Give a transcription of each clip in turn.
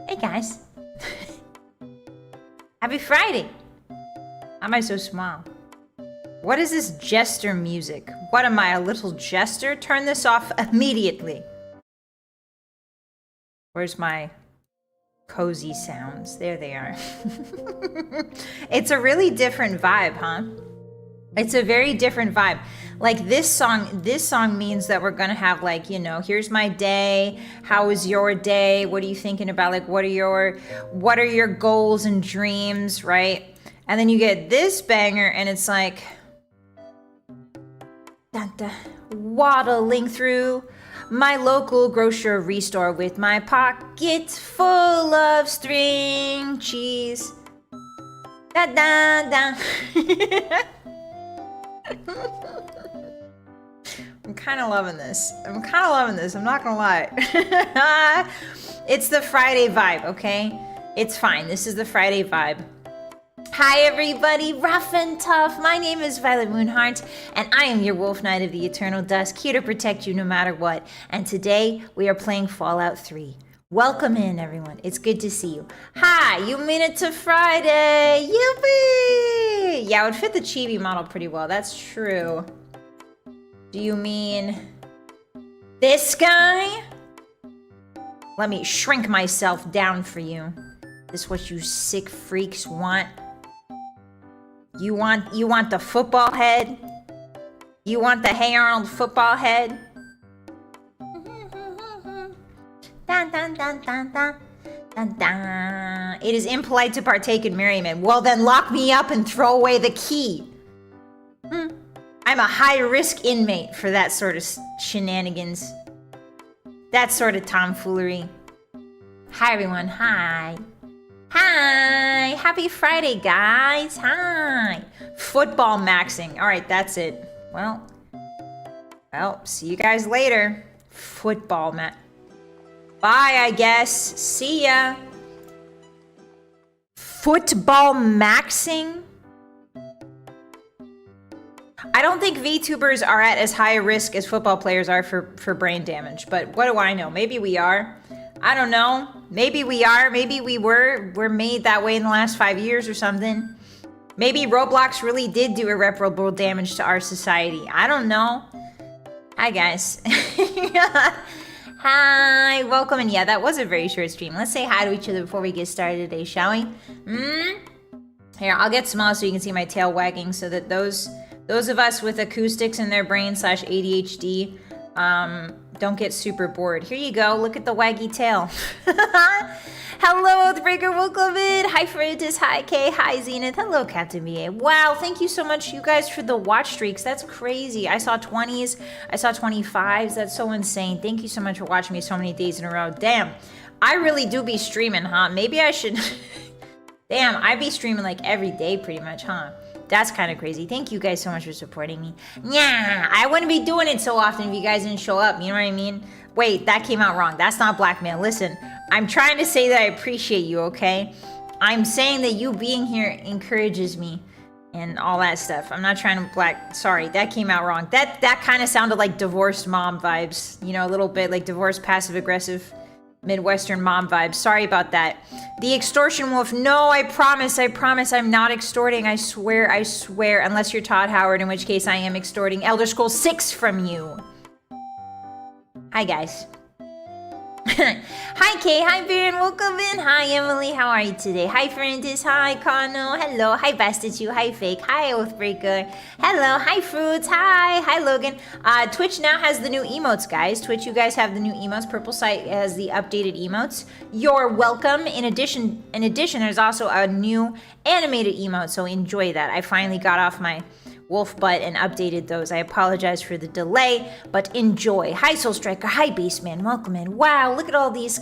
Hey guys. Happy Friday. How am I so small? What is this jester music? What am I, a little jester? Turn this off immediately. Where's my cozy sounds? There they are. It's a really different vibe, huh? It's a very different vibe. Like this song means that we're gonna have like, you know, here's my day. How was your day? What are you thinking about? Like, what are your goals and dreams, right? And then you get this banger and it's like, dun, dun, waddling through my local grocery store with my pockets full of string cheese. Da da da. I'm kind of loving this. I'm not gonna lie. It's the Friday vibe, okay? It's fine. This is the Friday vibe. Hi everybody, Ruff and Tuff. My name is Vylett Moonheart, and I am your Wolf Knight of the Eternal Dusk, here to protect you no matter what. And today, we are playing Fallout 3. Welcome in, everyone. It's good to see you. Hi, you made it to Friday. Yippee! Yeah, it would fit the chibi model pretty well. That's true. Do you mean this guy? Let me shrink myself down for you. This what you sick freaks want? You want the football head? You want the Hey Arnold football head? Dun, dun, dun, dun, dun, dun, dun. It is impolite to partake in merriment. Well, then lock me up and throw away the key. I'm a high-risk inmate for that sort of shenanigans. That sort of tomfoolery. Hi, everyone. Hi. Hi. Happy Friday, guys. Hi. Football maxing. All right, that's it. Well, see you guys later. Football max. Bye, I guess. See ya. Football maxing? I don't think VTubers are at as high a risk as football players are for brain damage, but what do I know? Maybe we are. I don't know. Maybe we are. Maybe we were. We're made that way in the last 5 years or something. Maybe Roblox really did do irreparable damage to our society. I don't know. Hi, guys. Hi, welcome. And yeah, that was a very short stream. Let's say hi to each other before we get started today, shall we? Here, I'll get small so you can see my tail wagging so that those of us with acoustics in their brain / ADHD don't get super bored. Here you go. Look at the waggy tail. Hello, Oathbreaker. Welcome in. Hi, Freitas. Hi, Kay. Hi, Zenith. Hello, Captain BA. Wow, thank you so much, you guys, for the watch streaks. That's crazy. I saw 20s. I saw 25s. That's so insane. Thank you so much for watching me so many days in a row. Damn. I really do be streaming, huh? Maybe I should... Damn, I be streaming like every day pretty much, huh? That's kind of crazy. Thank you guys so much for supporting me. Yeah, I wouldn't be doing it so often if you guys didn't show up. You know what I mean? Wait, that came out wrong. That's not blackmail. Listen, I'm trying to say that I appreciate you, okay? I'm saying that you being here encourages me and all that stuff. I'm not trying to Sorry, that came out wrong. That kind of sounded like divorced mom vibes. You know, a little bit like divorced passive-aggressive Midwestern mom vibes. Sorry about that. The extortion wolf. No, I promise I'm not extorting. I swear, unless you're Todd Howard, in which case I am extorting Elder Scrolls 6 from you. Hi, guys. Hi Kay, hi Baron, welcome in. Hi Emily, how are you today? Hi Ferrantis, hi Kano, hello. Hi Bastitu, hi Fake, hi Oathbreaker, hello. Hi Fruits, hi Logan. Twitch now has the new emotes, guys. Twitch, you guys have the new emotes. Purple site has the updated emotes. You're welcome. In addition, there's also a new animated emote, so enjoy that. I finally got off my wolf butt and updated those. I apologize for the delay, but enjoy. Hi Soul Striker, hi Baseman, welcome in. Wow, look at all these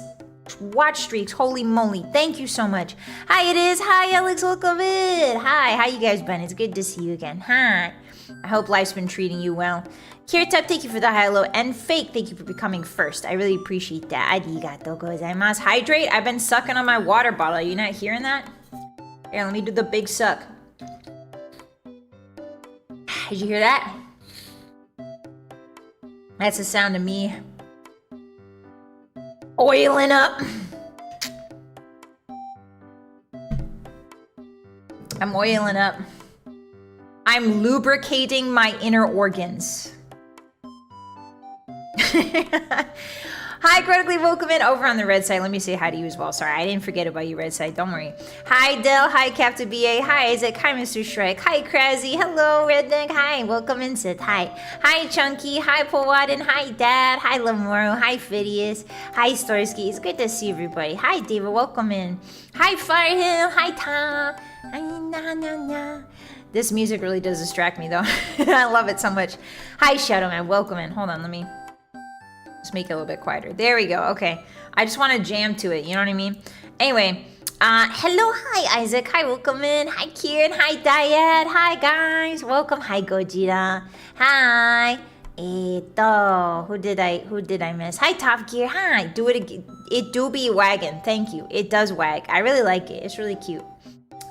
watch streaks, holy moly, thank you so much. Hi it is, hi Alex, welcome in. Hi, how you guys been? It's good to see you again. Hi, I hope life's been treating you well. Kirita, thank you for the hello, and Fake, thank you for becoming first. I really appreciate that. Arigatou gozaimasu. Hydrate, I've been sucking on my water bottle. Are you not hearing that? Here, let me do the big suck. Did you hear that? That's the sound of me oiling up. I'm oiling up. I'm lubricating my inner organs. Hi, critically welcome in over on the red side. Let me say hi to you as well. Sorry, I didn't forget about you, red side. Don't worry. Hi, Del. Hi, Captain BA. Hi, Isaac. Hi, Mr. Shrek. Hi, Kraszy. Hello, Redneck. Hi, welcome in, Sid. Hi. Hi, Chunky. Hi, Pawadin. Hi, Dad. Hi, Lamoro. Hi, Phidias. Hi, Storsky. It's good to see everybody. Hi, David. Welcome in. Hi, Firehill. Hi, Tom. Hi, na. This music really does distract me, though. I love it so much. Hi, Shadowman. Welcome in. Hold on, let me just make it a little bit quieter. There we go. Okay. I just want to jam to it. You know what I mean? Anyway, hello. Hi, Isaac. Hi, welcome in. Hi, Kieran. Hi, Dayad. Hi, guys. Welcome. Hi, Gojira. Hi. Who did I miss? Hi, Top Gear. Hi. Do it again. It do be wagging. Thank you. It does wag. I really like it. It's really cute.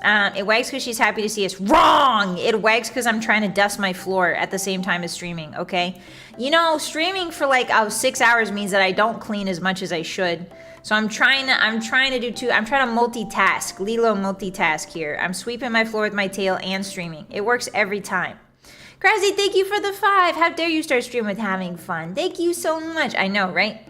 It wags because she's happy to see us. Wrong! It wags because I'm trying to dust my floor at the same time as streaming, okay? You know, streaming for like 6 hours means that I don't clean as much as I should. So I'm trying to multitask. Lilo multitask here. I'm sweeping my floor with my tail and streaming. It works every time. Kraszy, thank you for the 5. How dare you start streaming with having fun? Thank you so much. I know, right?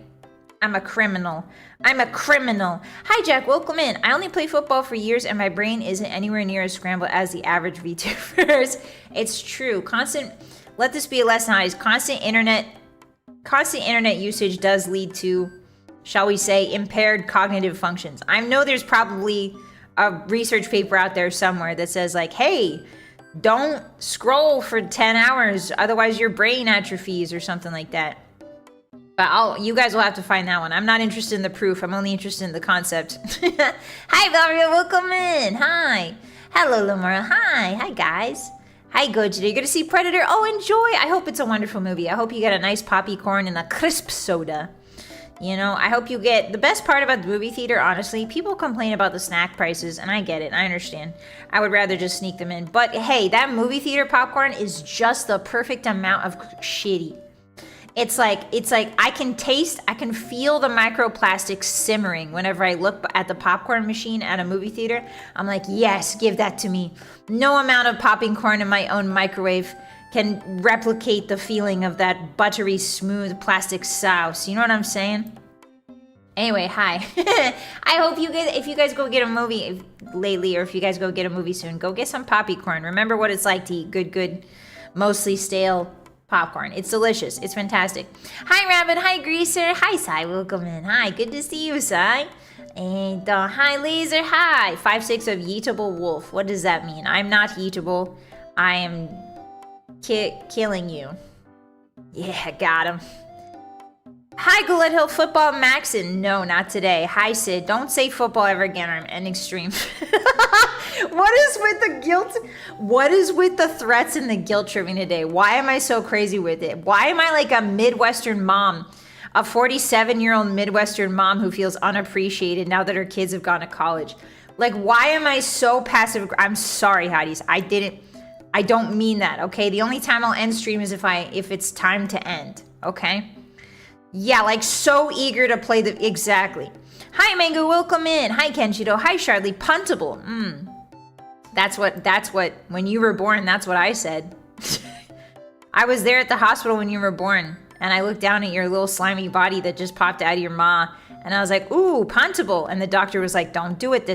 I'm a criminal. Hi, Jack. Welcome in. I only play football for years, and my brain isn't anywhere near as scrambled as the average VTubers. It's true. Let this be a lesson, guys. Constant internet usage does lead to, shall we say, impaired cognitive functions. I know there's probably a research paper out there somewhere that says, like, hey, don't scroll for 10 hours, otherwise your brain atrophies or something like that. But you guys will have to find that one. I'm not interested in the proof. I'm only interested in the concept. Hi, Valeria. Welcome in. Hi. Hello, Lamara. Hi, guys. Hi, Goji. You're going to see Predator? Oh, enjoy. I hope it's a wonderful movie. I hope you get a nice poppy corn and a crisp soda. You know, I hope you get... The best part about the movie theater, honestly, people complain about the snack prices, and I get it. I understand. I would rather just sneak them in. But, hey, that movie theater popcorn is just the perfect amount of shitty. It's like I can feel the microplastics simmering whenever I look at the popcorn machine at a movie theater. I'm like, yes, give that to me. No amount of popping corn in my own microwave can replicate the feeling of that buttery, smooth plastic sauce. You know what I'm saying? Anyway, hi. I hope if you guys go get a movie lately, or if you guys go get a movie soon, go get some poppy corn. Remember what it's like to eat good, mostly stale popcorn. It's delicious. It's fantastic. Hi, Rabbit. Hi, Greaser. Hi, Sai. Welcome in. Hi. Good to see you, Sai. And hi, Laser. Hi. 5-6 of Yeatable Wolf. What does that mean? I'm not yeatable. I am killing you. Yeah, got him. Hi, Gillette Hill Football Maxon. No, not today. Hi, Sid. Don't say football ever again or I'm ending stream. What is with the guilt? What is with the threats and the guilt tripping today? Why am I so crazy with it? Why am I like a Midwestern mom? A 47-year-old Midwestern mom who feels unappreciated now that her kids have gone to college. Like, why am I so passive? I'm sorry, Hotties. I don't mean that, okay? The only time I'll end stream is if it's time to end, okay? Yeah, like so eager to play exactly. Hi, Mango, welcome in. Hi, Kenshiro. Hi, Shardley. Puntable. That's what, when you were born, that's what I said. I was there at the hospital when you were born, and I looked down at your little slimy body that just popped out of your maw, and And I was like, ooh, puntable. And the doctor was like, don't do it.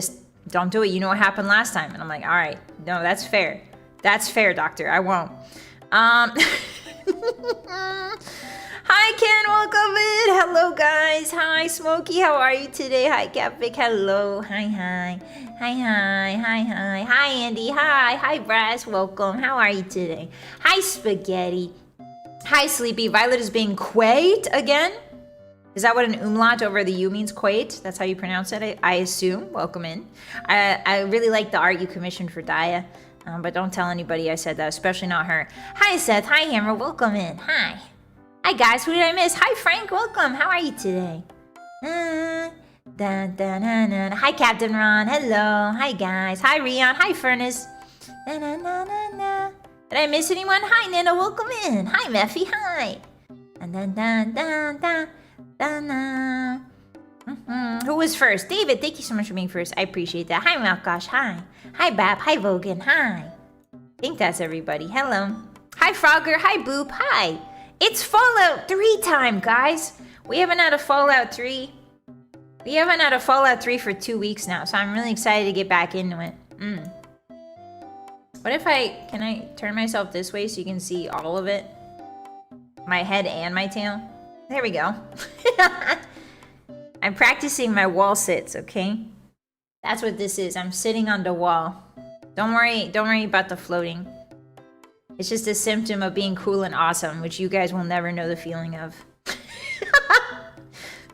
Don't do it. You know what happened last time. And I'm like, all right, no, that's fair. That's fair, doctor. I won't. Hi, Ken. Welcome in. Hello, guys. Hi, Smokey. How are you today? Hi, Capvic. Hello. Hi, hi. Hi, hi. Hi, hi. Hi, Andy. Hi. Hi, Brass. Welcome. How are you today? Hi, Spaghetti. Hi, Sleepy. Vylett is being quaid again. Is that what an umlaut over the U means? Quaid? That's how you pronounce it, I assume. Welcome in. I really like the art you commissioned for Daya. But don't tell anybody I said that, especially not her. Hi, Seth. Hi, Hammer. Welcome in. Hi. Hi, guys. Who did I miss? Hi, Frank. Welcome. How are you today? Hi, Captain Ron. Hello. Hi, guys. Hi, Rion. Hi, Furnace. Did I miss anyone? Hi, Nana. Welcome in. Hi, Meffy. Hi. Who was first? David, thank you so much for being first. I appreciate that. Hi, Malkosh. Hi. Hi, Bab. Hi, Vogan. Hi. I think that's everybody. Hello. Hi, Frogger. Hi, Boop. Hi. It's Fallout 3 time, guys. We haven't had a Fallout 3. We haven't had a Fallout 3 for 2 weeks now, so I'm really excited to get back into it. What if can I turn myself this way so you can see all of it? My head and my tail? There we go. I'm practicing my wall sits, okay? That's what this is. I'm sitting on the wall. Don't worry about the floating. It's just a symptom of being cool and awesome, which you guys will never know the feeling of.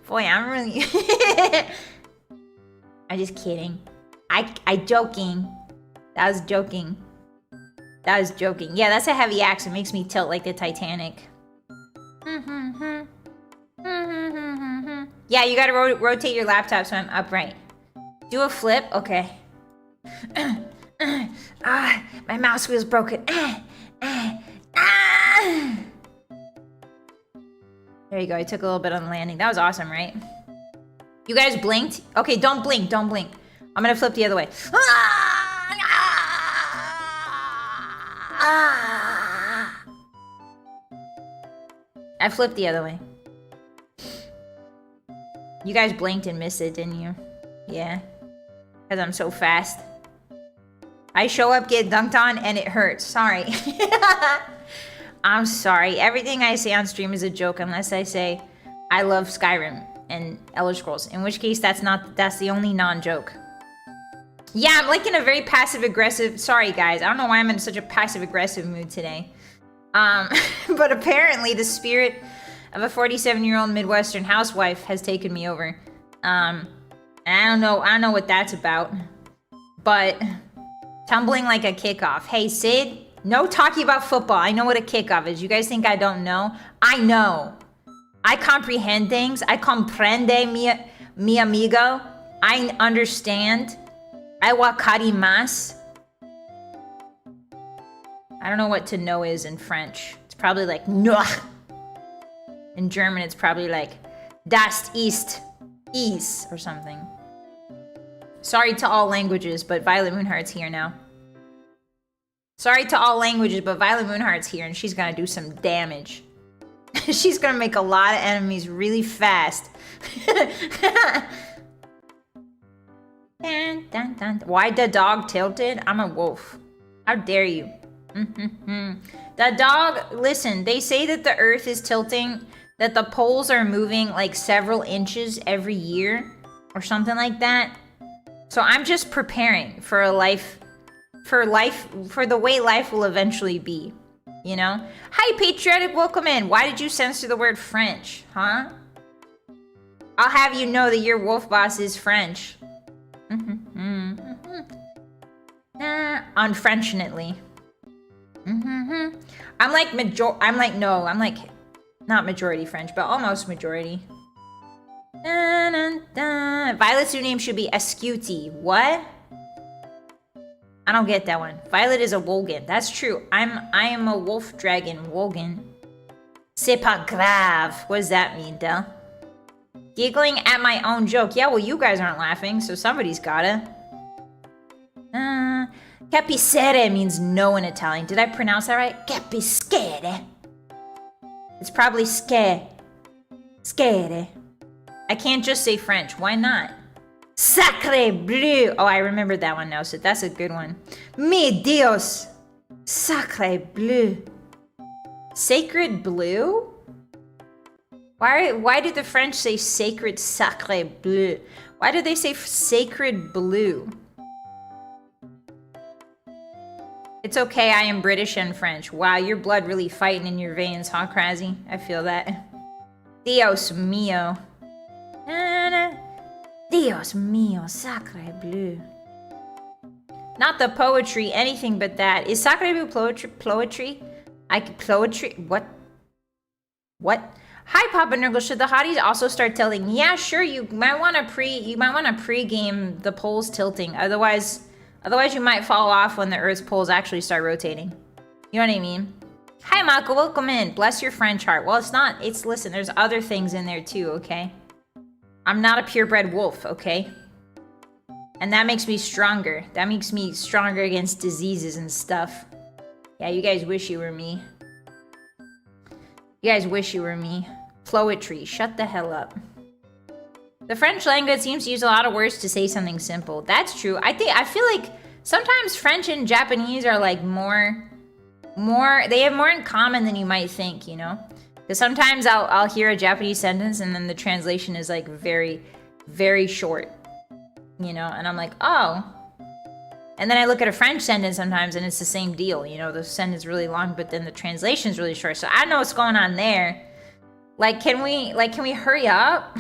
Boy, I'm really... I'm just kidding. I joking. That was joking. That was joking. Yeah, that's a heavy axe. It makes me tilt like the Titanic. Yeah, you gotta rotate your laptop so I'm upright. Do a flip? Okay. My mouse wheel's broken. There you go. I took a little bit on the landing. That was awesome, right? You guys blinked? Okay, don't blink. Don't blink. I'm gonna flip the other way. I flipped the other way. You guys blinked and missed it, didn't you? Yeah. Because I'm so fast. I show up, get dunked on, and it hurts. Sorry. I'm sorry. Everything I say on stream is a joke unless I say I love Skyrim and Elder Scrolls. In which case, that's the only non-joke. Yeah, I'm like in a very passive-aggressive... Sorry, guys. I don't know why I'm in such a passive-aggressive mood today. But apparently the spirit of a 47-year-old Midwestern housewife has taken me over. And I don't know what that's about. But tumbling like a kickoff. Hey, Sid, no talking about football. I know what a kickoff is. You guys think I don't know? I know. I comprehend things. I comprende, mi amigo. I understand. I wakarimasu. I don't know what to know is in French. It's probably like no. In German, it's probably like das ist or something. Sorry to all languages, but Vylett Moonheart's here now. Sorry to all languages, but Vylett Moonheart's here, and she's gonna do some damage. She's gonna make a lot of enemies really fast. Dun, dun, dun. Why the dog tilted? I'm a wolf. How dare you? The dog, listen, they say that the earth is tilting, that the poles are moving like several inches every year or something like that. So I'm just preparing for a life, for the way life will eventually be, you know? Hi, Patriotic, welcome in. Why did you censor the word French, huh? I'll have you know that your wolf boss is French. Unfortunately. I'm like not majority French, but almost majority. Vylett's new name should be Escuti. What? I don't get that one. Vylett is a Wolgan. That's true. I am a wolf dragon Wolgan. C'est pas grave. What does that mean, Del? Giggling at my own joke. Yeah, well, you guys aren't laughing, so somebody's gotta. Capisere means no in Italian. Did I pronounce that right? Capiscere. It's probably scare. Scare. I can't just say French. Why not? Sacre bleu. Oh, I remembered that one now, so that's a good one. Mi Dios. Sacre bleu. Sacred blue? Why did the French say sacred sacre bleu? Why did they say sacred blue? It's okay, I am British and French. Wow, your blood really fighting in your veins, huh, Crazy? I feel that. Dios mío. Dios mío, sacre bleu. Not the poetry, anything but that. Is sacre bleu poetry? Poetry? What? What? Hi, Papa Nurgle. Should the hotties also start tilting? Yeah, sure. You might want to pre-game the poles tilting. Otherwise you might fall off when the Earth's poles actually start rotating. You know what I mean? Hi, Mako. Welcome in. Bless your French heart. Well, it's not. Listen. There's other things in there too. Okay. I'm not a purebred wolf. Okay. And that makes me stronger. That makes me stronger against diseases and stuff. Yeah, you guys wish you were me. You guys wish you were me. Poetry. Shut the hell up. The French language seems to use a lot of words to say something simple. That's true. I feel like sometimes French and Japanese are like they have more in common than you might think, you know? Because sometimes I'll hear a Japanese sentence and then the translation is like very, very short, you know? And I'm like, oh. And then I look at a French sentence sometimes and it's the same deal, you know? The sentence is really long, but then the translation is really short. So I don't know what's going on there. Like, can we hurry up?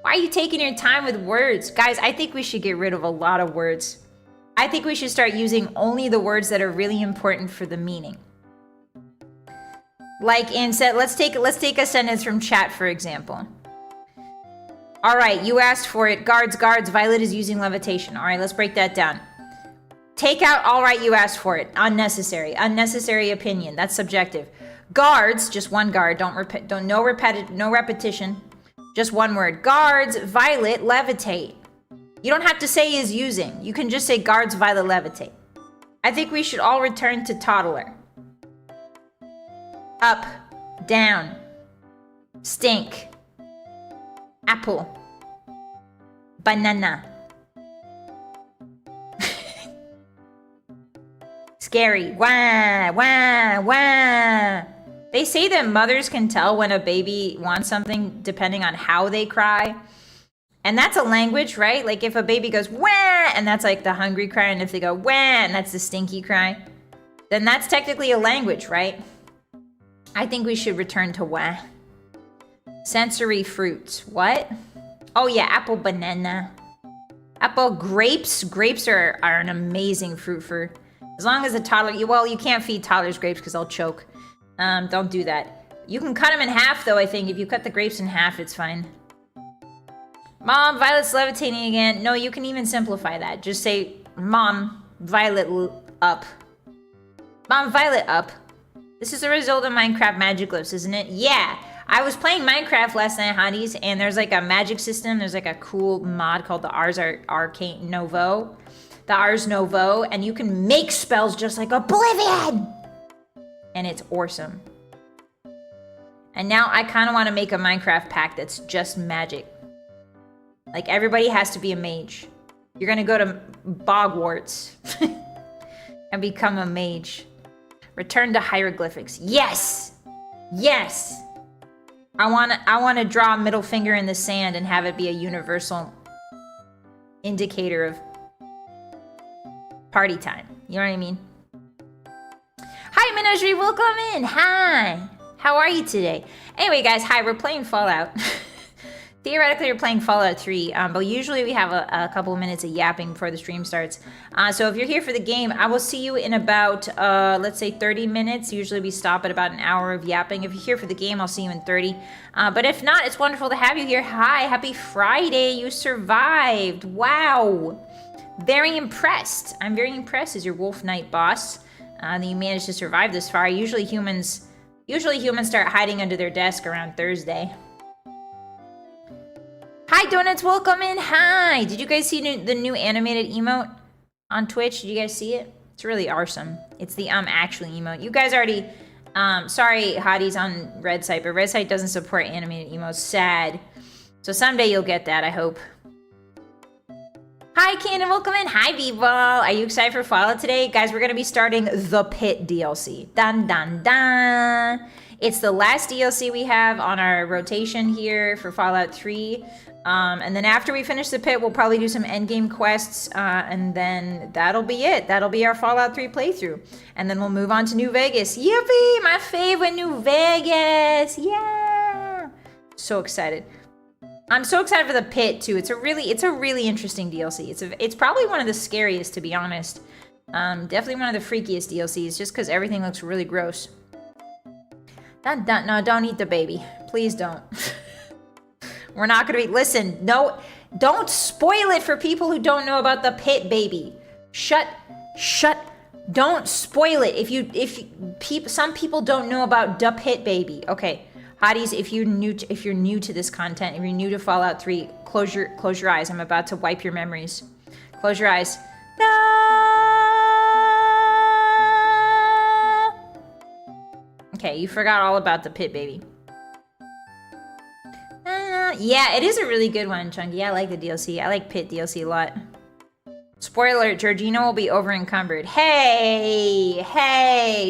Why are you taking your time with words? Guys, I think we should get rid of a lot of words. I think we should start using only the words that are really important for the meaning. Like instead, let's take a sentence from chat, for example. All right, you asked for it. Guards, Vylett is using levitation. All right, let's break that down. Take out, all right, you asked for it. Unnecessary opinion. That's subjective. Guards, just one guard. No repetition. Just one word. Guards, Vylett, levitate. You don't have to say is using. You can just say guards, Vylett, levitate. I think we should all return to toddler. Up, down, stink, apple, banana. Scary. Wah, wah, wah. They say that mothers can tell when a baby wants something depending on how they cry. And that's a language, right? Like if a baby goes, wah, and that's like the hungry cry, and if they go, wah, and that's the stinky cry, then that's technically a language, right? I think we should return to wah. Sensory fruits. What? Oh yeah, apple, banana. Apple, grapes. Grapes are an amazing fruit for, as long as a toddler, well, you can't feed toddlers grapes because they'll choke. Don't do that. You can cut them in half though, I think. If you cut the grapes in half, it's fine. Mom, Vylett's levitating again. No, you can even simplify that. Just say, Mom, Vylett up. Mom, Vylett up. This is a result of Minecraft magic glyphs, isn't it? Yeah. I was playing Minecraft last night, Hotties, and there's like a magic system. There's like a cool mod called the Ars Arcane Novo. The Ars Novo, and you can make spells just like Oblivion! And it's awesome. And now I kind of want to make a Minecraft pack that's just magic. Like, everybody has to be a mage. You're gonna go to Bogwarts and become a mage. Return to hieroglyphics. Yes! Yes! I wanna draw a middle finger in the sand and have it be a universal indicator of party time. You know what I mean? Hi, Menagerie, welcome in. Hi. How are you today? Anyway, guys, hi, we're playing Fallout. Theoretically, we're playing Fallout 3, but usually we have a couple of minutes of yapping before the stream starts. So if you're here for the game, I will see you in about, let's say 30 minutes. Usually we stop at about an hour of yapping. If you're here for the game, I'll see you in 30. But if not, it's wonderful to have you here. Hi, happy Friday. You survived. Wow. Very impressed. I'm very impressed as your Wolf Knight boss. That you managed to survive this far. Usually humans start hiding under their desk around Thursday. Hi, Donuts, welcome in. Hi. Did you guys see the new animated emote on Twitch? Did you guys see it? It's really awesome. It's the actually emote. You guys already Sorry, Hotties on Red Site, but Red Site doesn't support animated emotes. Sad. So someday you'll get that, I hope. Hi, Cannon, welcome in. Hi, people. Are you excited for Fallout today? Guys, we're going to be starting the Pit DLC. Dun, dun, dun. It's the last DLC we have on our rotation here for Fallout 3. And then after we finish the Pit, we'll probably do some endgame quests, and then that'll be it. That'll be our Fallout 3 playthrough. And then we'll move on to New Vegas. Yippee! My favorite New Vegas! Yeah! So excited. I'm so excited for the Pit too. It's a really interesting DLC. It's probably one of the scariest, to be honest. Definitely one of the freakiest DLCs, just because everything looks really gross. No, don't eat the baby. Please don't. We're not gonna be. Listen, no, don't spoil it for people who don't know about the Pit baby. Shut. Don't spoil it. Some people don't know about the Pit baby. Okay. Hotties, if you're new to this content, if you're new to Fallout 3, close your eyes. I'm about to wipe your memories. Close your eyes. No. Okay, you forgot all about the Pit baby. Yeah, it is a really good one, Chunky. I like the DLC. I like Pit DLC a lot. Spoiler alert, Georgina will be over encumbered. Hey,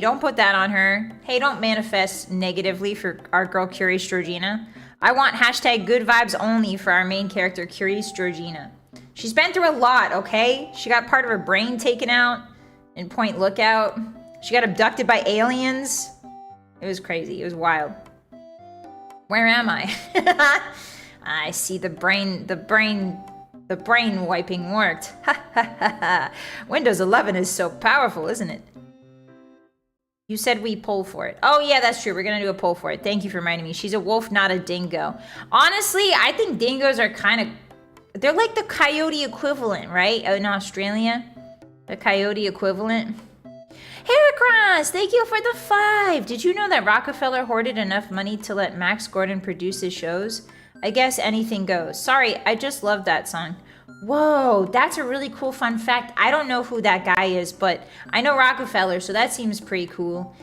don't put that on her. Hey, don't manifest negatively for our girl Curious Georgina. I want hashtag good vibes only for our main character, Curious Georgina. She's been through a lot, okay? She got part of her brain taken out in Point Lookout. She got abducted by aliens. It was crazy, it was wild. Where am I? I see the brain wiping worked. Windows 11 is so powerful, isn't it? You said we pull for it. Oh yeah, that's true. We're gonna do a pull for it. Thank you for reminding me. She's a wolf, not a dingo. Honestly, I think dingoes are they're like the coyote equivalent, right? In Australia, the coyote equivalent. Heracross, thank you for the 5. Did you know that Rockefeller hoarded enough money to let Max Gordon produce his shows? I guess anything goes. Sorry, I just love that song. Whoa, that's a really cool fun fact. I don't know who that guy is, but I know Rockefeller, so that seems pretty cool.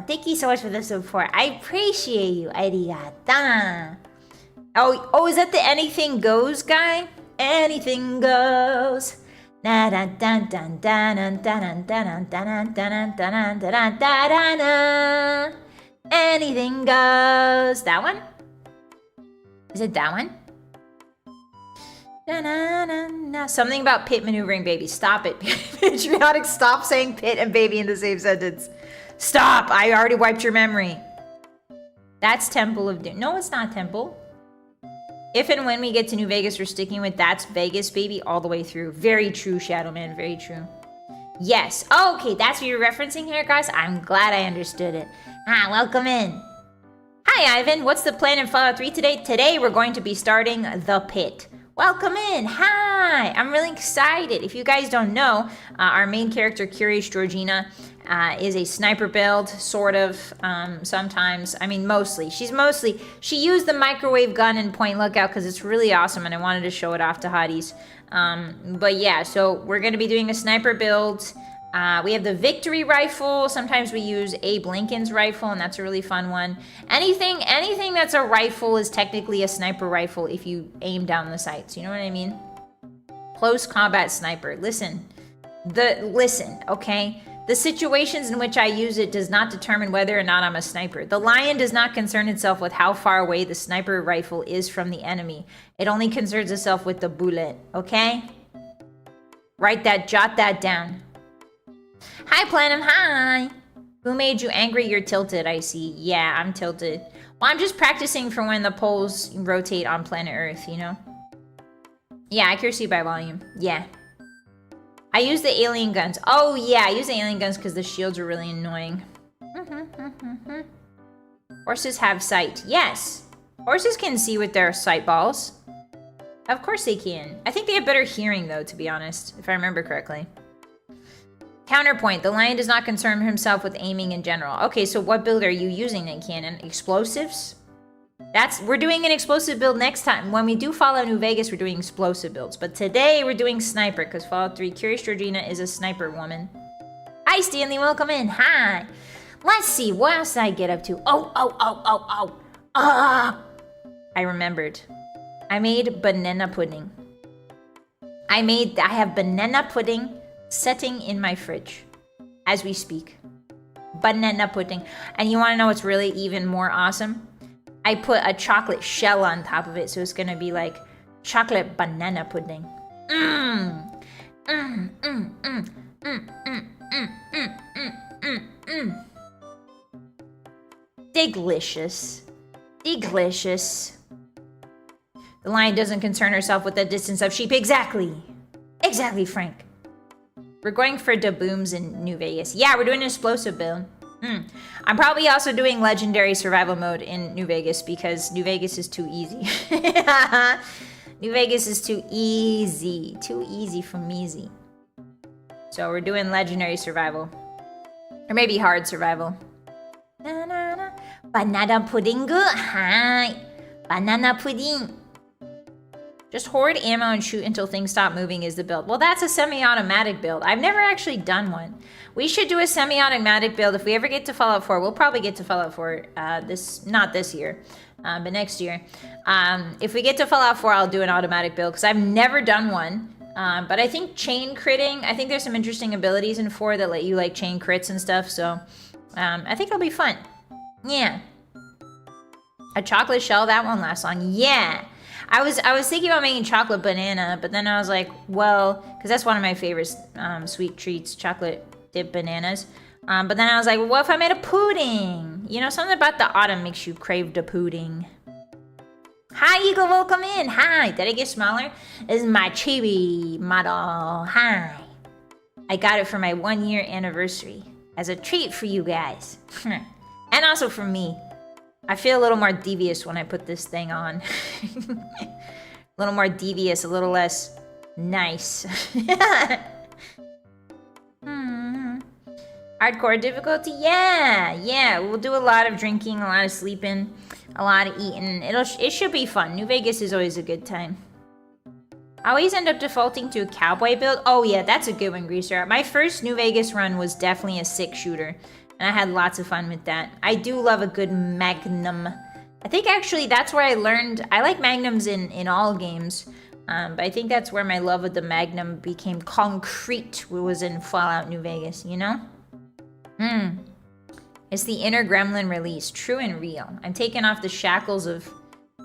Thank you so much for the support. I appreciate you. Arigato. Oh, is that the anything goes guy? Anything goes. Anything goes. That one? Is it that one? Something about Pit maneuvering baby. Stop it. Patriotic, stop saying Pit and baby in the same sentence. Stop. I already wiped your memory. That's Temple of Doom. No, it's not Temple. If and when we get to New Vegas, we're sticking with that's Vegas baby all the way through. Very true, Shadow Man. Very true. Yes. Oh, okay, that's what you're referencing here, guys. I'm glad I understood it. Welcome in. Hi, Ivan. What's the plan in Fallout 3 today? Today, we're going to be starting the Pit. Welcome in. Hi. I'm really excited. If you guys don't know, our main character, Curious Georgina, is a sniper build, sort of, sometimes. I mean, mostly. She used the microwave gun in Point Lookout because it's really awesome, and I wanted to show it off to Hotties. But yeah, so we're going to be doing a sniper build. We have the Victory Rifle. Sometimes we use Abe Lincoln's rifle, and that's a really fun one. Anything that's a rifle is technically a sniper rifle if you aim down the sights. You know what I mean? Close combat sniper. Listen, okay? The situations in which I use it does not determine whether or not I'm a sniper. The lion does not concern itself with how far away the sniper rifle is from the enemy. It only concerns itself with the bullet, okay? Jot that down. Hi, Platinum, hi! Who made you angry? You're tilted, I see. Yeah, I'm tilted. Well, I'm just practicing for when the poles rotate on planet Earth, you know? Yeah, accuracy by volume. Yeah. I use the alien guns. Oh, yeah, I use the alien guns because the shields are really annoying. Horses have sight. Yes. Horses can see with their sight balls. Of course they can. I think they have better hearing, though, to be honest, if I remember correctly. Counterpoint. The lion does not concern himself with aiming in general. Okay, so what build are you using then, Cannon? Explosives? We're doing an explosive build next time. When we do Fallout New Vegas, we're doing explosive builds. But today, we're doing sniper, because Fallout 3 Curious Georgina is a sniper woman. Hi, Stanley. Welcome in. Hi. Let's see, what else did I get up to? Ah! I remembered. I made banana pudding. I have banana pudding setting in my fridge as we speak. Banana pudding. And you want to know what's really even more awesome? I put a chocolate shell on top of it, so it's gonna be like chocolate banana pudding. Delicious. Delicious. The lion doesn't concern herself with the distance of sheep. Exactly. Exactly, Frank. We're going for the booms in New Vegas. Yeah, we're doing an explosive build. I'm probably also doing legendary survival mode in New Vegas because New Vegas is too easy. New Vegas is too easy. Too easy for measy. So we're doing legendary survival. Or maybe hard survival. Banana pudding. Hi. Banana pudding. Just hoard ammo and shoot until things stop moving is the build. Well, that's a semi-automatic build. I've never actually done one. We should do a semi-automatic build. If we ever get to Fallout 4, we'll probably get to Fallout 4 not this year, but next year. If we get to Fallout 4, I'll do an automatic build because I've never done one. But I think chain critting, I think there's some interesting abilities in 4 that let you like chain crits and stuff. So I think it'll be fun. Yeah. A chocolate shell, that won't last long. Yeah. I was thinking about making chocolate banana, but then I was like, well, because that's one of my favorite sweet treats, chocolate dipped bananas. But then I was like, well, what if I made a pudding? You know, something about the autumn makes you crave the pudding. Hi, Eagle, welcome in. Hi, did I get smaller? This is my chibi model. Hi. I got it for my 1-year anniversary as a treat for you guys. And also for me. I feel a little more devious when I put this thing on. A little more devious, a little less nice. Hardcore difficulty? Yeah. We'll do a lot of drinking, a lot of sleeping, a lot of eating. It should be fun. New Vegas is always a good time. I always end up defaulting to a cowboy build. Oh yeah, that's a good one, Greaser. My first New Vegas run was definitely a 6-shooter. And I had lots of fun with that. I do love a good magnum. I think actually that's where I learned. I like magnums in all games. But I think that's where my love of the magnum became concrete. It was in Fallout New Vegas, you know? It's the inner gremlin release. True and real. I'm taking off the shackles of...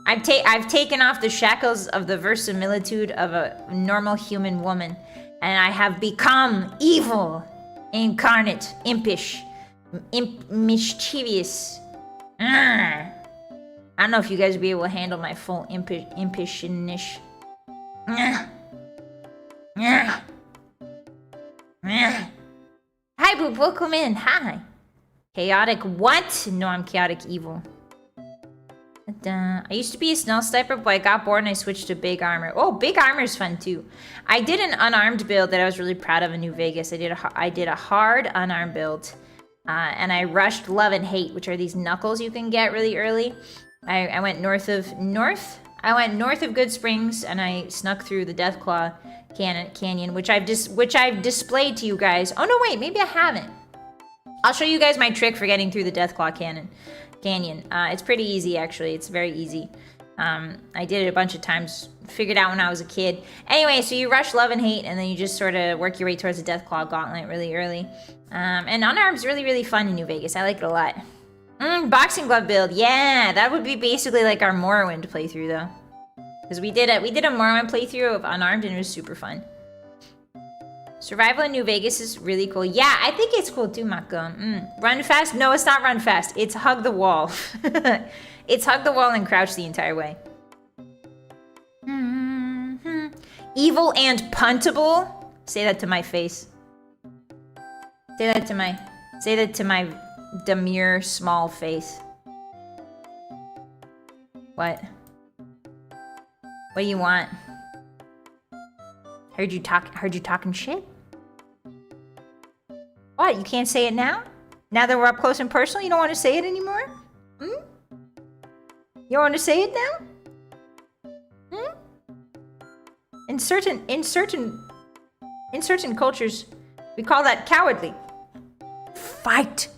I've taken off the shackles of the verisimilitude of a normal human woman. And I have become evil. Incarnate. Impish. Mischievous. I don't know if you guys will be able to handle my full impishness. Hi, Boop, welcome in. Hi. Chaotic what? No, I'm chaotic evil. I used to be a stealth sniper, but I got bored and I switched to big armor. Oh, big armor is fun too. I did an unarmed build that I was really proud of in New Vegas. I did a hard unarmed build. And I rushed love and hate, which are these knuckles you can get really early. I went north of Good Springs, and I snuck through the Deathclaw Canyon, which I've displayed to you guys. Oh no, wait, maybe I haven't. I'll show you guys my trick for getting through the Deathclaw Canyon. It's pretty easy, actually. It's very easy. I did it a bunch of times. Figured out when I was a kid. Anyway, so you rush love and hate, and then you just sort of work your way towards the Deathclaw Gauntlet really early. And unarmed's really, really fun in New Vegas. I like it a lot. Boxing glove build. Yeah, that would be basically like our Morrowind playthrough, though. Because we did a Morrowind playthrough of unarmed, and it was super fun. Survival in New Vegas is really cool. Yeah, I think it's cool too, Mako. Run fast? No, it's not run fast. It's hug the wall. It's hug the wall and crouch the entire way. Evil and puntable? Say that to my face. Say that to my demure small face. What? What do you want? Heard you talking shit? What? You can't say it now? Now that we're up close and personal, you don't want to say it anymore? You don't want to say it now? In certain cultures, we call that cowardly. Fight.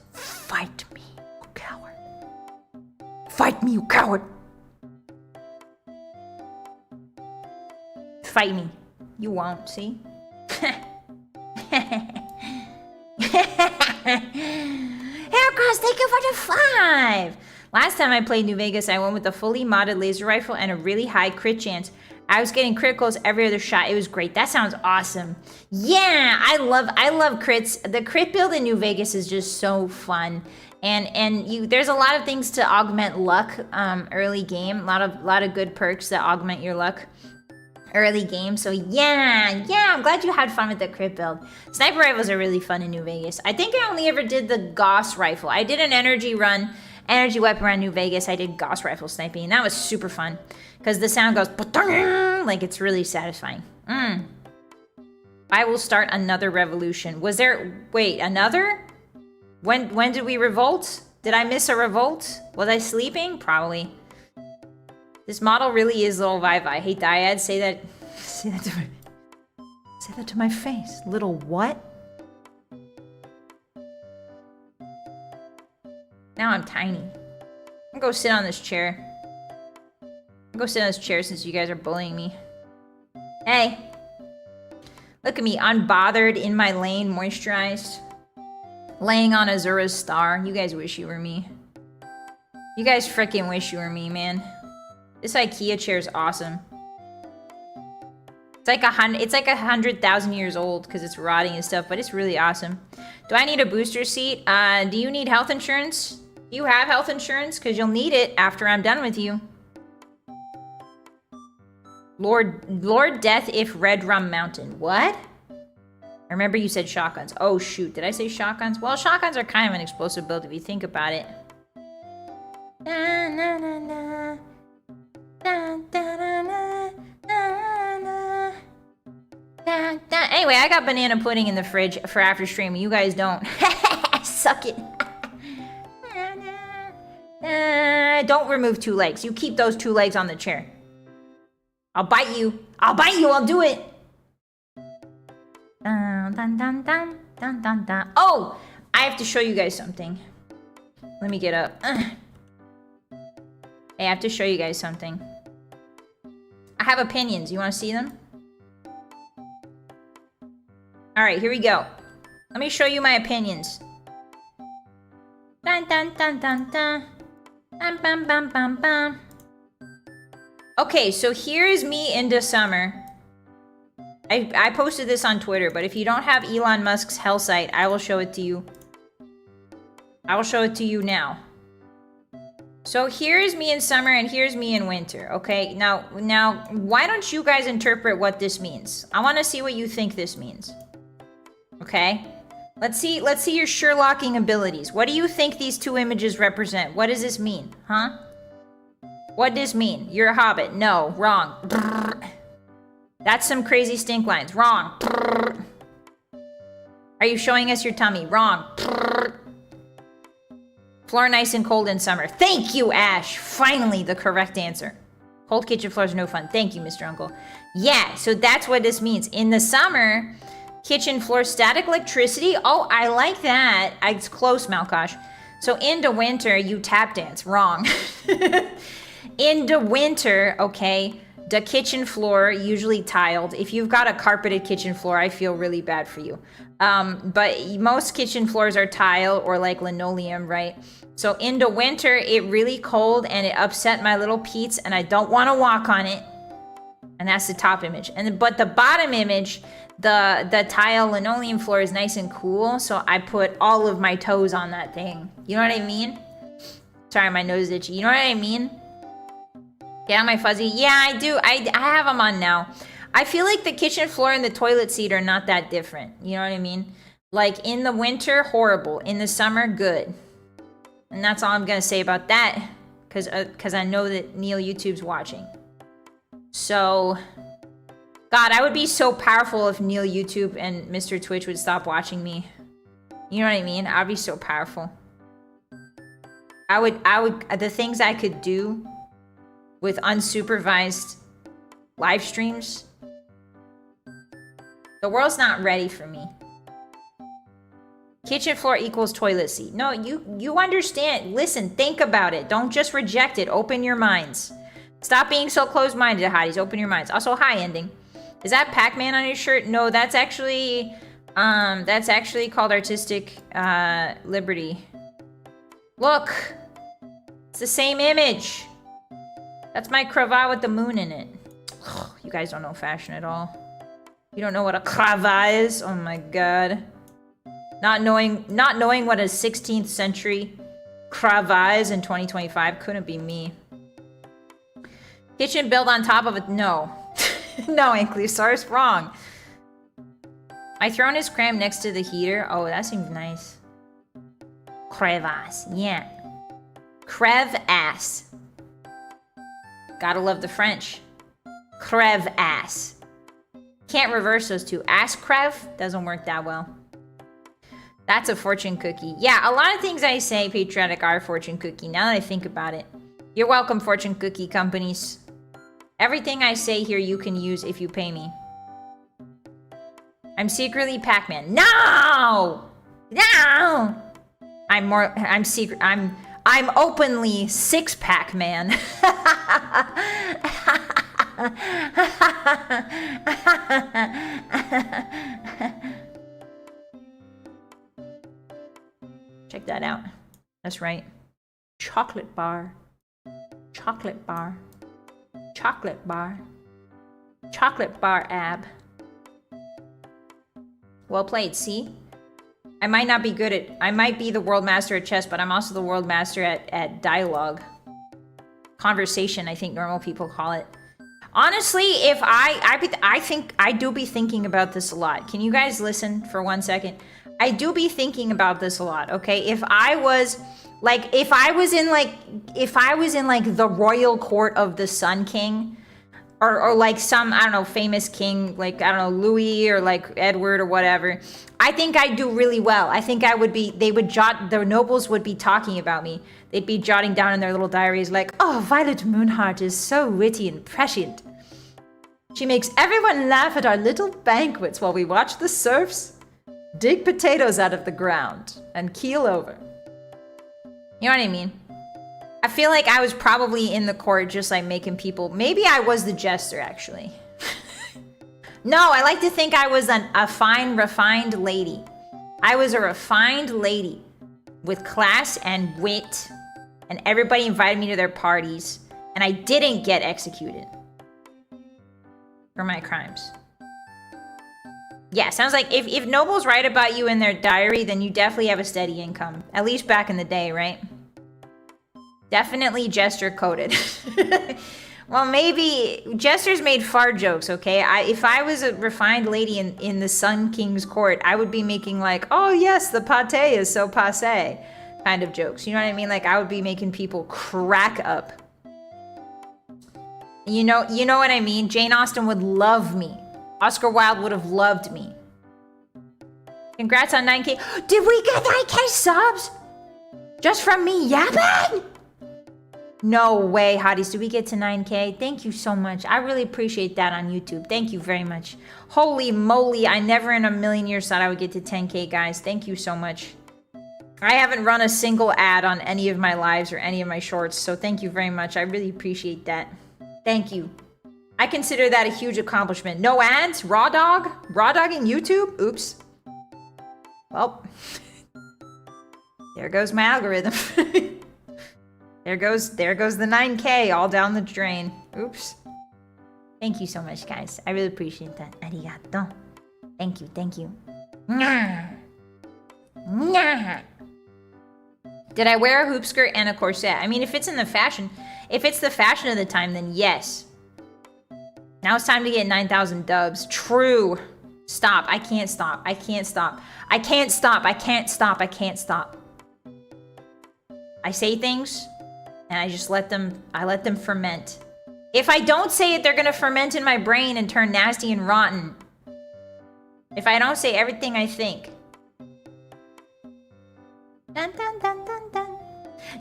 Fight me, you coward! Fight me. You won't, see? Haircross, thank you for the 5! Last time I played New Vegas, I went with a fully modded laser rifle and a really high crit chance. I was getting criticals every other shot. It was great. That sounds awesome. Yeah, I love crits. The crit build in New Vegas is just so fun. And there's a lot of things to augment luck early game. A lot of good perks that augment your luck early game. So yeah, I'm glad you had fun with the crit build. Sniper rifles are really fun in New Vegas. I think I only ever did the Gauss rifle. I did an energy weapon run New Vegas. I did Gauss rifle sniping, and that was super fun because the sound goes like it's really satisfying. I will start another revolution. Was there, wait, another? When did we revolt? Did I miss a revolt? Was I sleeping? Probably. This model really is little Vyvi. Hey, Dyad, say that to my face. Little what? Now I'm tiny. I'm gonna go sit on this chair. Since you guys are bullying me. Hey. Look at me, unbothered, in my lane, moisturized. Laying on Azura's star. You guys wish you were me. You guys freaking wish you were me, man. This IKEA chair is awesome. It's like 100,000 years old because it's rotting and stuff, but it's really awesome. Do I need a booster seat? Do you need health insurance? Do you have health insurance? Because you'll need it after I'm done with you. Lord Death if Red Rum Mountain. What? I remember you said shotguns. Oh shoot, did I say shotguns? Well, shotguns are kind of an explosive build if you think about it. Na, na, na, na. Da, da, da, da, da, da, da. Anyway, I got banana pudding in the fridge for after streaming. You guys don't. Suck it. Don't remove 2 legs. You keep those 2 legs on the chair. I'll bite you. I'll do it. Dun, dun, dun, dun, dun, dun, dun. Oh, I have to show you guys something. Let me get up. Hey, I have to show you guys something. I have opinions. You want to see them? Alright, here we go. Let me show you my opinions. Dun, dun, dun, dun, dun. Bam, bam, bam, bam, bam. Okay, so here's me into summer. I posted this on Twitter, but if you don't have Elon Musk's hell site, I will show it to you. I will show it to you now. So here's me in summer and here's me in winter, okay? Now, why don't you guys interpret what this means? I want to see what you think this means. Okay? Let's see your Sherlocking abilities. What do you think these 2 images represent? What does this mean? Huh? What does this mean? You're a hobbit. No, wrong. That's some crazy stink lines. Wrong. Are you showing us your tummy? Wrong. Floor nice and cold in summer. Thank you, Ash. Finally, the correct answer. Cold kitchen floors no fun. Thank you, Mr. Uncle. Yeah, so that's what this means. In the summer, kitchen floor static electricity. Oh, I like that. It's close, Malkosh. So into winter, you tap dance. Wrong. Into winter, okay, the kitchen floor, usually tiled. If you've got a carpeted kitchen floor, I feel really bad for you. But most kitchen floors are tile or like linoleum, right? So into winter, it really cold and it upset my little Pete's and I don't want to walk on it. And that's the top image. But the bottom image, the tile linoleum floor is nice and cool. So I put all of my toes on that thing. You know what I mean? Sorry, my nose is itchy. You know what I mean? Yeah, my fuzzy. Yeah, I do. I have them on now. I feel like the kitchen floor and the toilet seat are not that different. You know what I mean? Like in the winter, horrible. In the summer, good. And that's all I'm going to say about that. Because I know that Neil YouTube's watching. So, God, I would be so powerful if Neil YouTube and Mr. Twitch would stop watching me. You know what I mean? I'd be so powerful. I would, the things I could do with unsupervised live streams. The world's not ready for me. Kitchen floor equals toilet seat. No, you understand. Listen, think about it. Don't just reject it. Open your minds. Stop being so closed-minded, hotties. Open your minds. Also, hi, ending. Is that Pac-Man on your shirt? No, that's actually called artistic liberty. Look, it's the same image. That's my cravat with the moon in it. Ugh, you guys don't know fashion at all. You don't know what a cravat is? Oh my god. Not knowing what a 16th century cravat is in 2025 couldn't be me. Kitchen built on top of it. No. No, Ankylosaurus, wrong. My throne is crammed next to the heater. Oh, that seems nice. Crevasse, yeah. Crevasse. Gotta love the French. Crevasse. Can't reverse those two. Ass crev doesn't work that well. That's a fortune cookie. Yeah, a lot of things I say, patriotic, are fortune cookie. Now that I think about it. You're welcome, fortune cookie companies. Everything I say here you can use if you pay me. I'm secretly Pac-Man. No! No! I'm openly six-pack man. Check that out. That's right. Chocolate bar. Chocolate bar. Chocolate bar. Chocolate bar ab. Well played, see? I might not be good at... I might be the world master at chess, but I'm also the world master at dialogue. Conversation, I think normal people call it. Honestly, if I think I do be thinking about this a lot. Can you guys listen for 1 second? I do be thinking about this a lot, okay? If I was in the royal court of the Sun King, or like some, I don't know, famous king, like, I don't know, Louis or like Edward or whatever, I think I'd do really well. I think I would be, the nobles would be talking about me. They'd be jotting down in their little diaries like, oh, Vylett Moonheart is so witty and prescient. She makes everyone laugh at our little banquets while we watch the serfs dig potatoes out of the ground and keel over. You know what I mean? I feel like I was probably in the court just like making people... Maybe I was the jester, actually. No, I like to think I was a fine, refined lady. I was a refined lady with class and wit, and everybody invited me to their parties, and I didn't get executed for my crimes. Yeah, sounds like if nobles write about you in their diary, then you definitely have a steady income. At least back in the day, right? Definitely jester coded. Well, maybe jesters made fart jokes, okay? If I was a refined lady in the Sun King's court, I would be making like, oh yes, the pate is so passe kind of jokes. You know what I mean? Like I would be making people crack up. You know what I mean? Jane Austen would love me. Oscar Wilde would have loved me. Congrats on 9K. Did we get 9K subs? Just from me yapping? No way, hotties. Did we get to 9K? Thank you so much. I really appreciate that on YouTube. Thank you very much. Holy moly, I never in a million years thought I would get to 10K, guys. Thank you so much. I haven't run a single ad on any of my lives or any of my shorts, so thank you very much. I really appreciate that. Thank you. I consider that a huge accomplishment. No ads? Raw dog? Raw dogging YouTube? Oops. Well, there goes my algorithm. There goes the 9K all down the drain. Oops. Thank you so much, guys. I really appreciate that. Arigato. Thank you, thank you. Nyah. Nyah. Did I wear a hoop skirt and a corset? I mean, if it's the fashion of the time, then yes. Now it's time to get 9,000 dubs. True. Stop. I can't stop. I can't stop. I can't stop. I can't stop. I can't stop. I say things and I just let them ferment. If I don't say it, they're gonna ferment in my brain and turn nasty and rotten. If I don't say everything I think. Dun, dun, dun, dun, dun.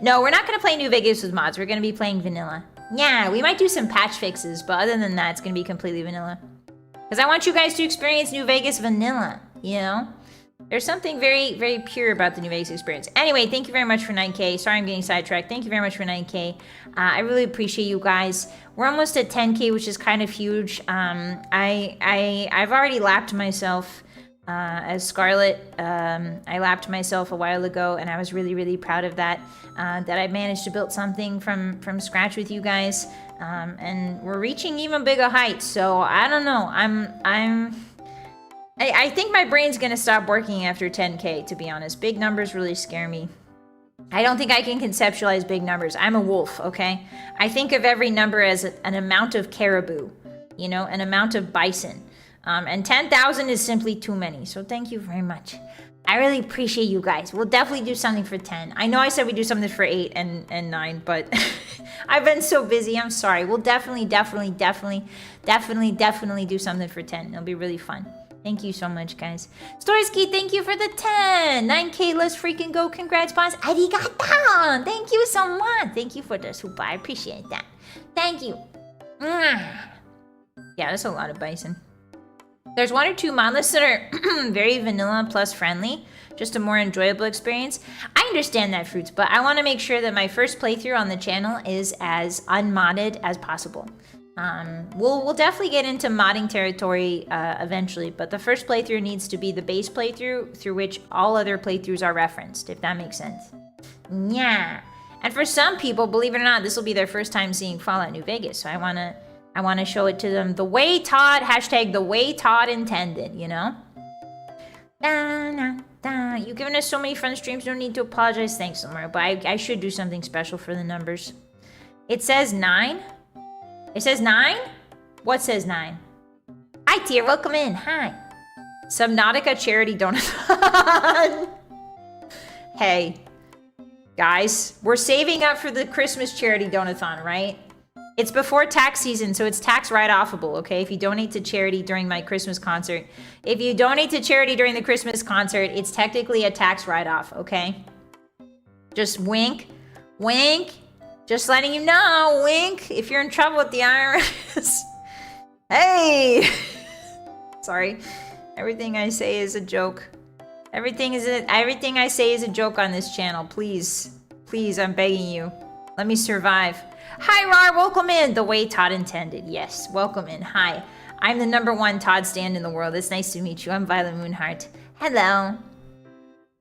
No, we're not gonna play New Vegas with mods. We're gonna be playing vanilla. Yeah, we might do some patch fixes, but other than that, it's gonna be completely vanilla. Because I want you guys to experience New Vegas vanilla, you know? There's something very, very pure about the New Vegas experience. Anyway, thank you very much for 9K. Sorry I'm getting sidetracked. Thank you very much for 9K. I really appreciate you guys. We're almost at 10K, which is kind of huge. I've already lapped myself as Scarlet. I lapped myself a while ago, and I was really, really proud of that. That I managed to build something from scratch with you guys. And we're reaching even bigger heights. So I don't know. I think my brain's gonna stop working after 10K, to be honest. Big numbers really scare me. I don't think I can conceptualize big numbers. I'm a wolf, okay? I think of every number as an amount of caribou, you know, an amount of bison. And 10,000 is simply too many, so thank you very much. I really appreciate you guys. We'll definitely do something for 10. I know I said we'd do something for 8 and 9, but I've been so busy. I'm sorry. We'll definitely do something for 10. It'll be really fun. Thank you so much, guys. Storyski, thank you for the 10. 9K, let's freaking go. Congrats, boss. Arigato. Thank you so much. Thank you for the super. I appreciate that. Thank you. Yeah, that's a lot of bison. There's 1 or 2 modlists that are very vanilla plus friendly. Just a more enjoyable experience. I understand that, Fruits, but I want to make sure that my first playthrough on the channel is as unmodded as possible. We'll definitely get into modding territory eventually, but the first playthrough needs to be the base playthrough through which all other playthroughs are referenced, if that makes sense. Yeah. And for some people, believe it or not, this will be their first time seeing Fallout New Vegas, so I wanna show it to them the way Todd, hashtag the way Todd intended, you know? You've given us so many fun streams, no need to apologize. Thanks, Omar, but I should do something special for the numbers. It says 9. It says 9? What says 9? Hi, Tier. Welcome in. Hi. Subnautica charity donathon. Hey. Guys, we're saving up for the Christmas charity donathon, right? It's before tax season, so it's tax write-offable, okay? If you donate to charity during my Christmas concert. If you donate to charity during the Christmas concert, it's technically a tax write-off, okay? Just wink. Wink. Just letting you know, wink, if you're in trouble with the IRS. Hey! Sorry. Everything I say is a joke. Everything I say is a joke on this channel. Please. Please, I'm begging you. Let me survive. Hi, Rar, welcome in. The way Todd intended. Yes, welcome in. Hi. I'm the #1 Todd stand in the world. It's nice to meet you. I'm Vylett Moonheart. Hello.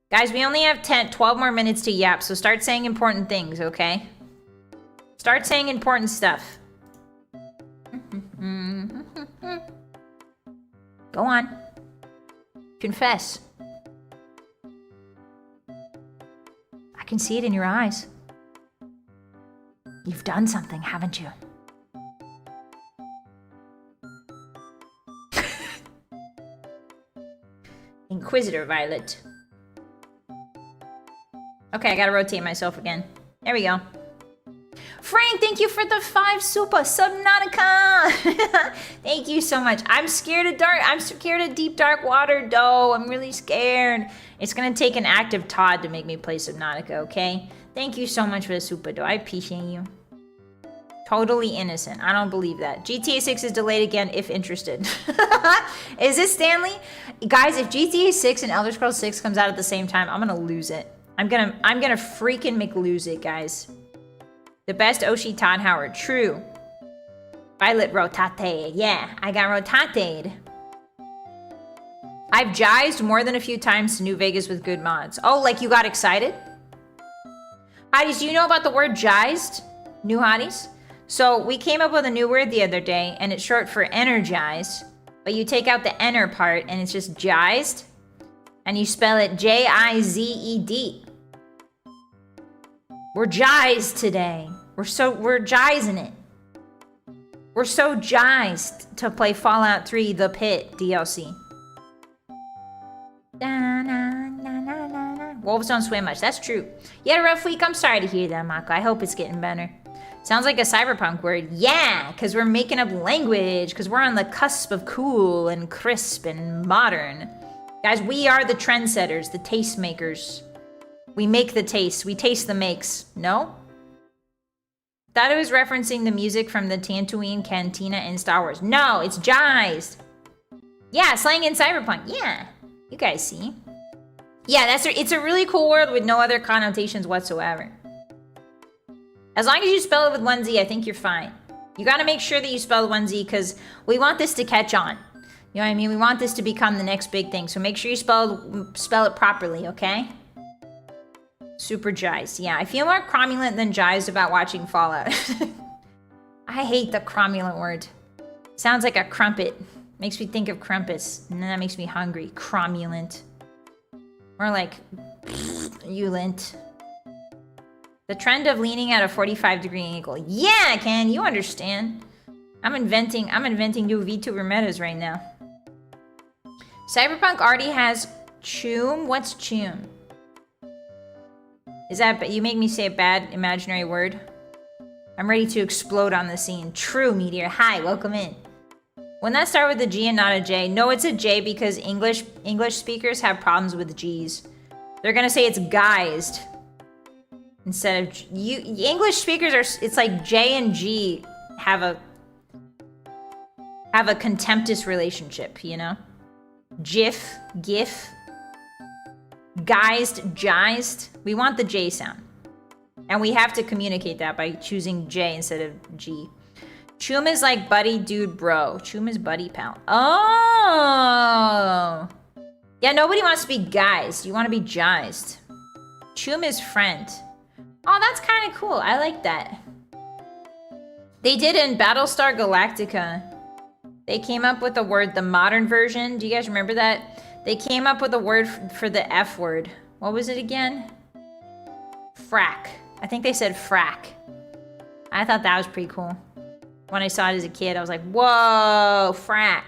Guys, we only have 12 more minutes to yap, so start saying important things, okay? Start saying important stuff. Go on. Confess. I can see it in your eyes. You've done something, haven't you? Inquisitor Vylett. Okay, I gotta rotate myself again. There we go. Frank, thank you for the 5 super Subnautica. Thank you so much. I'm scared of dark. I'm scared of deep dark water, though. I'm really scared. It's gonna take an active Todd to make me play Subnautica, okay? Thank you so much for the super, though. I appreciate you. Totally innocent. I don't believe that. GTA 6 is delayed again if interested. Is this Stanley? Guys, if GTA 6 and Elder Scrolls 6 comes out at the same time, I'm gonna lose it. I'm gonna freaking McLose it, guys. The best Oshi Todd Howard. True. Vylett rotate. Yeah, I got rotated. I've jized more than a few times to New Vegas with good mods. Oh, like you got excited? Hotties, do you know about the word jized? New hotties? So we came up with a new word the other day, and it's short for energized. But you take out the enter part, and it's just jized. And you spell it J-I-Z-E-D. We're jized today. We're jizing it. We're so jized to play Fallout 3 The Pit DLC. Wolves don't swim much. That's true. You had a rough week. I'm sorry to hear that, Mako. I hope it's getting better. Sounds like a cyberpunk word. Yeah, because we're making up language, because we're on the cusp of cool and crisp and modern. Guys, we are the trendsetters, the taste makers. We make the taste. We taste the makes. No? Thought it was referencing the music from the Tatooine Cantina in Star Wars. No, it's jized. Yeah, slang in cyberpunk. Yeah. You guys see. Yeah, it's a really cool word with no other connotations whatsoever. As long as you spell it with one Z, I think you're fine. You gotta make sure that you spell one Z because we want this to catch on. You know what I mean? We want this to become the next big thing. So make sure you spell it properly, okay? Super jazzed. Yeah, I feel more cromulent than jazzed about watching Fallout. I hate the cromulent word. Sounds like a crumpet. Makes me think of crumpets. And then that makes me hungry. Cromulent. More like ulent. The trend of leaning at a 45-degree angle. Yeah, Ken, you understand. I'm inventing new VTuber metas right now. Cyberpunk already has choom. What's choom? Is that, you make me say a bad imaginary word? I'm ready to explode on the scene. True, Meteor. Hi, welcome in. Wouldn't that start with a G and not a J? No, it's a J because English speakers have problems with G's. They're gonna say it's guised. Instead of, English speakers are, it's like J and G have a contemptuous relationship, you know? GIF, guised, jized. We want the J sound. And we have to communicate that by choosing J instead of G. Choom is like buddy, dude, bro. Choom is buddy, pal. Oh! Yeah, nobody wants to be guised. You want to be jized. Choom is friend. Oh, that's kind of cool. I like that. They did in Battlestar Galactica. They came up with a word, the modern version. Do you guys remember that? They came up with a word for the F word. What was it again? Frack. I think they said frack. I thought that was pretty cool. When I saw it as a kid, I was like, whoa, frack.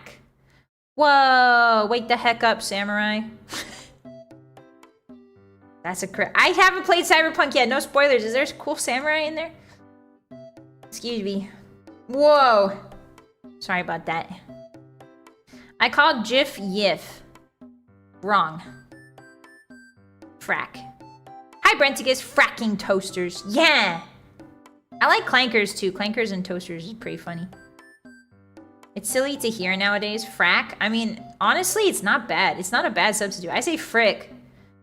Whoa, wake the heck up, samurai. That's a crit. I haven't played Cyberpunk yet. No spoilers. Is there a cool samurai in there? Excuse me. Whoa. Sorry about that. I called GIF YIF. Wrong. Frack. Hi, Brenticus. Fracking toasters. Yeah. I like clankers too. Clankers and toasters is pretty funny. It's silly to hear nowadays. Frack. I mean, honestly, it's not bad. It's not a bad substitute. I say frick.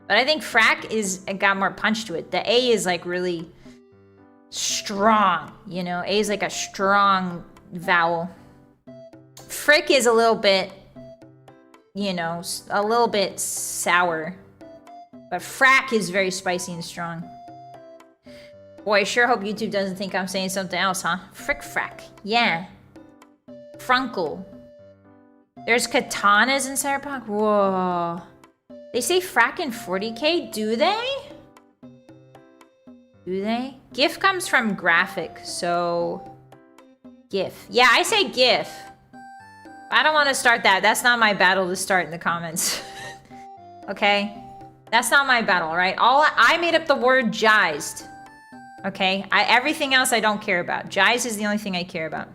But I think frack it got more punch to it. The A is like really strong, you know? A is like a strong vowel. Frick is a little bit, you know, a little bit sour. But frack is very spicy and strong. Boy, I sure hope YouTube doesn't think I'm saying something else, huh? Frick frack. Yeah. Frunkle. There's katanas in Cyberpunk? Whoa. They say frack in 40K? Do they? Do they? GIF comes from graphic, so... GIF. Yeah, I say GIF. I don't want to start that. That's not my battle to start in the comments. Okay? That's not my battle, right? I made up the word jized. Okay? Everything else I don't care about. Jized is the only thing I care about.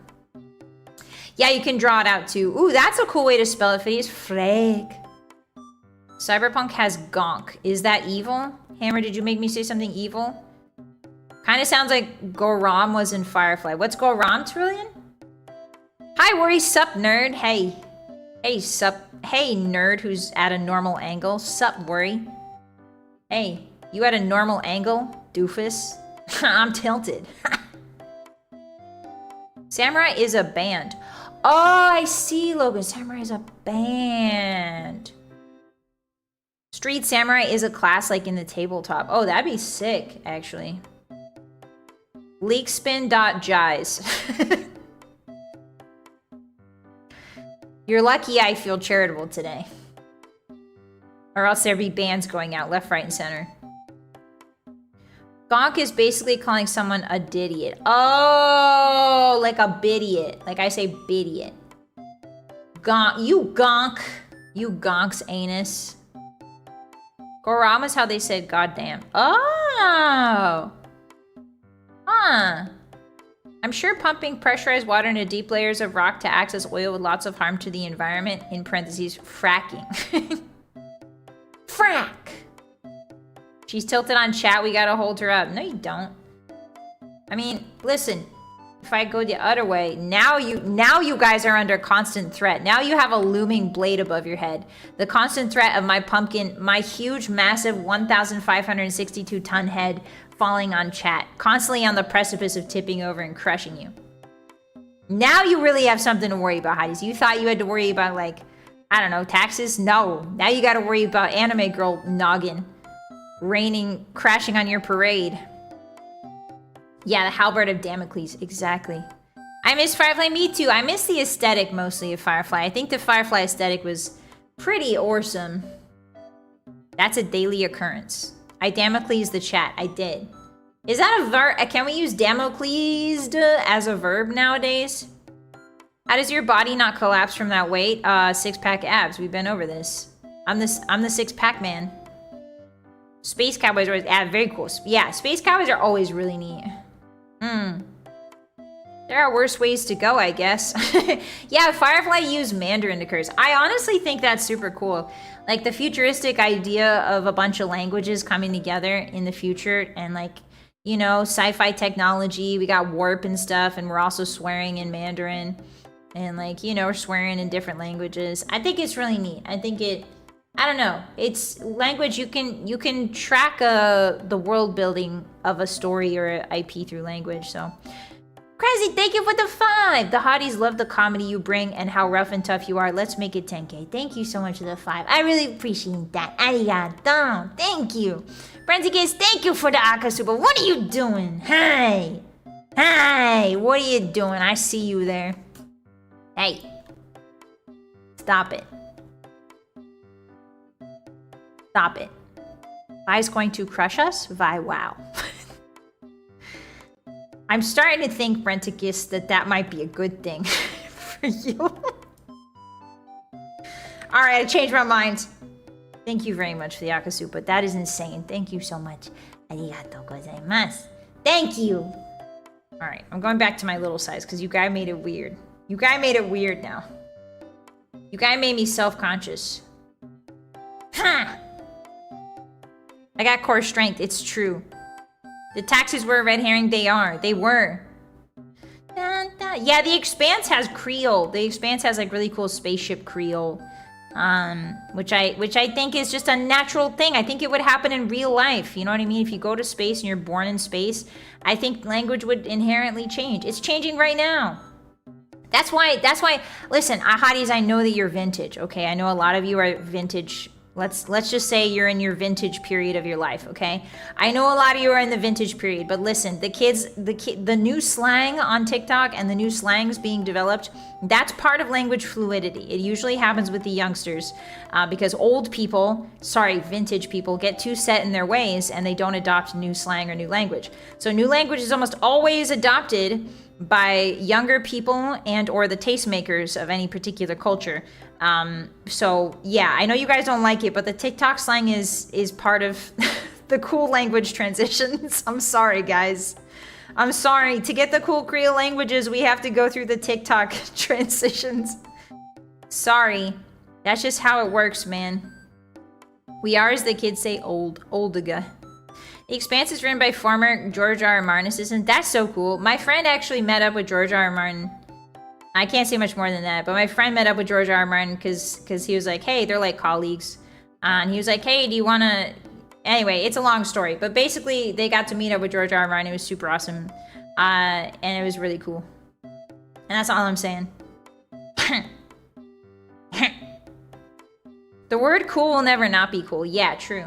Yeah, you can draw it out too. Ooh, that's a cool way to spell it, Phineas. Frag. Cyberpunk has gonk. Is that evil? Hammer, did you make me say something evil? Kind of sounds like Goram was in Firefly. What's Goram, Trillion? Hi, Worry. Sup, nerd. Hey. Hey, sup. Hey, nerd who's at a normal angle. Sup, Worry. Hey, you at a normal angle, doofus? I'm tilted. Samurai is a band. Oh, I see, Logan. Samurai is a band. Street Samurai is a class like in the tabletop. Oh, that'd be sick, actually. Leakspin.jize. You're lucky I feel charitable today. Or else there'd be bands going out left, right, and center. Gonk is basically calling someone a didiot. Oh, like a bidiot. Like I say bidiot. Gonk. You gonk. You gonk's anus. Goram is how they said goddamn. Oh. Huh. I'm sure pumping pressurized water into deep layers of rock to access oil with lots of harm to the environment, in parentheses, fracking. Frack. She's tilted on chat, we gotta hold her up. No, you don't. I mean, listen. If I go the other way, now you guys are under constant threat. Now you have a looming blade above your head. The constant threat of my pumpkin, my huge, massive 1,562 ton head falling on chat, constantly on the precipice of tipping over and crushing you. Now you really have something to worry about, Hotties. You thought you had to worry about, like, I don't know, taxes? No. Now you gotta worry about anime girl noggin raining, crashing on your parade. Yeah, the halberd of Damocles, exactly. I miss Firefly, me too. I miss the aesthetic mostly of Firefly. I think the Firefly aesthetic was pretty awesome. That's a daily occurrence. I Damocles the chat, I did. Is that a verb? Can we use Damocles as a verb nowadays? How does your body not collapse from that weight? Six-pack abs, we've been over this. I'm the six-pack man. Space Cowboys are always, very cool. Yeah, Space Cowboys are always really neat. There are worse ways to go, I guess. Yeah, Firefly used Mandarin to curse. I honestly think that's super cool. Like, the futuristic idea of a bunch of languages coming together in the future and, like, you know, sci-fi technology. We got warp and stuff, and we're also swearing in Mandarin. And, like, you know, we're swearing in different languages. I think it's really neat. I think I don't know. It's language. You can track the world building of a story or an IP through language. So, Crazy, thank you for the 5. The Hotties love the comedy you bring and how rough and tough you are. Let's make it 10K. Thank you so much for the 5. I really appreciate that. Arigato. Thank you. Brenzikis, thank you for the Akasuba. What are you doing? Hey. Hey. What are you doing? I see you there. Hey. Stop it. Stop it. Vi's going to crush us? Vi, wow. I'm starting to think, Brenticus, that might be a good thing for you. Alright, I changed my mind. Thank you very much for the Akasupa. That is insane. Thank you so much. Arigatou gozaimasu. Thank you. Alright, I'm going back to my little size because you guys made it weird. You guys made it weird now. You guys made me self-conscious. Huh. I got core strength. It's true. The taxes were a red herring. They are. They were. Yeah, The Expanse has Creole. The Expanse has like really cool spaceship Creole, which I think is just a natural thing. I think it would happen in real life. You know what I mean? If you go to space and you're born in space, I think language would inherently change. It's changing right now. That's why. Listen, Hotties, I know that you're vintage. Okay, I know a lot of you are vintage. Let's just say you're in your vintage period of your life, okay? I know a lot of you are in the vintage period, but listen, the new slang on TikTok and the new slangs being developed, that's part of language fluidity. It usually happens with the youngsters because old people, vintage people, get too set in their ways and they don't adopt new slang or new language. So new language is almost always adopted by younger people and or the tastemakers of any particular culture. So yeah, I know you guys don't like it, but the TikTok slang is part of the cool language transitions. I'm sorry, guys. I'm sorry. To get the cool Creole languages, we have to go through the TikTok transitions. Sorry. That's just how it works, man. We are, as the kids say, oldiga. The Expanse is written by former George R. R. Martin assistant. That's so cool. My friend actually met up with George R. R. Martin. I can't say much more than that, but my friend met up with George R. R. Martin because he was like, hey, they're like colleagues. And he was like, hey, do you want to... Anyway, it's a long story, but basically they got to meet up with George R. R. Martin. It was super awesome. And it was really cool. And that's all I'm saying. The word cool will never not be cool. Yeah, true.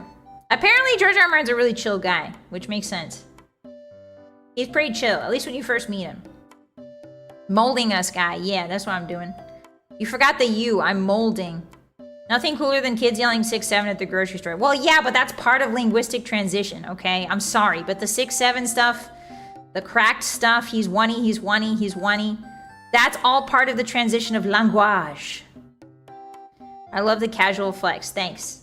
Apparently George R. R. Martin's a really chill guy, which makes sense. He's pretty chill, at least when you first meet him. Molding us guy. Yeah, that's what I'm doing. You forgot the U. I'm molding. Nothing cooler than kids yelling 6-7 at the grocery store. Well, yeah, but that's part of linguistic transition, okay? I'm sorry, but the 6-7 stuff, the cracked stuff, he's one-y, that's all part of the transition of language. I love the casual flex. Thanks.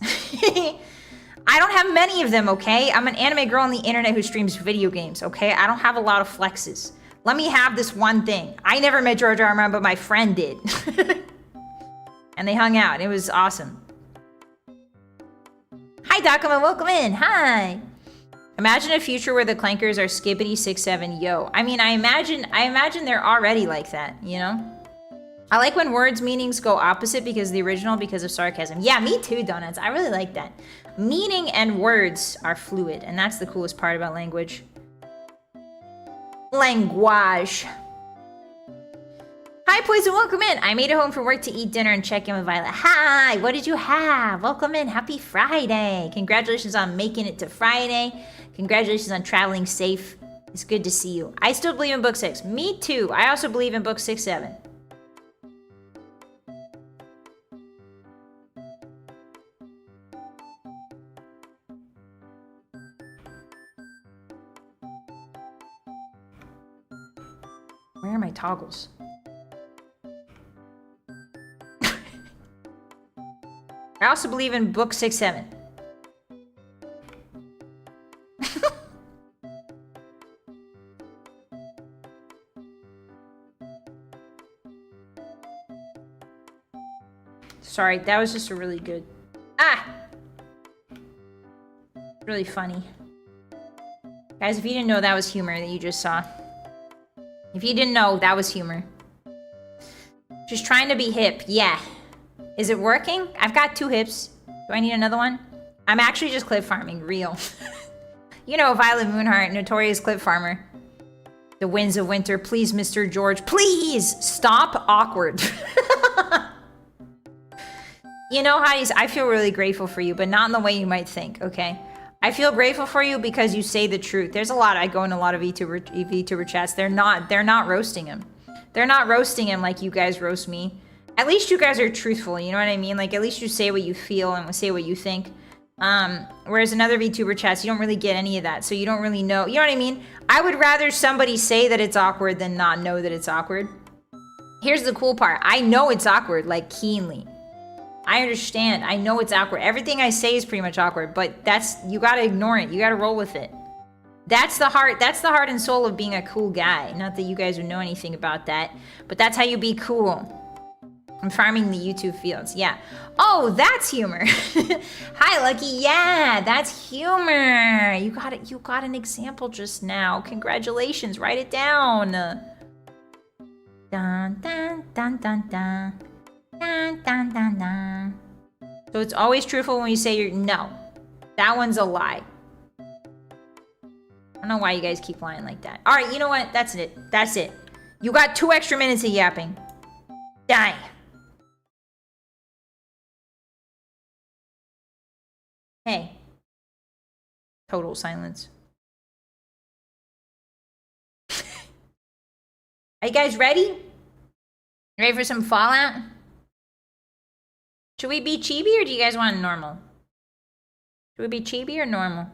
I don't have many of them, okay? I'm an anime girl on the internet who streams video games, okay? I don't have a lot of flexes. Let me have this one thing. I never met George R. R. Martin, but my friend did. And they hung out. It was awesome. Hi, Dakama. Welcome in. Hi. Imagine a future where the clankers are skippity 6-7 yo. I mean, I imagine they're already like that, you know? I like when words' meanings go opposite because of the original, because of sarcasm. Yeah, me too, Donuts. I really like that. Meaning and words are fluid, and that's the coolest part about language. Language. Hi, Poison, welcome in. I made it home from work to eat dinner and check in with Vylett. Hi, what did you have? Welcome in, happy Friday. Congratulations on making it to Friday. Congratulations on traveling safe. It's good to see you. I still believe in book 6. Me too. I also believe in book 6-7. Where are my toggles? I also believe in book 6-7. Sorry, that was just a really good... Ah! Really funny. Guys, if you didn't know, that was humor that you just saw. If you didn't know, that was humor. Just trying to be hip. Yeah. Is it working? I've got 2 hips. Do I need another one? I'm actually just clip farming. Real. You know, Vylett Moonheart, notorious clip farmer. The winds of winter. Please, Mr. George. Please! Stop awkward. You know, Hotties, I feel really grateful for you, but not in the way you might think, okay? I feel grateful for you because you say the truth. There's a lot, I go in a lot of VTuber chats. They're not roasting him. They're not roasting him like you guys roast me. At least you guys are truthful, you know what I mean? Like, at least you say what you feel and say what you think. Whereas in other VTuber chats, you don't really get any of that, so you don't really know. You know what I mean? I would rather somebody say that it's awkward than not know that it's awkward. Here's the cool part. I know it's awkward, like, keenly. I understand. I know it's awkward. Everything I say is pretty much awkward, but that's, you gotta ignore it. You gotta roll with it. That's the heart and soul of being a cool guy. Not that you guys would know anything about that, but that's how you be cool. I'm farming the YouTube fields. Yeah. Oh, that's humor. Hi, Lucky. Yeah, that's humor. You got it. You got an example just now. Congratulations. Write it down. Dun, dun, dun, dun, dun. Dun, dun, dun, dun. So it's always truthful when you say you're... No. That one's a lie. I don't know why you guys keep lying like that. Alright, you know what? That's it. That's it. You got 2 extra minutes of yapping. Die. Hey. Total silence. Are you guys ready? Ready for some Fallout? Should we be chibi or do you guys want normal? Should we be chibi or normal?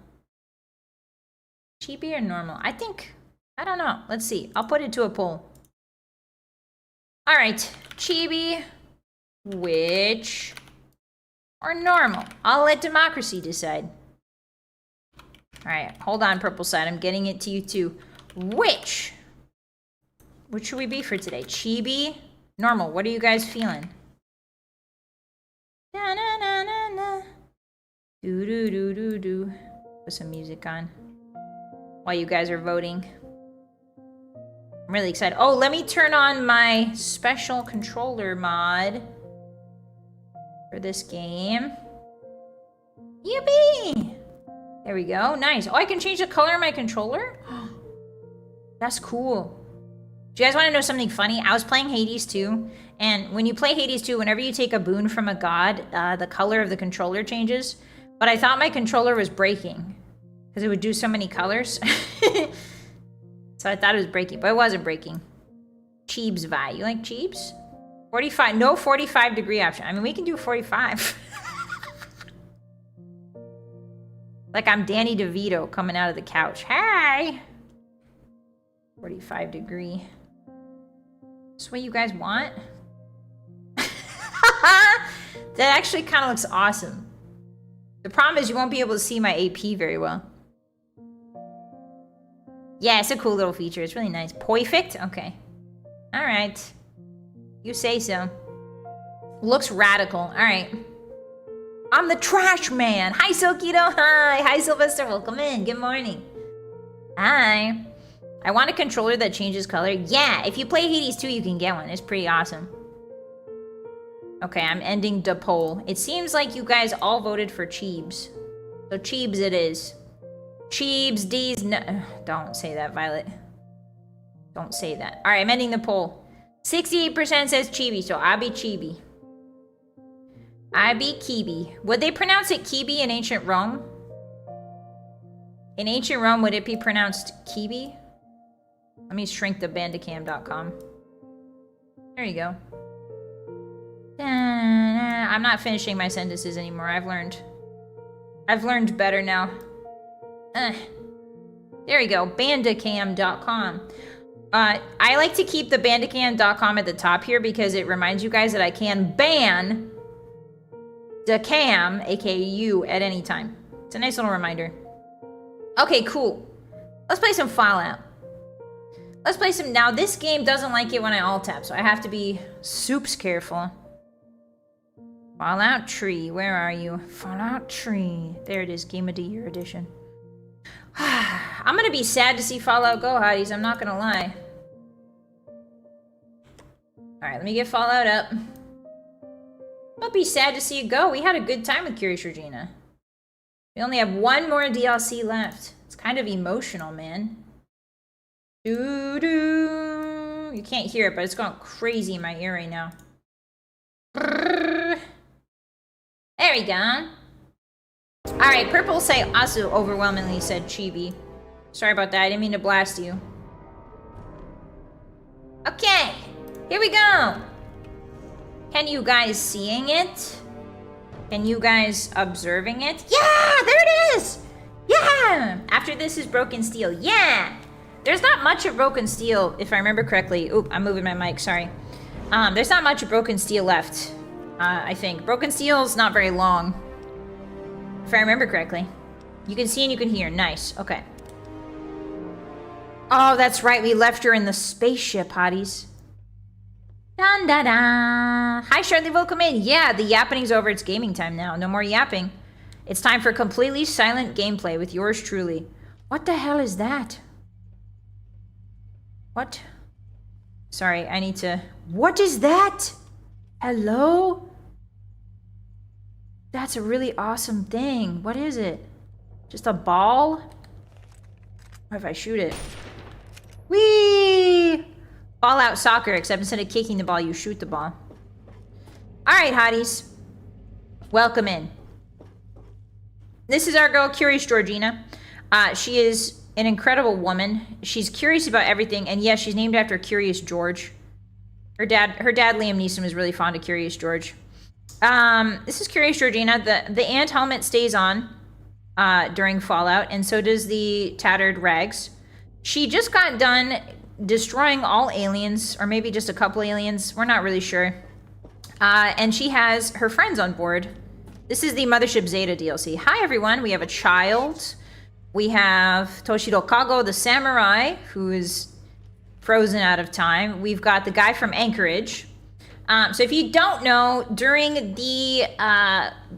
Chibi or normal? I don't know. Let's see. I'll put it to a poll. Alright. Chibi. Which? Or normal? I'll let democracy decide. Alright. Hold on, purple side. I'm getting it to you too. Which? Which should we be for today? Chibi? Normal. What are you guys feeling? Na na na na na. Do do do do do. Put some music on while you guys are voting. I'm really excited. Oh, let me turn on my special controller mod for this game. Yippee! There we go. Nice. Oh, I can change the color of my controller? That's cool. Do you guys want to know something funny? I was playing Hades 2, and when you play Hades 2, whenever you take a boon from a god, the color of the controller changes. But I thought my controller was breaking, because it would do so many colors. So I thought it was breaking, but it wasn't breaking. Cheebs Vi. You like Cheebs? 45. No 45 degree option. I mean, we can do 45. Like I'm Danny DeVito coming out of the couch. Hi! 45 degree. This what you guys want? That actually kind of looks awesome. The problem is you won't be able to see my AP very well. Yeah, it's a cool little feature. It's really nice. Perfect? Okay. Alright. You say so. Looks radical. Alright. I'm the trash man. Hi, Silkito. Hi. Hi, Sylvester. Welcome in. Good morning. Hi. I want a controller that changes color. Yeah, if you play Hades 2, you can get one. It's pretty awesome. Okay, I'm ending the poll. It seems like you guys all voted for Cheebs. So Cheebs it is. Cheebs, D's, no. Don't say that, Violet. Don't say that. All right, I'm ending the poll. 68% says Chibi, so I be Chibi. I be Kibi. Would they pronounce it Kibi in ancient Rome? In ancient Rome, would it be pronounced Kibi? Let me shrink the bandicam.com. There you go. I'm not finishing my sentences anymore. I've learned better now. There you go. Bandicam.com. I like to keep the bandicam.com at the top here because it reminds you guys that I can ban the cam, aka you, at any time. It's a nice little reminder. Okay, cool. Let's play some Fallout. Let's play some... Now, this game doesn't like it when I alt-tap, so I have to be soups careful. Fallout Tree, where are you? Fallout Tree. There it is, Game of the Year edition. I'm gonna be sad to see Fallout go, Hotties. I'm not gonna lie. Alright, let me get Fallout up. I'll be sad to see it go. We had a good time with Curious Regina. We only have one more DLC left. It's kind of emotional, man. Doo-doo. You can't hear it, but it's going crazy in my ear right now. Brrr. There we go. Alright, Purple Say also overwhelmingly said Chibi. Sorry about that, I didn't mean to blast you. Okay, here we go. Can you guys seeing it? Can you guys observing it? Yeah, there it is! Yeah! After this is Broken Steel, yeah! There's not much of Broken Steel, if I remember correctly. Oop, I'm moving my mic, sorry. There's not much of Broken Steel left, I think. Broken Steel's not very long. If I remember correctly. You can see and you can hear. Nice. Okay. Oh, that's right. We left her in the spaceship, Hotties. Dun da da. Hi, Charlie. Welcome in. Yeah, the yapping's over. It's gaming time now. No more yapping. It's time for completely silent gameplay with yours truly. What the hell is that? What? Sorry, I need to... What is that? Hello? That's a really awesome thing. What is it? Just a ball? What if I shoot it? Whee! Fallout Soccer, except instead of kicking the ball, you shoot the ball. Alright, Hotties. Welcome in. This is our girl, Curious Georgina. She is an incredible woman. She's curious about everything, and yes, she's named after Curious George. Her dad, Liam Neeson, was really fond of Curious George. This is Curious Georgina. The ant helmet stays on during Fallout, and so does the tattered rags. She just got done destroying all aliens, or maybe just a couple aliens. We're not really sure. And she has her friends on board. This is the Mothership Zeta DLC. Hi, everyone. We have a child. We have Toshiro Kago, the samurai, who is frozen out of time. We've got the guy from Anchorage. So if you don't know, during the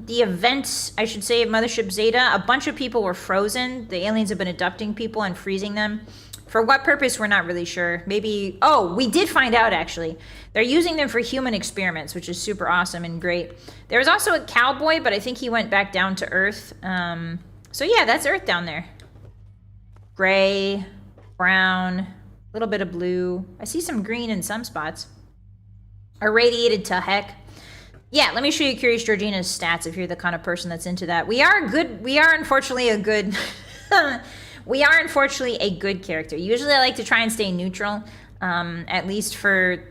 events, I should say, of Mothership Zeta, a bunch of people were frozen. The aliens have been abducting people and freezing them. For what purpose, we're not really sure. Maybe... Oh, we did find out, actually. They're using them for human experiments, which is super awesome and great. There was also a cowboy, but I think he went back down to Earth. So yeah, that's Earth down there. Gray, brown, a little bit of blue. I see some green in some spots. Irradiated to heck. Yeah, let me show you Curious Georgina's stats if you're the kind of person that's into that. We are unfortunately a good we are unfortunately a good character. Usually I like to try and stay neutral. At least for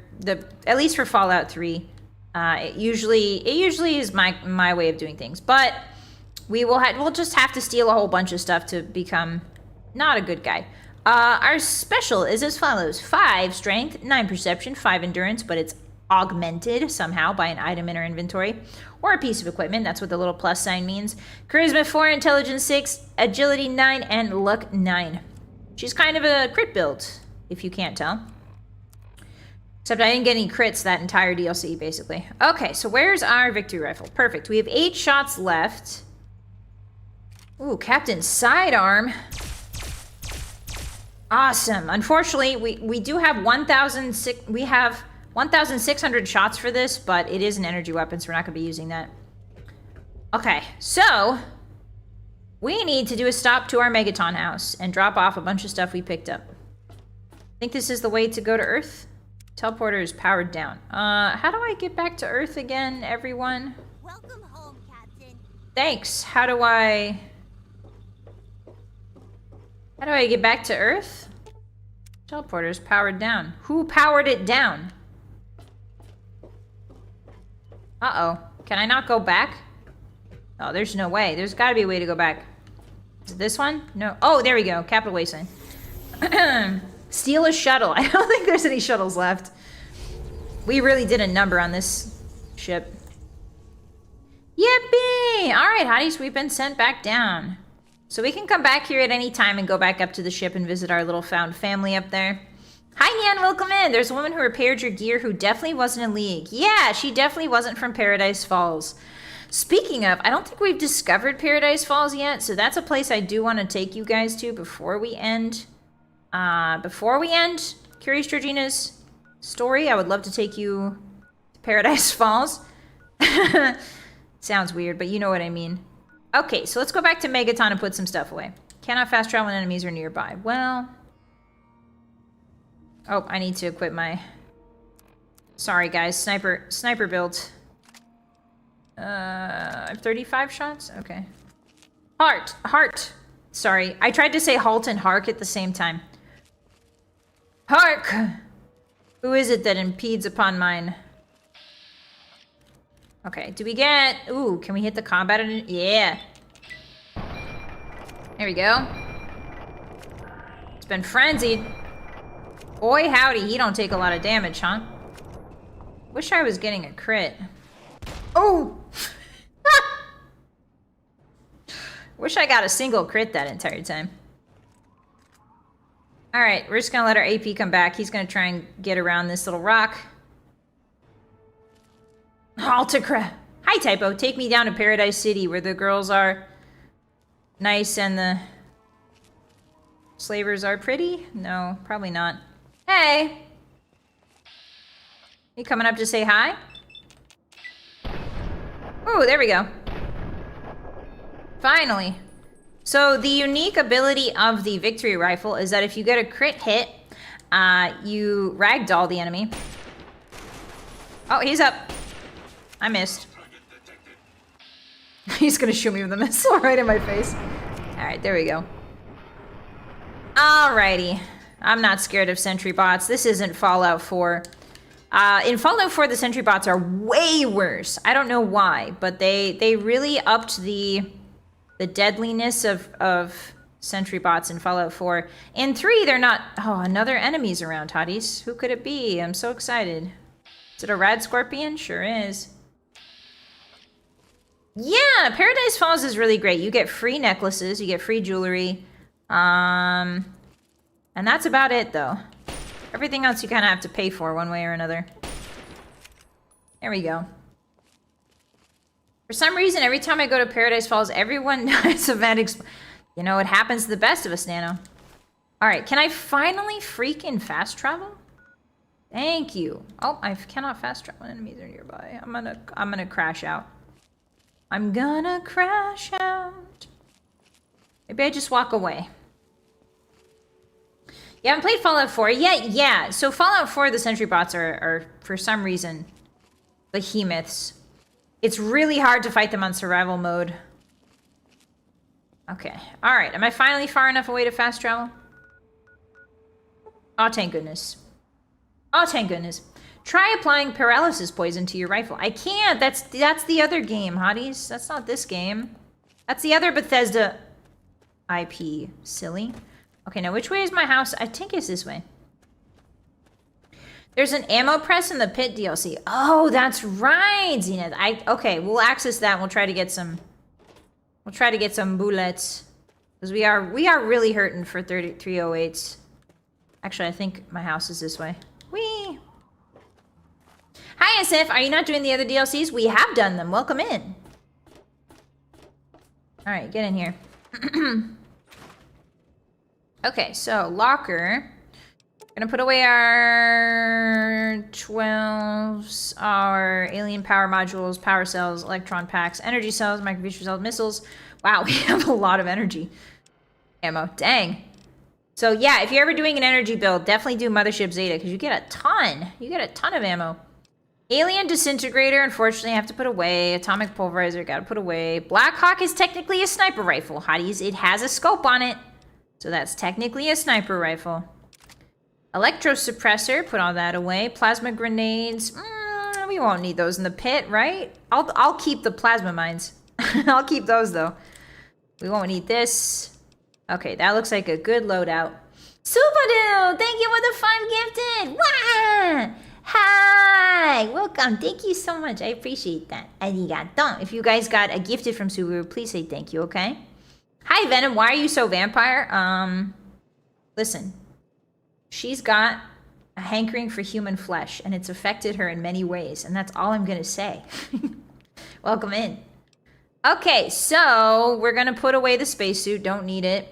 Fallout 3. It usually is my way of doing things. But we'll just have to steal a whole bunch of stuff to become not a good guy. Our special is as follows: 5 strength, 9 perception, 5 endurance, but it's augmented somehow by an item in our inventory or a piece of equipment. That's what the little plus sign means. Charisma 4, intelligence 6, agility 9, and luck 9. She's kind of a crit build, if you can't tell. Except I didn't get any crits that entire DLC, basically. Okay, so where's our victory rifle? Perfect. We have 8 shots left. Ooh, Captain Sidearm. Awesome. Unfortunately, we do have 1,600 shots for this, but it is an energy weapon, so we're not going to be using that. Okay, so we need to do a stop to our Megaton house and drop off a bunch of stuff we picked up. Think this is the way to go to Earth? Teleporter is powered down. How do I get back to Earth again, everyone? Welcome home, Captain. Thanks. How do I get back to Earth? Teleporter is powered down. Who powered it down? Uh-oh. Can I not go back? Oh, there's no way. There's got to be a way to go back. Is it this one? No. Oh, there we go. Capital Wasteland. Steal a shuttle. I don't think there's any shuttles left. We really did a number on this ship. Yippee! Alright, hotties, we've been sent back down. So we can come back here at any time and go back up to the ship and visit our little found family up there. Hi, Nyan, welcome in. There's a woman who repaired your gear who definitely wasn't in League. Yeah, she definitely wasn't from Paradise Falls. Speaking of, I don't think we've discovered Paradise Falls yet, so that's a place I do want to take you guys to before we end. Curious Georgina's story. I would love to take you to Paradise Falls. Sounds weird, but you know what I mean. Okay, so let's go back to Megaton and put some stuff away. Cannot fast travel when enemies are nearby. Well... Oh, I need to equip my... Sorry, guys. Sniper build. I have 35 shots? Okay. Heart. Sorry, I tried to say halt and hark at the same time. Hark! Who is it that impedes upon mine? Okay, do we get... Ooh, can we hit the combat? Yeah. There we go. It's been frenzied. Boy, howdy, he don't take a lot of damage, huh? Wish I was getting a crit. Oh! Wish I got a single crit that entire time. Alright, we're just gonna let our AP come back. He's gonna try and get around this little rock. Haltacra! Hi, Typo. Take me down to Paradise City where the girls are nice and the slavers are pretty? No, probably not. Hey! You coming up to say hi? Oh, there we go. Finally. So the unique ability of the victory rifle is that if you get a crit hit, you ragdoll the enemy. Oh, he's up. I missed. He's gonna shoot me with a missile right in my face. Alright, there we go. Alrighty. I'm not scared of sentry bots. This isn't Fallout 4. In Fallout 4, the sentry bots are way worse. I don't know why, but they really upped the deadliness of sentry bots in Fallout 4. In 3, they're not... Oh, another enemy's around, hotties. Who could it be? I'm so excited. Is it a rad scorpion? Sure is. Yeah, Paradise Falls is really great. You get free necklaces, you get free jewelry. And that's about it, though. Everything else you kind of have to pay for one way or another. There we go. For some reason, every time I go to Paradise Falls, everyone dies of that. You know, it happens to the best of us, Nano. Alright, can I finally freaking fast travel? Thank you. Oh, I cannot fast travel when enemies are nearby. I'm gonna crash out. I'm gonna crash out. Maybe I just walk away. You haven't played Fallout 4 yet? Yeah. So Fallout 4, the sentry bots are for some reason, behemoths. It's really hard to fight them on survival mode. Okay. Alright. Am I finally far enough away to fast travel? Oh, thank goodness. Oh, thank goodness. Try applying paralysis poison to your rifle. I can't. That's the other game, hotties. That's not this game. That's the other Bethesda IP. Silly. Okay, now which way is my house? I think it's this way. There's an ammo press in the pit DLC. Oh, that's right, Zenith. Okay, we'll access that and we'll try to get some bullets. Because we are really hurting for 308s. Actually, I think my house is this way. Whee! Hi, SF. Are you not doing the other DLCs? We have done them. Welcome in. All right, get in here. Okay, so locker. Gonna put away our 12s, our alien power modules, power cells, electron packs, energy cells, microfuture cells, missiles. Wow, we have a lot of energy. Ammo. Dang. So yeah, if you're ever doing an energy build, definitely do Mothership Zeta because you get a ton. You get a ton of ammo. Alien disintegrator, unfortunately, I have to put away. Atomic pulverizer, gotta put away. Black Hawk is technically a sniper rifle. Hotties, it has a scope on it. So that's technically a sniper rifle. Electro suppressor, put all that away. Plasma grenades, we won't need those in the pit, right? I'll keep the plasma mines. I'll keep those though. We won't need this. Okay, that looks like a good loadout. Superdoo, thank you for the 5 gifted. Wah! Hi, welcome. Thank you so much. I appreciate that. Arigato. If you guys got a gifted from Subaru, please say thank you, okay? Hi, Venom. Why are you so vampire? Listen. She's got a hankering for human flesh, and it's affected her in many ways, and that's all I'm gonna say. Welcome in. Okay, so we're gonna put away the spacesuit. Don't need it.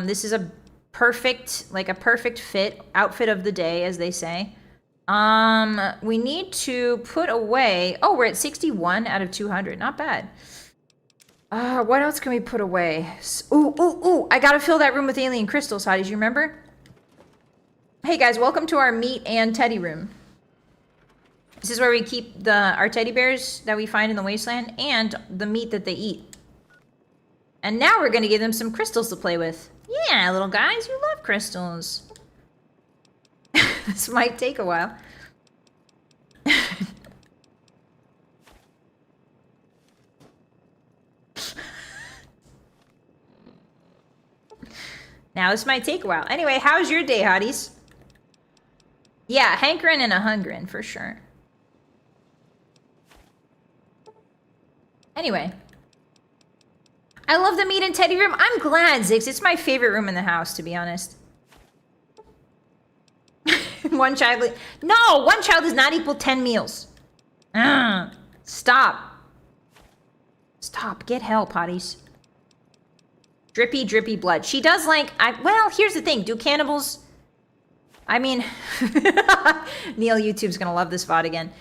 This is a perfect fit, outfit of the day, as they say. We need to put away... Oh, we're at 61 out of 200. Not bad. What else can we put away? Ooh. I gotta fill that room with alien crystals, Hotties. You remember? Hey, guys. Welcome to our meat and teddy room. This is where we keep our teddy bears that we find in the wasteland and the meat that they eat. And now we're gonna give them some crystals to play with. Yeah, little guys. You love crystals. This might take a while. Now this might take a while. Anyway, how's your day, Hotties? Yeah, hankering and a hungering for sure. Anyway. I love the meat and teddy room. I'm glad, Zix. It's my favorite room in the house, to be honest. One child does not equal 10 meals. Stop. Stop. Get help, Hotties. Drippy, drippy blood. She does like... well, here's the thing. Do cannibals... I mean... Neil YouTube's gonna love this VOD again.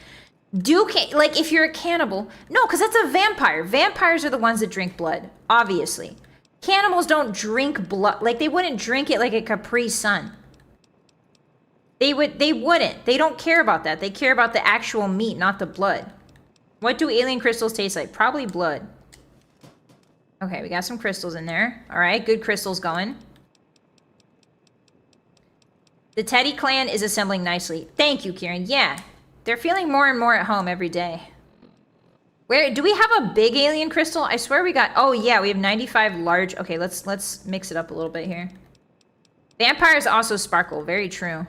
Like, if you're a cannibal... No, because that's a vampire. Vampires are the ones that drink blood. Obviously. Cannibals don't drink blood. Like, they wouldn't drink it like a Capri Sun. They wouldn't. They don't care about that. They care about the actual meat, not the blood. What do alien crystals taste like? Probably blood. Okay, we got some crystals in there. All right, good crystals going. The Teddy clan is assembling nicely. Thank you, Kieran. Yeah, they're feeling more and more at home every day. Where do we have a big alien crystal? I swear we got... Oh, yeah, we have 95 large... Okay, let's mix it up a little bit here. Vampires also sparkle. Very true.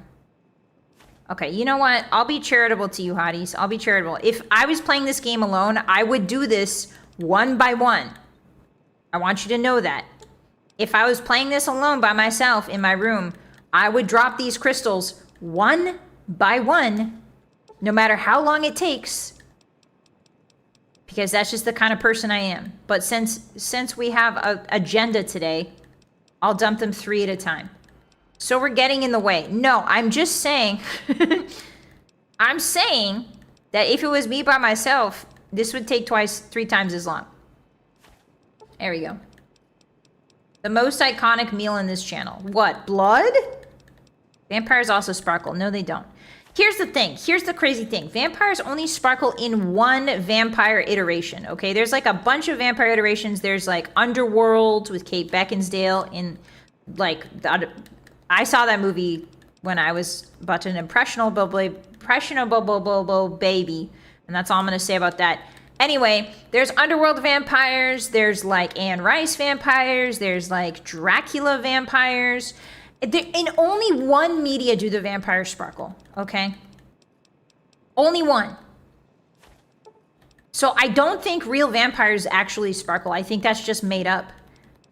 Okay, you know what? I'll be charitable to you, Hotties. I'll be charitable. If I was playing this game alone, I would do this one by one. I want you to know that. If I was playing this alone by myself in my room, I would drop these crystals one by one, no matter how long it takes, because that's just the kind of person I am. But since we have an agenda today, I'll dump them 3 at a time. So we're getting in the way. No, I'm just saying... I'm saying that if it was me by myself, this would take 3 times as long. There we go. The most iconic meal in this channel. What? Blood? Vampires also sparkle. No, they don't. Here's the thing. Here's the crazy thing. Vampires only sparkle in one vampire iteration, okay? There's like a bunch of vampire iterations. There's like Underworld with Kate Beckinsale in like... I saw that movie when I was but an impressionable baby. And that's all I'm going to say about that. Anyway, there's Underworld vampires. There's like Anne Rice vampires. There's like Dracula vampires. In only one media do the vampires sparkle, okay? Only one. So I don't think real vampires actually sparkle. I think that's just made up.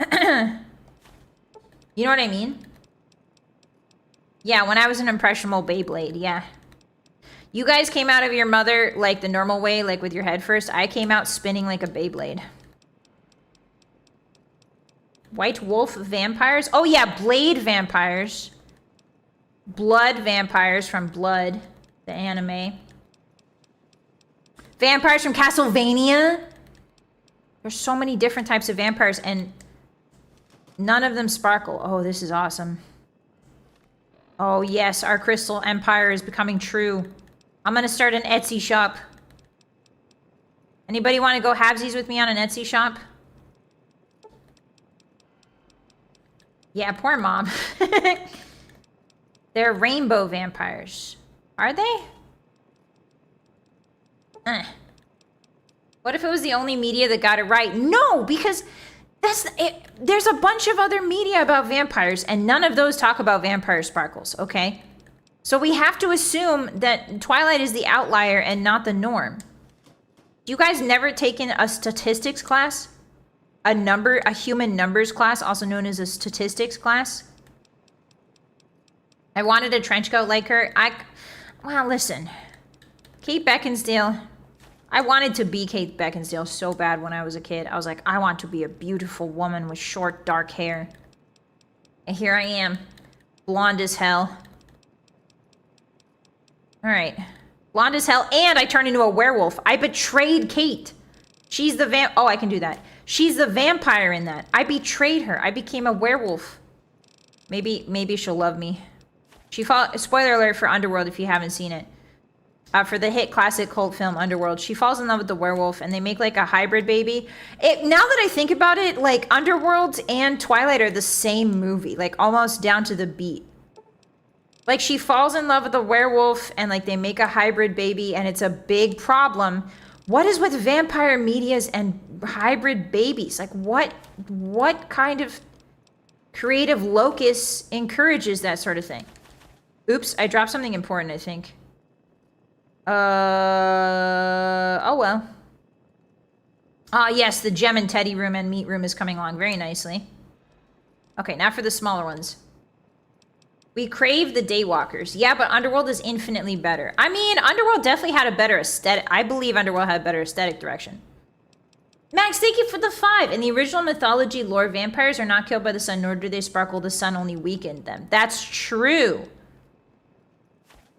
You know what I mean? Yeah, when I was an impressionable Beyblade, yeah. You guys came out of your mother like the normal way, like with your head first. I came out spinning like a Beyblade. White wolf vampires? Oh yeah, blade vampires. Blood vampires from Blood, the anime. Vampires from Castlevania. There's so many different types of vampires and none of them sparkle. Oh, this is awesome. Oh yes, our crystal empire is becoming true. I'm gonna start an Etsy shop. Anybody want to go halvesies with me on an Etsy shop? Yeah, poor mom. They're rainbow vampires. Are they? What if it was the only media that got it right? No, because that's it. There's a bunch of other media about vampires, and none of those talk about vampire sparkles, okay? So we have to assume that Twilight is the outlier and not the norm. You guys never taken a statistics class? A human numbers class, also known as a statistics class? I wanted a trench coat like her. Well, listen. Kate Beckinsale. I wanted to be Kate Beckinsale so bad when I was a kid. I was like, I want to be a beautiful woman with short, dark hair. And here I am. Blonde as hell. Alright. Blonde as hell, and I turned into a werewolf. I betrayed Kate. She's the oh, I can do that. She's the vampire in that. I betrayed her. I became a werewolf. Maybe she'll love me. Spoiler alert for Underworld if you haven't seen it. For the hit classic cult film Underworld, she falls in love with the werewolf and they make like a hybrid baby. Now that I think about it, like Underworld and Twilight are the same movie, like almost down to the beat. Like she falls in love with the werewolf and like they make a hybrid baby and it's a big problem. What is with vampire medias and hybrid babies? Like what kind of creative locus encourages that sort of thing? Oops, I dropped something important, I think. Oh well. Yes, the Gem and Teddy room and meat room is coming along very nicely. Okay, now for the smaller ones. We crave the Daywalkers. Yeah, but Underworld is infinitely better. I mean, Underworld definitely had a better aesthetic. I believe Underworld had a better aesthetic direction. Max, thank you for the 5. In the original mythology lore, vampires are not killed by the sun, nor do they sparkle. The sun only weakened them. That's true.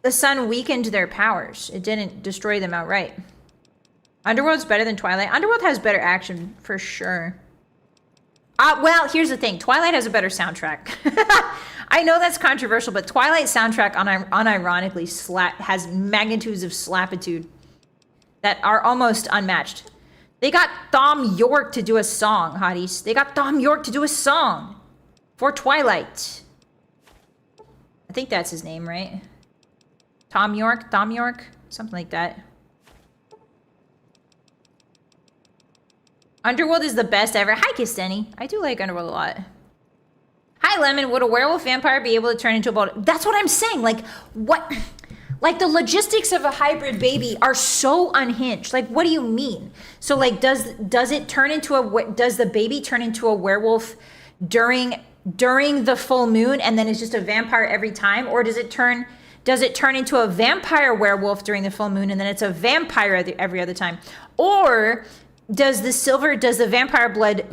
The sun weakened their powers. It didn't destroy them outright. Underworld's better than Twilight. Underworld has better action, for sure. Well, here's the thing. Twilight has a better soundtrack. I know that's controversial, but Twilight soundtrack unironically has magnitudes of slapitude that are almost unmatched. They got Thom Yorke to do a song, hotties. They got Thom Yorke to do a song for Twilight. I think that's his name, right? Thom Yorke? Something like that. Underworld is the best ever. Hi, Kisteni. I do like Underworld a lot. Hi, Lemon. Would a werewolf vampire be able to turn into a boat? That's what I'm saying. Like, what? Like, the logistics of a hybrid baby are so unhinged. Like, what do you mean? So, like, does the baby turn into a werewolf during the full moon and then it's just a vampire every time? Or does it turn into a vampire werewolf during the full moon and then it's a vampire every other time? Or does the vampire blood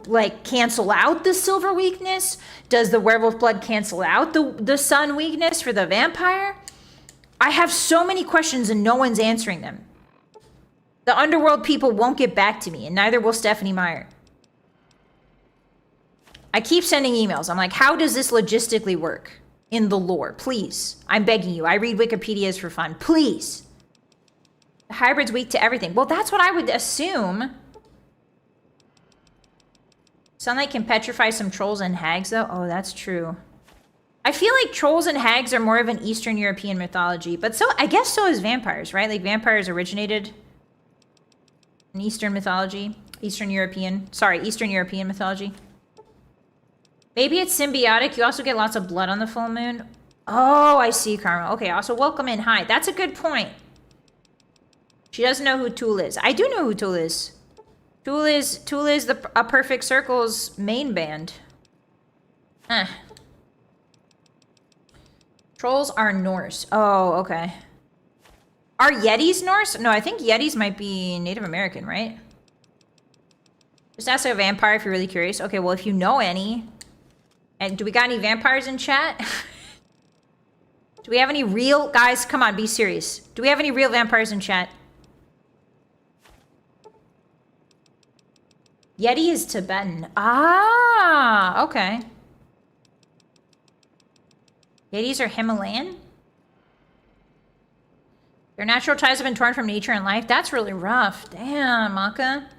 like cancel out the silver weakness? Does the werewolf blood cancel out the sun weakness for the vampire? I have so many questions and no one's answering them. The Underworld people won't get back to me, and neither will Stephanie Meyer. I keep sending emails. I'm like, how does this logistically work in the lore? Please. I'm begging you. I read Wikipedias for fun. Please. The hybrid's weak to everything. Well, that's what I would assume. Sunlight can petrify some trolls and hags, though. Oh, that's true. I feel like trolls and hags are more of an Eastern European mythology, but I guess so is vampires, right? Like vampires originated in Eastern mythology. Eastern European mythology. Maybe it's symbiotic. You also get lots of blood on the full moon. Oh, I see, Karma. Okay, also welcome in. Hi. That's a good point. She doesn't know who Tool is. I do know who Tool is. Tool is a Perfect Circle's main band. Trolls are Norse. Oh, okay. Are Yetis Norse? No, I think Yetis might be Native American, right? Just ask a vampire if you're really curious. Okay, well, if you know any. And do we got any vampires in chat? Do we have any real... Guys, come on, be serious. Do we have any real vampires in chat? Yeti is Tibetan. Ah, okay. Yetis are Himalayan? Their natural ties have been torn from nature and life. That's really rough. Damn, Maka.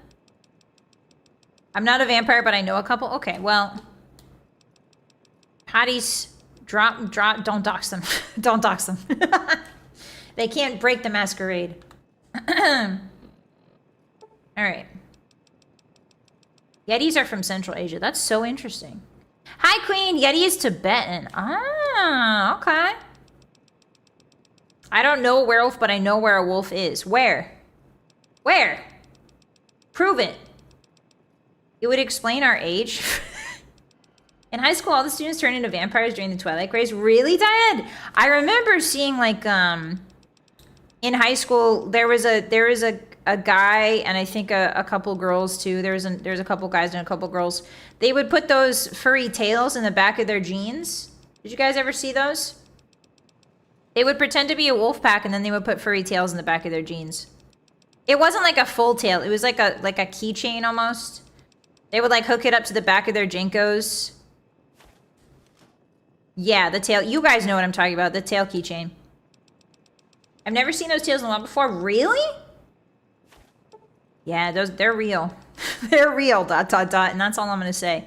I'm not a vampire, but I know a couple. Okay, well... Hotties, drop, don't dox them. Don't dox them. They can't break the masquerade. All right. Yetis are from Central Asia. That's so interesting. Hi, Queen. Yeti is Tibetan. Ah, okay. I don't know a werewolf, but I know where a wolf is. Where? Where? Prove it. It would explain our age. In high school, all the students turned into vampires during the Twilight craze. Really, Diane? I remember seeing like in high school there was a guy and I think a couple girls too. There's a couple guys and a couple girls. They would put those furry tails in the back of their jeans. Did you guys ever see those? They would pretend to be a wolf pack and then they would put furry tails in the back of their jeans. It wasn't like a full tail. It was like a keychain almost. They would like hook it up to the back of their Jinkos. Yeah, the tail. You guys know what I'm talking about. The tail keychain. I've never seen those tails in a while before. Really? Yeah, they're real. They're real, ... And that's all I'm going to say.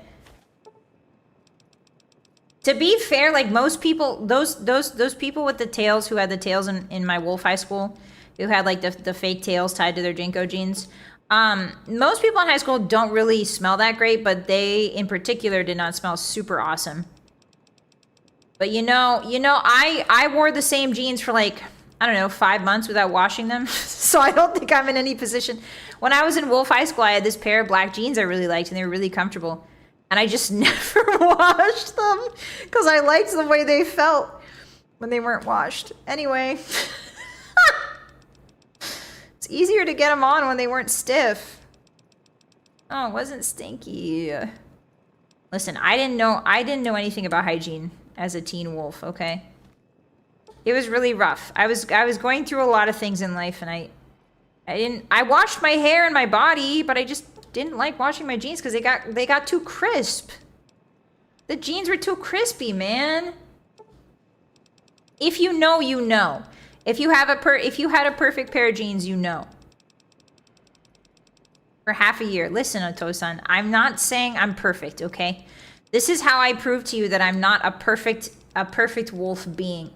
To be fair, like most people, those people with the tails who had the tails in my wolf high school, who had like the fake tails tied to their Jinko jeans, most people in high school don't really smell that great, but they in particular did not smell super awesome. But you know, I wore the same jeans for like, I don't know, 5 months without washing them. So I don't think I'm in any position. When I was in Wolf High School, I had this pair of black jeans I really liked and they were really comfortable. And I just never washed them because I liked the way they felt when they weren't washed. Anyway. It's easier to get them on when they weren't stiff. Oh, it wasn't stinky. Listen, I didn't know anything about hygiene as a teen wolf, okay? It was really rough. I was going through a lot of things in life and I washed my hair and my body, but I just didn't like washing my jeans because they got too crisp. The jeans were too crispy, man. If you know, you know. If you had a perfect pair of jeans, you know. For half a year. Listen, Oto-san, I'm not saying I'm perfect, okay? This is how I prove to you that I'm not a perfect wolf being.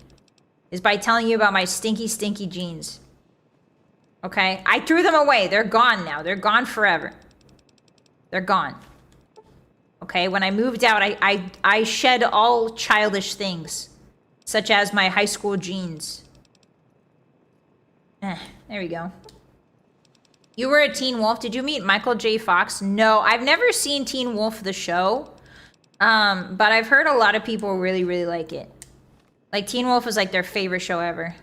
Is by telling you about my stinky, stinky jeans. Okay? I threw them away. They're gone now. They're gone forever. They're gone. Okay? When I moved out, I shed all childish things. Such as my high school jeans. There we go. You were a Teen Wolf. Did you meet Michael J. Fox? No, I've never seen Teen Wolf the show. But I've heard a lot of people really, really like it. Like, Teen Wolf is like their favorite show ever.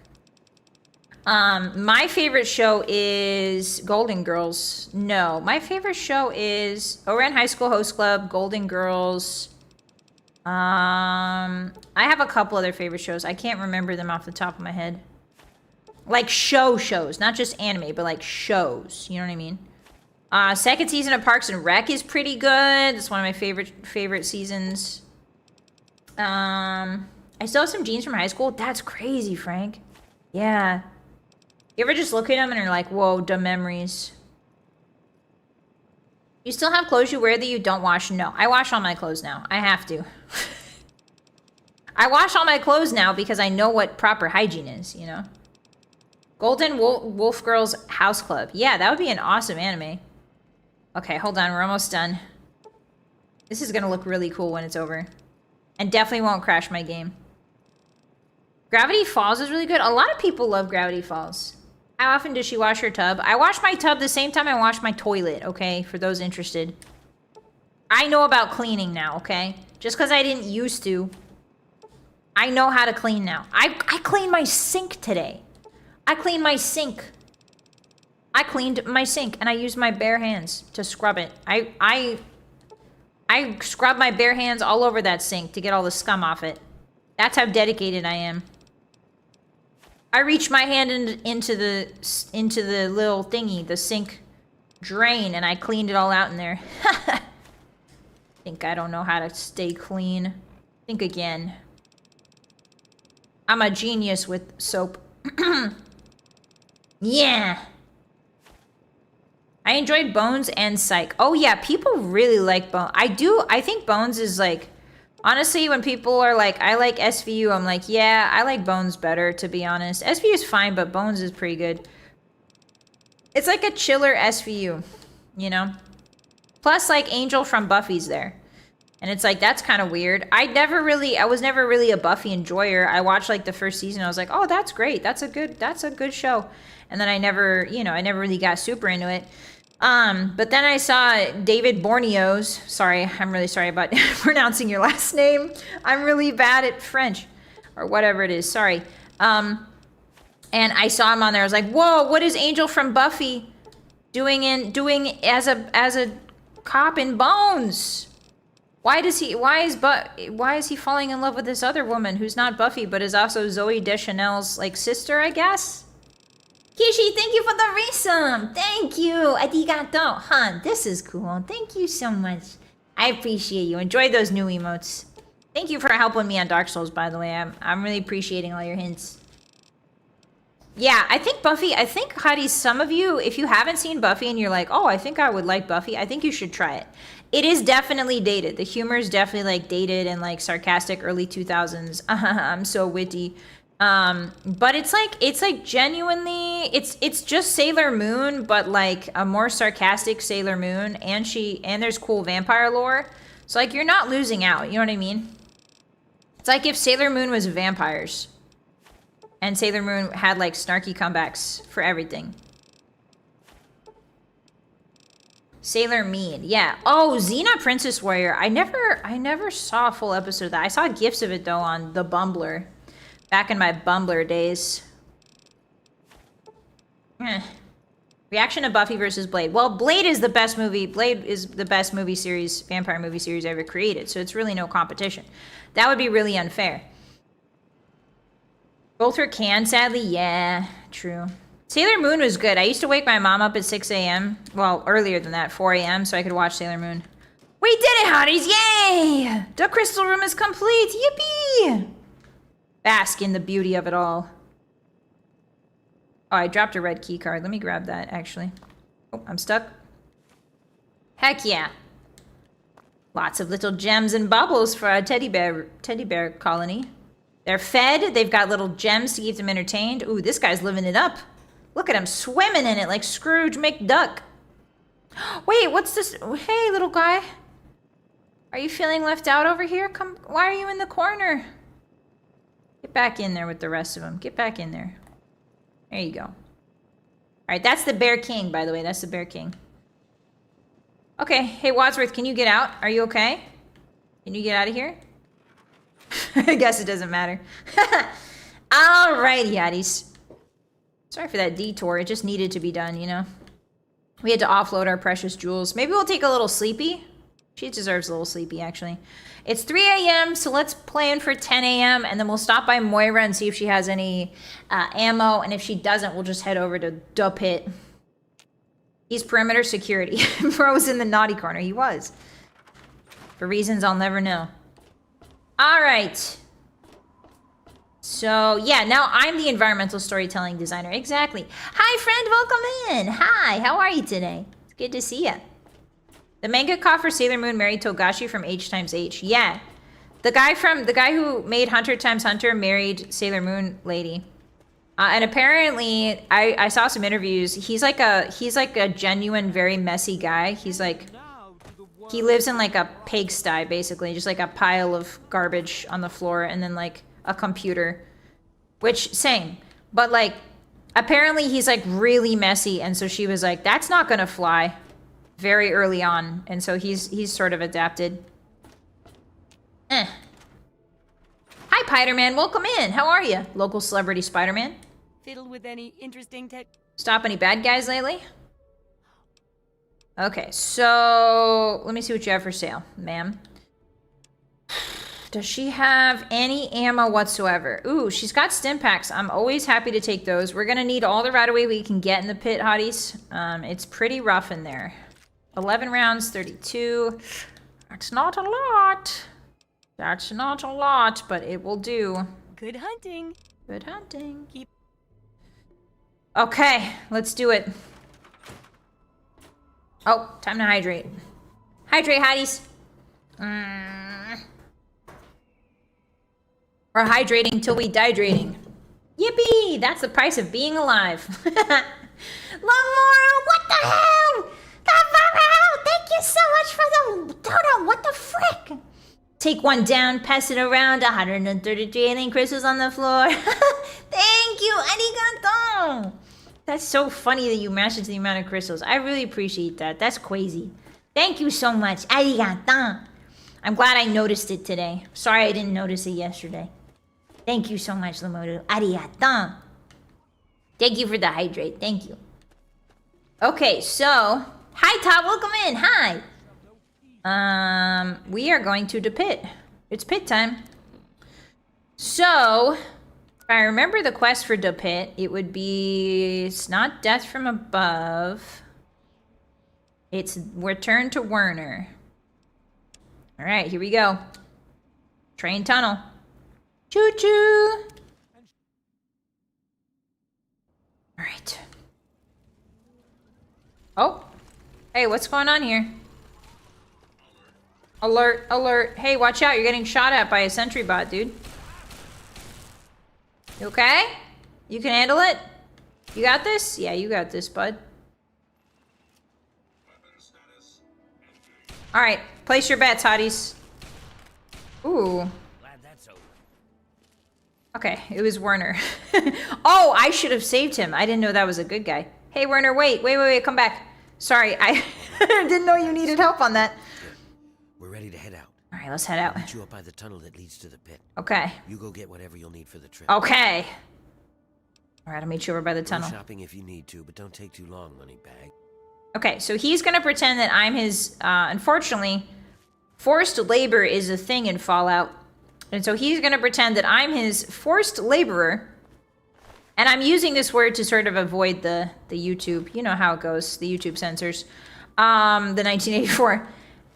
My favorite show is Golden Girls. No, my favorite show is Oran High School Host Club, Golden Girls. I have a couple other favorite shows. I can't remember them off the top of my head. Like shows, not just anime, but like shows. You know what I mean? Second season of Parks and Rec is pretty good. It's one of my favorite seasons. I still have some jeans from high school. That's crazy, Frank. Yeah. You ever just look at them and are like, whoa, dumb memories. You still have clothes you wear that you don't wash? No, I wash all my clothes now. I have to. I wash all my clothes now because I know what proper hygiene is, you know? Golden Wolf Girls House Club. Yeah, that would be an awesome anime. Okay, hold on. We're almost done. This is going to look really cool when it's over. And definitely won't crash my game. Gravity Falls is really good. A lot of people love Gravity Falls. How often does she wash her tub? I wash my tub the same time I wash my toilet, okay? For those interested. I know about cleaning now, okay? Just because I didn't used to. I know how to clean now. I cleaned my sink today. I cleaned my sink. I cleaned my sink and I used my bare hands to scrub it. I scrubbed my bare hands all over that sink to get all the scum off it. That's how dedicated I am. I reached my hand into the little thingy, the sink drain, and I cleaned it all out in there. Think I don't know how to stay clean. Think again. I'm a genius with soap. Yeah. I enjoyed Bones and Psych. Oh yeah, people really like Bones. I think Bones is like, honestly, when people are like, I like SVU, I'm like, yeah, I like Bones better, to be honest. SVU is fine, but Bones is pretty good. It's like a chiller SVU, you know? Plus, like, Angel from Buffy's there. And it's like, that's kind of weird. I was never really a Buffy enjoyer. I watched, like, the first season. I was like, oh, that's great. That's a good show. And then I never really got super into it. But then I saw David Borneo's, sorry, I'm really sorry about pronouncing your last name. I'm really bad at French, or whatever it is, sorry. And I saw him on there, I was like, whoa, what is Angel from Buffy doing as a cop in Bones? Why is he falling in love with this other woman who's not Buffy, but is also Zoe Deschanel's, like, sister, I guess? Kishi, thank you for the resum. Thank you. Arigato. Huh, this is cool. Thank you so much. I appreciate you. Enjoy those new emotes. Thank you for helping me on Dark Souls, by the way. I'm really appreciating all your hints. Yeah, I think Hotties, some of you, if you haven't seen Buffy and you're like, oh, I think I would like Buffy, I think you should try it. It is definitely dated. The humor is definitely, like, dated and, like, sarcastic early 2000s. I'm so witty. But it's like genuinely, it's just Sailor Moon, but like a more sarcastic Sailor Moon, and there's cool vampire lore. So, like, you're not losing out, you know what I mean? It's like if Sailor Moon was vampires, and Sailor Moon had, like, snarky comebacks for everything. Sailor Mean, yeah. Oh, Xena Princess Warrior. I never saw a full episode of that. I saw gifs of it, though, on the Bumbler. Back in my Bumbler days. Reaction to Buffy versus Blade. Well, Blade is the best movie. Blade is the best movie series, vampire movie series ever created. So it's really no competition. That would be really unfair. Both were canned, sadly. Yeah, true. Sailor Moon was good. I used to wake my mom up at 6 a.m. Well, earlier than that, 4 a.m. so I could watch Sailor Moon. We did it, Hotties! Yay! The crystal room is complete! Yippee! Bask in the beauty of it all. Oh, I dropped a red key card. Let me grab that, actually. Oh, I'm stuck. Heck yeah. Lots of little gems and bubbles for a teddy bear colony. They're fed. They've got little gems to keep them entertained. Ooh, this guy's living it up. Look at him swimming in it like Scrooge McDuck. Wait, what's this? Hey, little guy. Are you feeling left out over here? Come, why are you in the corner? Get back in there with the rest of them. Get back in there. There you go. All right, that's the Bear King, by the way. That's the Bear King. Okay, hey, Wadsworth, can you get out? Are you okay? Can you get out of here? I guess it doesn't matter. All right, Hotties. Sorry for that detour. It just needed to be done, you know? We had to offload our precious jewels. Maybe we'll take a little sleepy. She deserves a little sleepy, actually. It's 3 a.m., so let's plan for 10 a.m., and then we'll stop by Moira and see if she has any ammo, and if she doesn't, we'll just head over to the pit. He's perimeter security. Bro was in the naughty corner. He was. For reasons I'll never know. All right. So, yeah, now I'm the environmental storytelling designer. Exactly. Hi, friend. Welcome in. Hi. How are you today? It's good to see you. The mangaka for Sailor Moon married Togashi from H times H. Yeah. The guy who made Hunter x Hunter married Sailor Moon lady. And apparently, I saw some interviews. He's like a genuine, very messy guy. He lives in like a pigsty, basically, just like a pile of garbage on the floor, and then like a computer. Which, same. But like, apparently he's like really messy, and so she was like, that's not gonna fly. Very early on, and so he's sort of adapted. Hi, Spider-Man. Welcome in. How are you? Local celebrity Spider-Man. fiddle with any interesting tech? Stop any bad guys lately? Okay, so let me see what you have for sale, ma'am. Does she have any ammo whatsoever? Ooh, she's got stim packs. I'm always happy to take those. We're gonna need all the right-of-way we can get in the pit, hotties. It's pretty rough in there. 11 rounds, 32. That's not a lot. That's not a lot, but it will do. Good hunting. Good hunting. Keep. Okay, let's do it. Oh, time to hydrate. Hydrate, hotties. We're hydrating till we dehydrating. Yippee! That's the price of being alive. Lamoru, what the hell? Lamoru, thank you so much for the dodo. What the frick? Take one down, pass it around. 133 alien crystals on the floor. Thank you, arigato. That's so funny that you matched it to the amount of crystals. I really appreciate that. That's crazy. Thank you so much. Arigato. I'm glad I noticed it today. Sorry I didn't notice it yesterday. Thank you so much, Lamoru. Arigato. Thank you for the hydrate. Thank you. Okay, so... Hi, Todd. Welcome in. Hi. We are going to the pit. It's pit time. So... If I remember the quest for the pit, it would be... It's not death from above. It's return to Werner. Alright, here we go. Train tunnel. Choo-choo! Alright. Oh. Hey, what's going on here? Alert, alert. Hey, watch out. You're getting shot at by a sentry bot, dude. You okay? You can handle it? You got this? Yeah, you got this, bud. Alright, place your bets, hotties. Ooh. Glad that's over. Okay, it was Werner. Oh, I should have saved him. I didn't know that was a good guy. Hey, Werner, wait, come back. Sorry, I didn't know you needed help on that. We're ready to head out. Alright, let's head out. Meet you up by the tunnel that leads to the pit. Okay. You go get whatever you'll need for the trip. Okay. Alright, I'll meet you over by the Go tunnel. shopping if you need to, but don't take too long, money bag. Okay, so he's gonna pretend that I'm his, unfortunately, forced labor is a thing in Fallout. And so he's gonna pretend that I'm his forced laborer. And I'm using this word to sort of avoid the YouTube, you know how it goes, the YouTube censors. The 1984.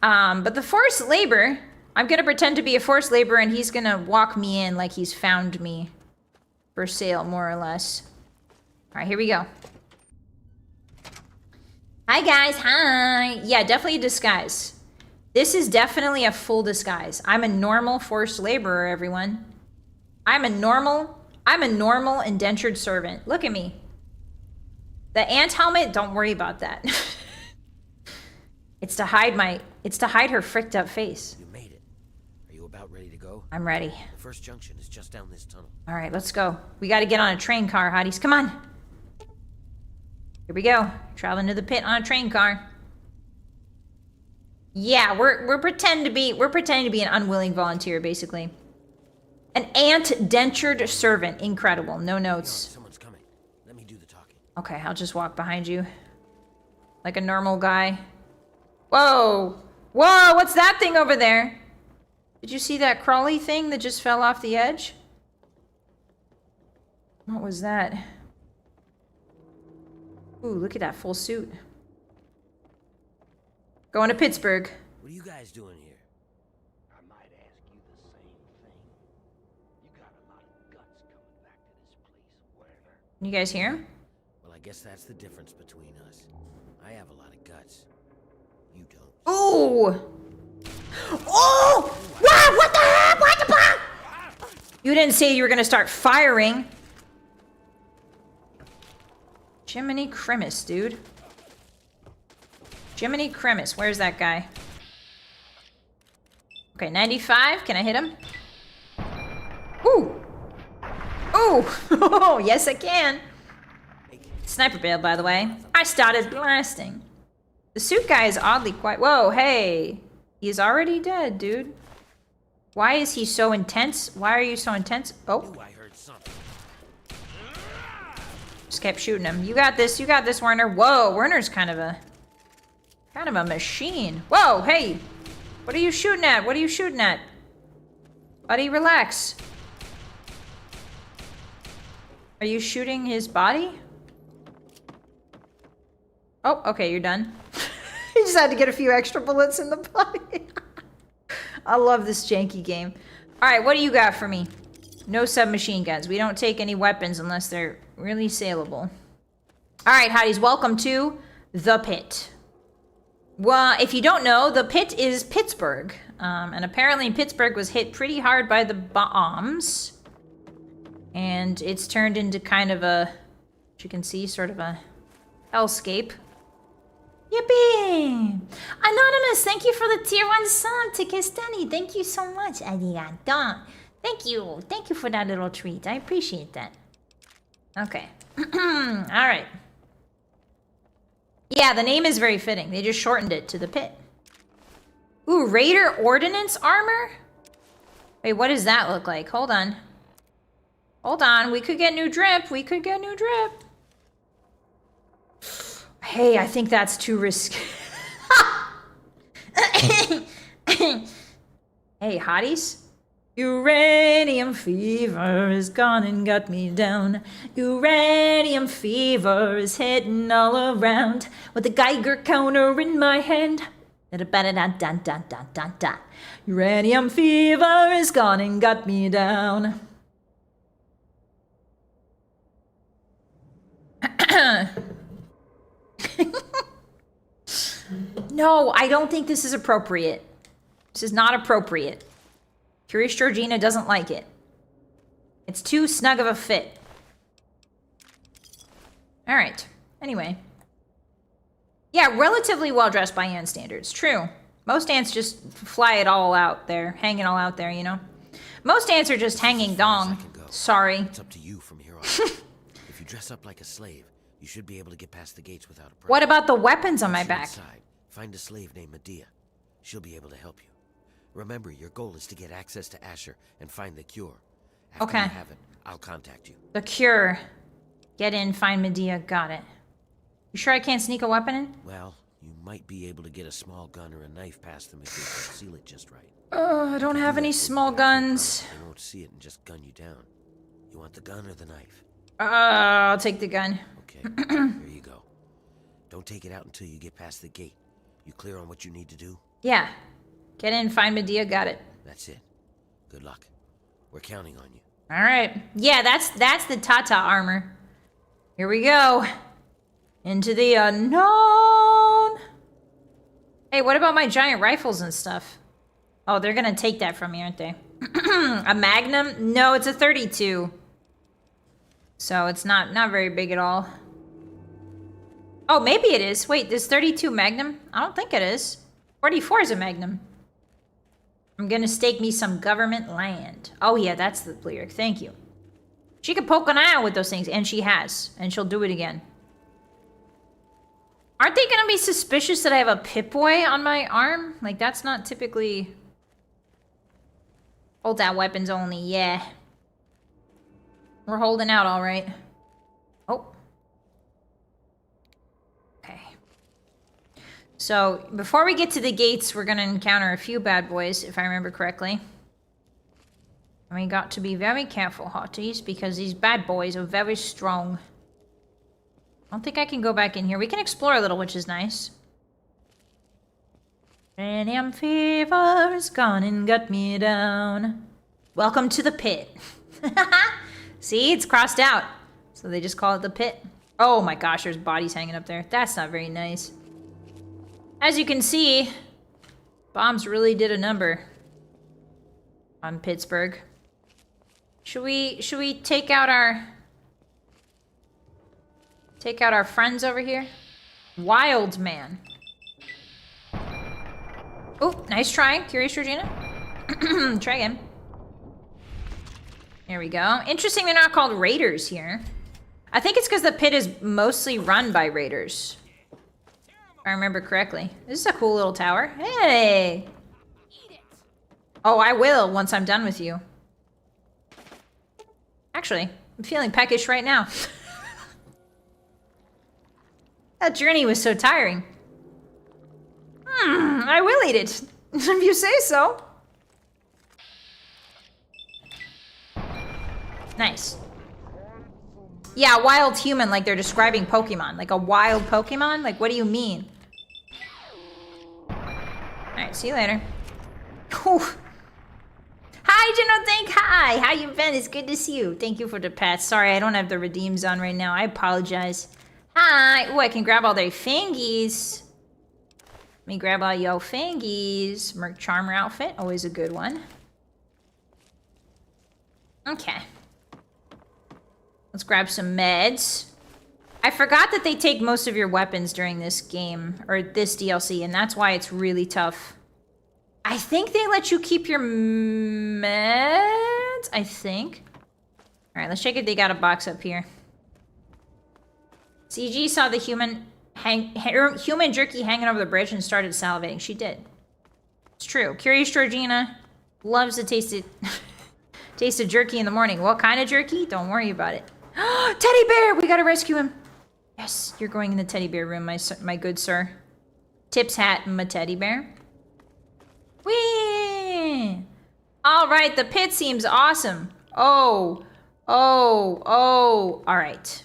But the forced labor, I'm gonna pretend to be a forced laborer and he's gonna walk me in like he's found me for sale, more or less. Alright, here we go. Hi guys, hi! Yeah, definitely a disguise. This is definitely a full disguise. I'm a normal forced laborer, everyone. I'm a normal indentured servant. Look at me. The ant helmet, don't worry about that. It's to hide her fricked up face. You made it. Are you about ready to go? I'm ready. The first junction is just down this tunnel. Alright, let's go. We gotta get on a train car, hotties. Come on! Here we go. Traveling to the pit on a train car. Yeah, we're pretending to be an unwilling volunteer, basically. An ant-dentured servant. Incredible. No notes. Someone's coming. Let me do the talking. Okay, I'll just walk behind you. Like a normal guy. Whoa! Whoa, what's that thing over there? Did you see that crawly thing that just fell off the edge? What was that? Ooh, look at that full suit. Going to Pittsburgh. What are you guys doing here? I might ask you the same thing. You got a lot of guts coming back to this place, Werner. Can you guys hear him? Well, I guess that's the difference between us. I have a lot of guts. You don't. Ooh! Oh! Wow, what the heck? What the fuck? You didn't say you were gonna start firing. Jiminy Crimus, dude. Jiminy Crimus, where's that guy? Okay, 95, can I hit him? Ooh! Ooh! Yes, I can. Sniper bail, by the way. I started blasting. The suit guy is oddly quiet. Whoa, hey. He's already dead, dude. Why is he so intense? Why are you so intense? Oh. I heard something. Just kept shooting him. You got this, Werner. Whoa, Werner's kind of a machine. Whoa, hey. What are you shooting at? What are you shooting at? Buddy, relax. Are you shooting his body? Oh, okay, you're done. You just had to get a few extra bullets in the body. I love this janky game. Alright, what do you got for me? No submachine guns. We don't take any weapons unless they're really saleable. Alright, hotties, welcome to The Pit. Well, if you don't know, The Pit is Pittsburgh. And apparently Pittsburgh was hit pretty hard by the bombs. And it's turned into kind of a, as you can see, sort of a hellscape. Yippee! Anonymous, thank you for the tier 1 sub to Kestani. Thank you so much, arigato. Thank you. Thank you for that little treat. I appreciate that. Okay. Alright. Yeah, the name is very fitting. They just shortened it to The Pit. Ooh, Raider Ordnance Armor? Wait, what does that look like? Hold on. Hold on. We could get new drip. We could get new drip. Hey, I think that's too risky. Hey, hotties. Uranium fever is gone and got me down. Uranium fever is hitting all around. With the Geiger counter in my hand. Da-da-ba-da-da-da-da-da-da. Uranium fever is gone and got me down. No, I don't think this is appropriate. This is not appropriate. Curious Georgina doesn't like it. It's too snug of a fit. Alright. Anyway. Yeah, relatively well dressed by ant standards. True. Most ants just fly it all out there. Hang it all out there, you know? Most ants are just hanging dong. Sorry. It's up to you from here on. If you dress up like a slave, you should be able to get past the gates without a problem. What about the weapons on my Once you're back? inside, find a slave named Medea. She'll be able to help you. Remember, your goal is to get access to Asher and find the cure. After Okay. you have it, I'll contact you. The cure. Get in, find Medea. Got it. You sure I can't sneak a weapon in? Well, you might be able to get a small gun or a knife past them if they conceal it just right. I don't have any small guns. They won't see it and just gun you down. You want the gun or the knife? I'll take the gun. Okay, here you go. Don't take it out until you get past the gate. You clear on what you need to do? Yeah. Get in, find Medea. Got it. That's it. Good luck. We're counting on you. All right. Yeah, that's the Tata armor. Here we go. Into the unknown. Hey, what about my giant rifles and stuff? Oh, they're gonna take that from me, aren't they? A Magnum? No, it's a 32. So it's not very big at all. Oh, maybe it is. Wait, this 32 Magnum? I don't think it is. 44 is a Magnum. I'm gonna stake me some government land. Oh yeah, that's the lyric. Thank you. She could poke an eye out with those things, and she has. And she'll do it again. Aren't they gonna be suspicious that I have a Pip-Boy on my arm? Like, that's not typically... Hold out weapons only, yeah. We're holding out all right. Oh. Okay. So, before we get to the gates, we're gonna encounter a few bad boys, if I remember correctly. And we got to be very careful, hotties, because these bad boys are very strong. I don't think I can go back in here. We can explore a little, which is nice. Uranium fever is gone and got me down. Welcome to the pit. See, it's crossed out. So they just call it the pit. Oh my gosh, there's bodies hanging up there. That's not very nice. As you can see, bombs really did a number on Pittsburgh. Should we take out our friends over here? Wild man. Oh, nice try. Curious Georgina. Try again. There we go. Interesting they're not called raiders here. I think it's because the pit is mostly run by raiders. If I remember correctly. This is a cool little tower. Hey! Oh, I will once I'm done with you. Actually, I'm feeling peckish right now. That journey was so tiring. I will eat it. If you say so. Nice. Yeah, wild human, like they're describing Pokemon. Like a wild Pokemon? Like, what do you mean? Alright, see you later. Whew. Hi, General Thank. Hi, how you been? It's good to see you. Thank you for the pets. Sorry, I don't have the redeems on right now. I apologize. Hi. Ooh, I can grab all their fingies. Let me grab all yo fingies. Merc Charmer outfit, always a good one. Okay. Let's grab some meds. I forgot that they take most of your weapons during this game, or this DLC, and that's why it's really tough. I think they let you keep your meds, I think. All right, let's check if they got a box up here. CG saw the human jerky hanging over the bridge and started salivating. She did. It's true. Curious Georgina loves to taste it. Taste of jerky in the morning. What kind of jerky? Don't worry about it. Teddy bear! We gotta rescue him. Yes, you're going in the teddy bear room, my good sir. Tips hat and my teddy bear. Whee! All right, the pit seems awesome. Oh. All right.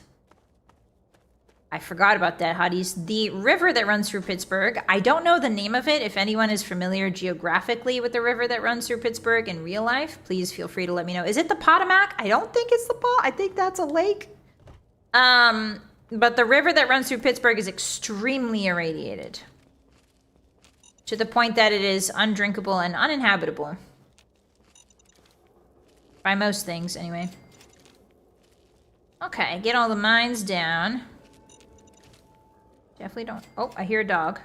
I forgot about that, Hotties. The river that runs through Pittsburgh. I don't know the name of it. If anyone is familiar geographically with the river that runs through Pittsburgh in real life, please feel free to let me know. Is it the Potomac? I don't think it's the I think that's a lake. But the river that runs through Pittsburgh is extremely irradiated. To the point that it is undrinkable and uninhabitable. By most things, anyway. Okay, get all the mines down. Definitely don't... Oh, I hear a dog.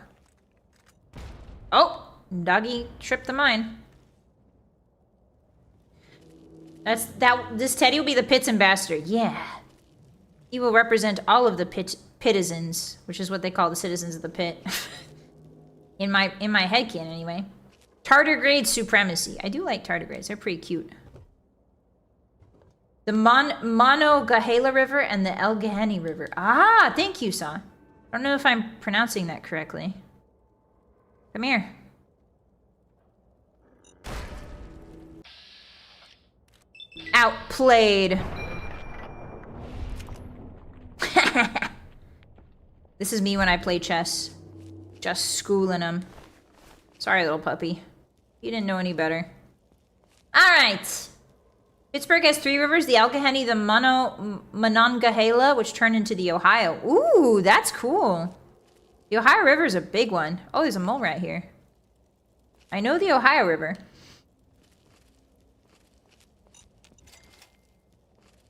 Oh! Doggy tripped the mine. This Teddy will be the Pit's ambassador. Yeah. He will represent all of the Pitizens, which is what they call the citizens of the pit. in my headcanon, anyway. Tardigrade supremacy. I do like tardigrades. They're pretty cute. The Monongahela River and the Allegheny River. Ah, thank you, Sa. I don't know if I'm pronouncing that correctly. Come here. Outplayed. This is me when I play chess. Just schooling him. Sorry, little puppy. You didn't know any better. Alright. Pittsburgh has 3 rivers, the Allegheny, the Monongahela, which turn into the Ohio. Ooh, that's cool. The Ohio River is a big one. Oh, there's a mole rat here. I know the Ohio River.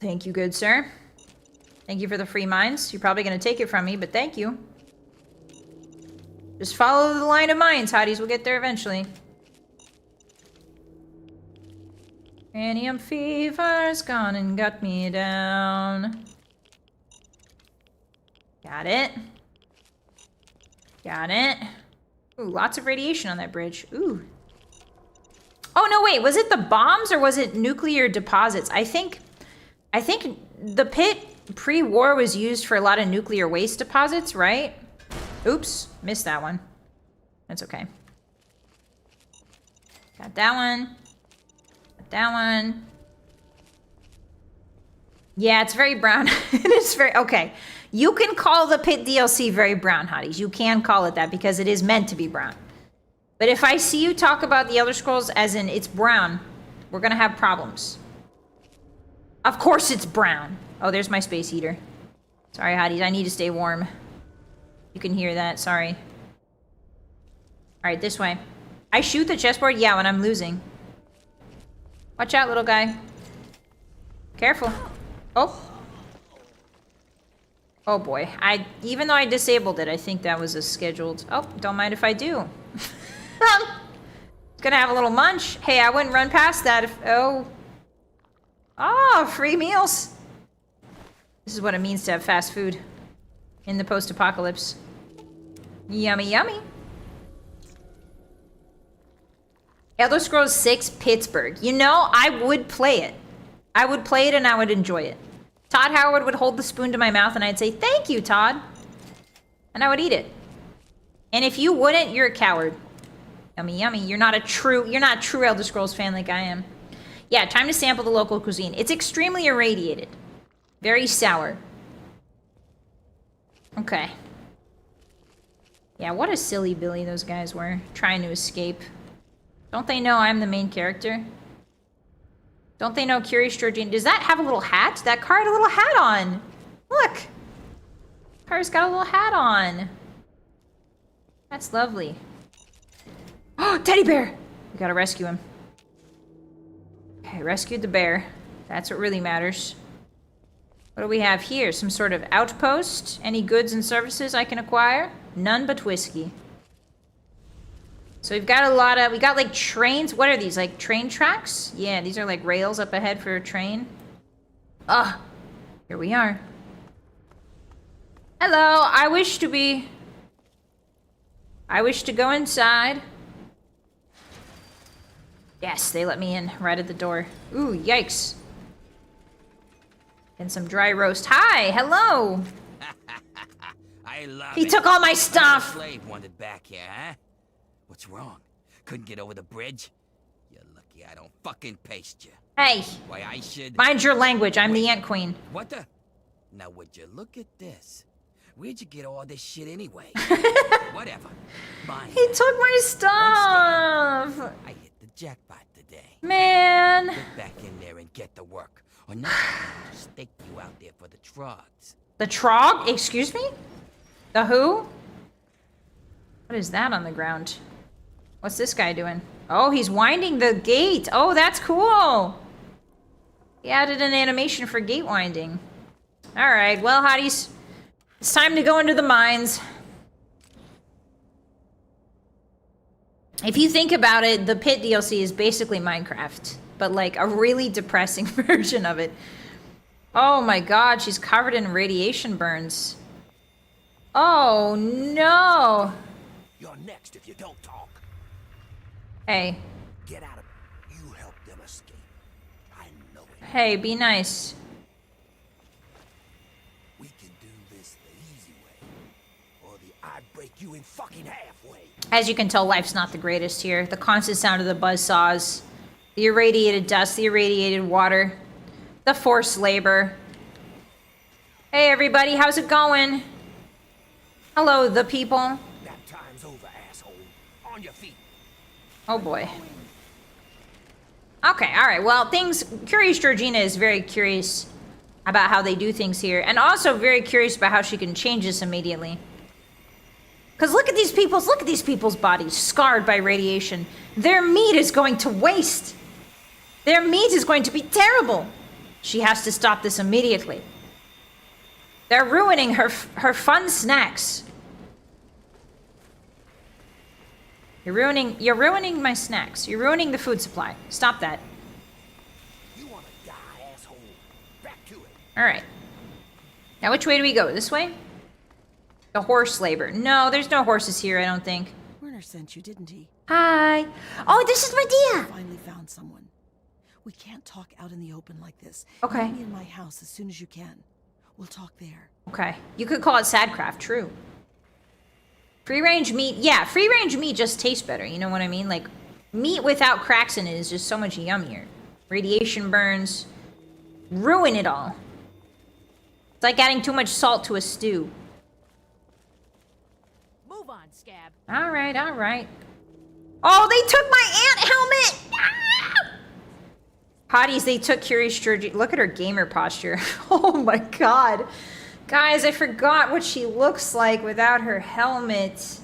Thank you, good sir. Thank you for the free mines. You're probably going to take it from me, but thank you. Just follow the line of mines, Hotties. We'll get there eventually. Cranium fever's gone and got me down. Got it. Got it. Ooh, lots of radiation on that bridge. Ooh. Oh, no, wait. Was it the bombs or was it nuclear deposits? I think the pit pre-war was used for a lot of nuclear waste deposits, right? Oops. Missed that one. That's okay. Got that one. That one. Yeah, it's very brown. It's very... Okay. You can call the Pit DLC very brown, Hotties. You can call it that because it is meant to be brown. But if I see you talk about the Elder Scrolls as in it's brown, we're going to have problems. Of course it's brown. Oh, there's my space heater. Sorry, Hotties. I need to stay warm. You can hear that. Sorry. All right, this way. I shoot the chessboard? Yeah, when I'm losing. Watch out, little guy. Careful. Oh. Oh boy. Even though I disabled it, I think that was a scheduled... Oh, don't mind if I do. Gonna have a little munch. Hey, I wouldn't run past that if... Oh. Oh, free meals. This is what it means to have fast food in the post-apocalypse. Yummy, yummy. Elder Scrolls 6 Pittsburgh. You know, I would play it. I would play it and I would enjoy it. Todd Howard would hold the spoon to my mouth and I'd say, thank you, Todd. And I would eat it. And if you wouldn't, you're a coward. Yummy, yummy. You're not a true Elder Scrolls fan like I am. Yeah, time to sample the local cuisine. It's extremely irradiated. Very sour. Okay. Yeah, what a silly Billy those guys were, trying to escape. Don't they know I'm the main character? Don't they know Curious Georgina? Does that have a little hat? That car had a little hat on. Look. Car's got a little hat on. That's lovely. Oh, teddy bear! We gotta rescue him. Okay, rescued the bear. That's what really matters. What do we have here? Some sort of outpost? Any goods and services I can acquire? None but whiskey. So we've got a lot of... We got like trains. What are these? Like train tracks? Yeah, these are like rails up ahead for a train. Ah, here we are. Hello, I wish to go inside. Yes, they let me in right at the door. Ooh, yikes. And some dry roast. Hi, hello. I love He it. took all my stuff. Slave wanted back here, huh? What's wrong? Couldn't get over the bridge? You're lucky I don't fucking paste you. Hey, Why I should... mind your language. I'm the Ant Queen. What the? Now would you look at this? Where'd you get all this shit anyway? Whatever. Mine. He took my stuff. I hit the jackpot today. Man. Get back in there and get to work. Or not, I'll stake you out there for the trogs. The Trog? Excuse me? The who? What is that on the ground? What's this guy doing? Oh, he's winding the gate. Oh, that's cool. He added an animation for gate winding. All right, well, hotties, it's time to go into the mines. If you think about it, the Pit DLC is basically Minecraft, but like a really depressing version of it. Oh my god, she's covered in radiation burns. Oh no. You're next if you don't talk. Hey, Get out of it. You help them escape. I know it. hey, be nice. We can do this the easy way. Or the I break you in fucking half way. As you can tell, life's not the greatest here. The constant sound of the buzzsaws, the irradiated dust, the irradiated water, the forced labor. Hey everybody, how's it going? Hello, the people. That time's over, asshole. On your feet. Oh boy. Okay, alright, well, Curious Georgina is very curious about how they do things here, and also very curious about how she can change this immediately. Because look at these people's bodies, scarred by radiation. Their meat is going to waste. Their meat is going to be terrible. She has to stop this immediately. They're ruining her fun snacks. You're ruining my snacks. You're ruining the food supply. Stop that. You wanna die, asshole. Back to it. Alright. Now which way do we go? This way? The horse labor. No, there's no horses here, I don't think. Werner sent you, didn't he? Hi. Oh, this is Medea. Finally found someone. We can't talk out in the open like this. Okay. Meet me in my house as soon as you can. We'll talk there. Okay. You could call it Sadcraft, true. Free-range meat. Yeah, free-range meat just tastes better, you know what I mean? Like, meat without cracks in it is just so much yummier. Radiation burns. Ruin it all. It's like adding too much salt to a stew. Move on, Scab. Alright, alright. Oh, they took my ant helmet! Ah! Hotties, they took Curious Georgie. Look at her gamer posture. Oh my god. Guys, I forgot what she looks like without her helmet.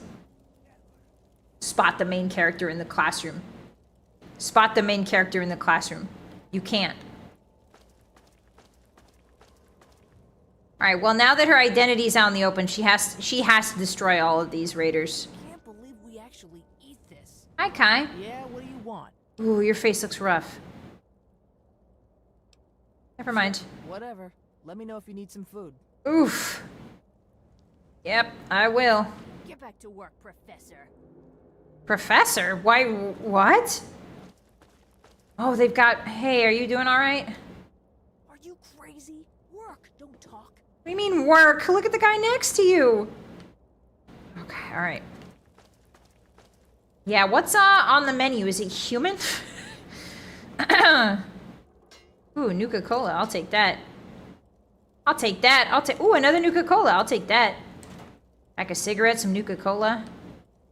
Spot the main character in the classroom. Spot the main character in the classroom. You can't. Alright, well now that her identity's out in the open, she has to destroy all of these raiders. Can't believe we actually eat this. Hi, Kai. Yeah, what do you want? Ooh, your face looks rough. Never mind. Whatever. Let me know if you need some food. Oof. Yep, I will. Get back to work, Professor. Professor? Why, what? Oh, they've got... Hey, are you doing all right? Are you crazy? Work, don't talk. What do you mean work? Look at the guy next to you. alright. Yeah, what's on the menu? Is it human? Ooh, Nuka-Cola. I'll take that. I'll take that. Ooh, another Nuka-Cola. I'll take that. Pack of cigarettes, some Nuka-Cola.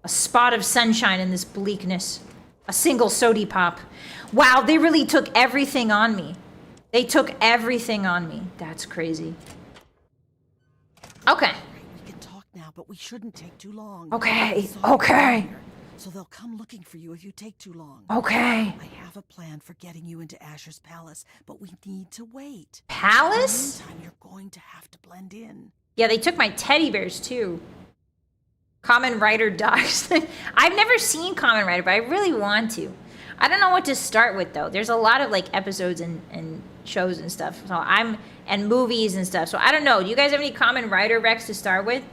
A spot of sunshine in this bleakness. A single sody pop. Wow, they really took everything on me. They took everything on me. That's crazy. Okay. We can talk now, but we shouldn't take too long. Okay. Sorry, Okay. So they'll come looking for you if you take too long. Okay. I have a plan for getting you into Asher's palace, but we need to wait. Palace? In the meantime, you're going to have to blend in. Yeah, they took my teddy bears too. Kamen Rider dogs. I've never seen Kamen Rider, but I really want to. I don't know what to start with though. There's a lot of like episodes and shows and stuff. So and movies and stuff. So I don't know. Do you guys have any Kamen Rider recs to start with?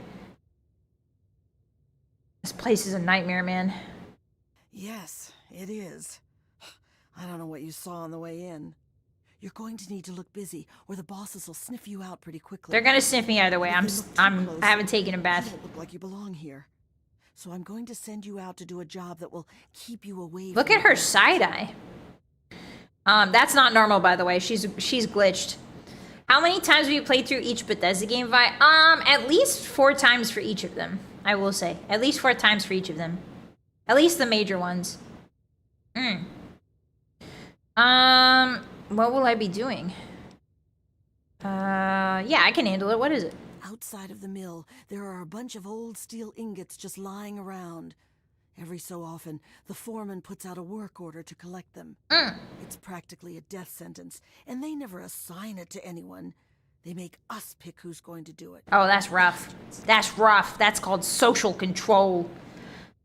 This place is a nightmare, man. Yes, it is. I don't know what you saw on the way in. You're going to need to look busy, or the bosses will sniff you out pretty quickly. They're gonna sniff me either way. I haven't taken a You bath. don't look like you belong here. So I'm going to send you out to do a job that will keep you away. Look from at her the side eye. That's not normal, by the way. She's glitched. How many times have you played through each Bethesda game, Vi? At least 4 times for each of them. I will say. At least 4 times for each of them. At least the major ones. What will I be doing? Yeah, I can handle it. What is it? Outside of the mill, there are a bunch of old steel ingots just lying around. Every so often, the foreman puts out a work order to collect them. It's practically a death sentence, and they never assign it to anyone. They make us pick who's going to do it. Oh, that's rough. That's rough. That's called social control.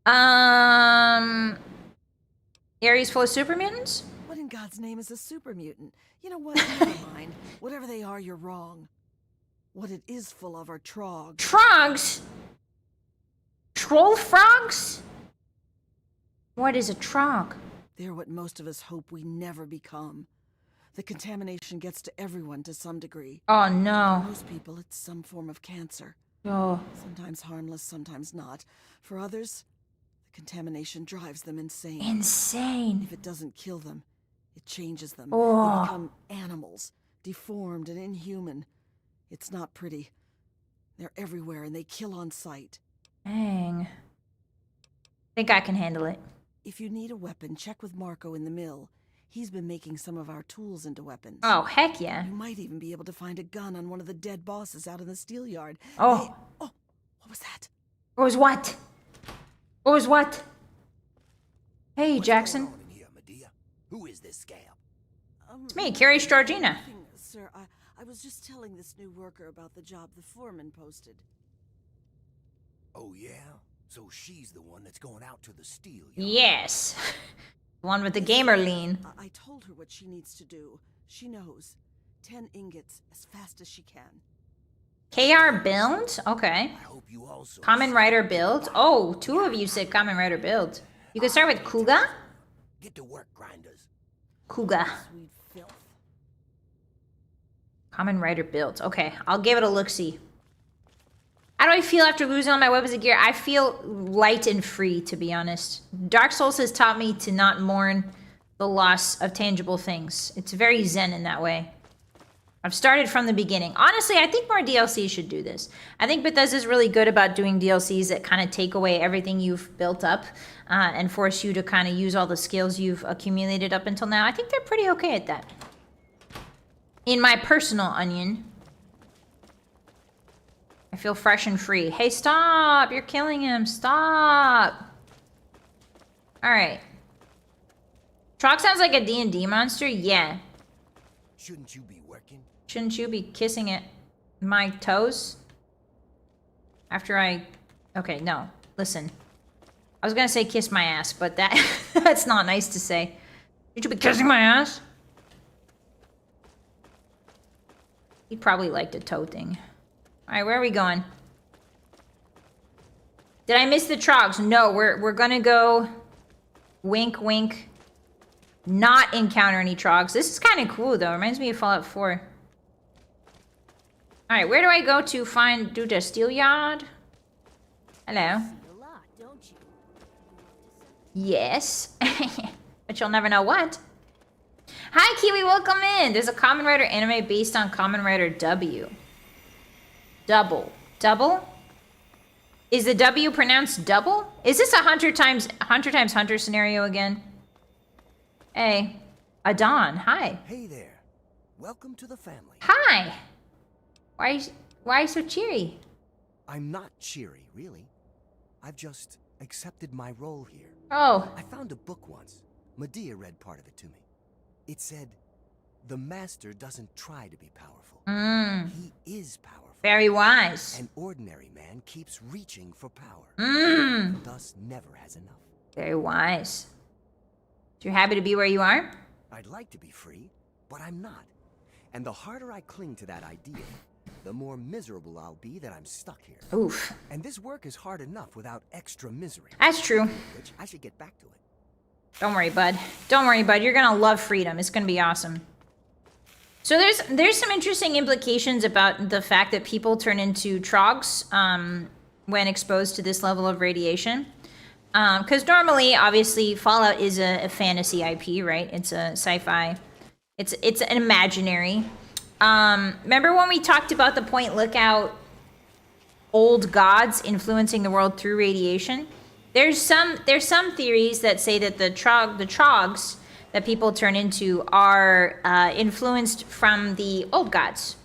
Area's full of super mutants? What in God's name is a super mutant? You know what? Never mind. Whatever they are, you're wrong. What it is full of are trogs. Trogs? Troll frogs? What is a trog? They're what most of us hope we never become. The contamination gets to everyone to some degree. Oh no. For most people, it's some form of cancer. Oh. Sometimes harmless, sometimes not. For others, the contamination drives them insane. Insane. If it doesn't kill them, it changes them. Oh. They become animals, deformed and inhuman. It's not pretty. They're everywhere and they kill on sight. Dang. Think I can handle it. If you need a weapon, check with Marco in the mill. He's been making some of our tools into weapons. Oh, heck yeah. You might even be able to find a gun on one of the dead bosses out in the steel yard. Oh. Oh, what was that? What was what? What was what? Hey, Jackson. What's going on in here, Medea? Who is this scab? It's me, Carrie Stargina. Nothing, sir, I was just telling this new worker about the job the foreman posted. Oh, yeah? So she's the one that's going out to the steel yard. Yes. The one with the gamer lean. I told her what she needs to do. She knows. 10 ingots as fast as she can. KR build? Okay. I hope you also... Kamen Rider build? Oh, 2 of you said Kamen Rider build. You can start with Kuga? Get to work, grinders. Kuga. Sweet filth. Kamen Rider build. Okay, I'll give it a look-see. How do I feel after losing all my weapons and gear? I feel light and free, to be honest. Dark Souls has taught me to not mourn the loss of tangible things. It's very zen in that way. I've started from the beginning. Honestly, I think more DLCs should do this. I think Bethesda's really good about doing DLCs that kind of take away everything you've built up and force you to kind of use all the skills you've accumulated up until now. I think they're pretty okay at that. In my personal onion. I feel fresh and free. Hey, stop! You're killing him. Stop! Alright. Trog sounds like a D&D monster? Yeah. Shouldn't you be working? Shouldn't you be kissing at my toes? After I... Okay, no. Listen. I was gonna say kiss my ass, but that's not nice to say. Should you be kissing my ass? He probably liked a toe thing. Alright, where are we going? Did I miss the trogs? No, we're gonna go... Wink, wink. Not encounter any trogs. This is kind of cool, though. Reminds me of Fallout 4. Alright, where do I go to find... Do the steel yard? Hello. don't you? Yes. But you'll never know what. Hi, Kiwi, welcome in. There's a Kamen Rider anime based on Kamen Rider W. Double. Double? Is the W pronounced double? Is this a Hunter times Hunter scenario again? Hey. Adon, hi. Hey there. Welcome to the family. Hi. Why are you so cheery? I'm not cheery, really. I've just accepted my role here. Oh. I found a book once. Medea read part of it to me. It said, "The master doesn't try to be powerful. He is powerful. Very wise. An ordinary man keeps reaching for power. Thus never has enough." Very wise. So you're happy to be where you are? I'd like to be free, but I'm not. And the harder I cling to that idea, the more miserable I'll be that I'm stuck here. Oof. And this work is hard enough without extra misery. That's true. Which I should get back to it. Don't worry, bud. Don't worry, bud. You're gonna love freedom. It's gonna be awesome. So there's some interesting implications about the fact that people turn into trogs when exposed to this level of radiation. Because normally, obviously, Fallout is a fantasy IP, right? It's a sci-fi. It's an imaginary. Remember when we talked about the Point Lookout old gods influencing the world through radiation? There's some theories that say that the trogs that people turn into are influenced from the old gods.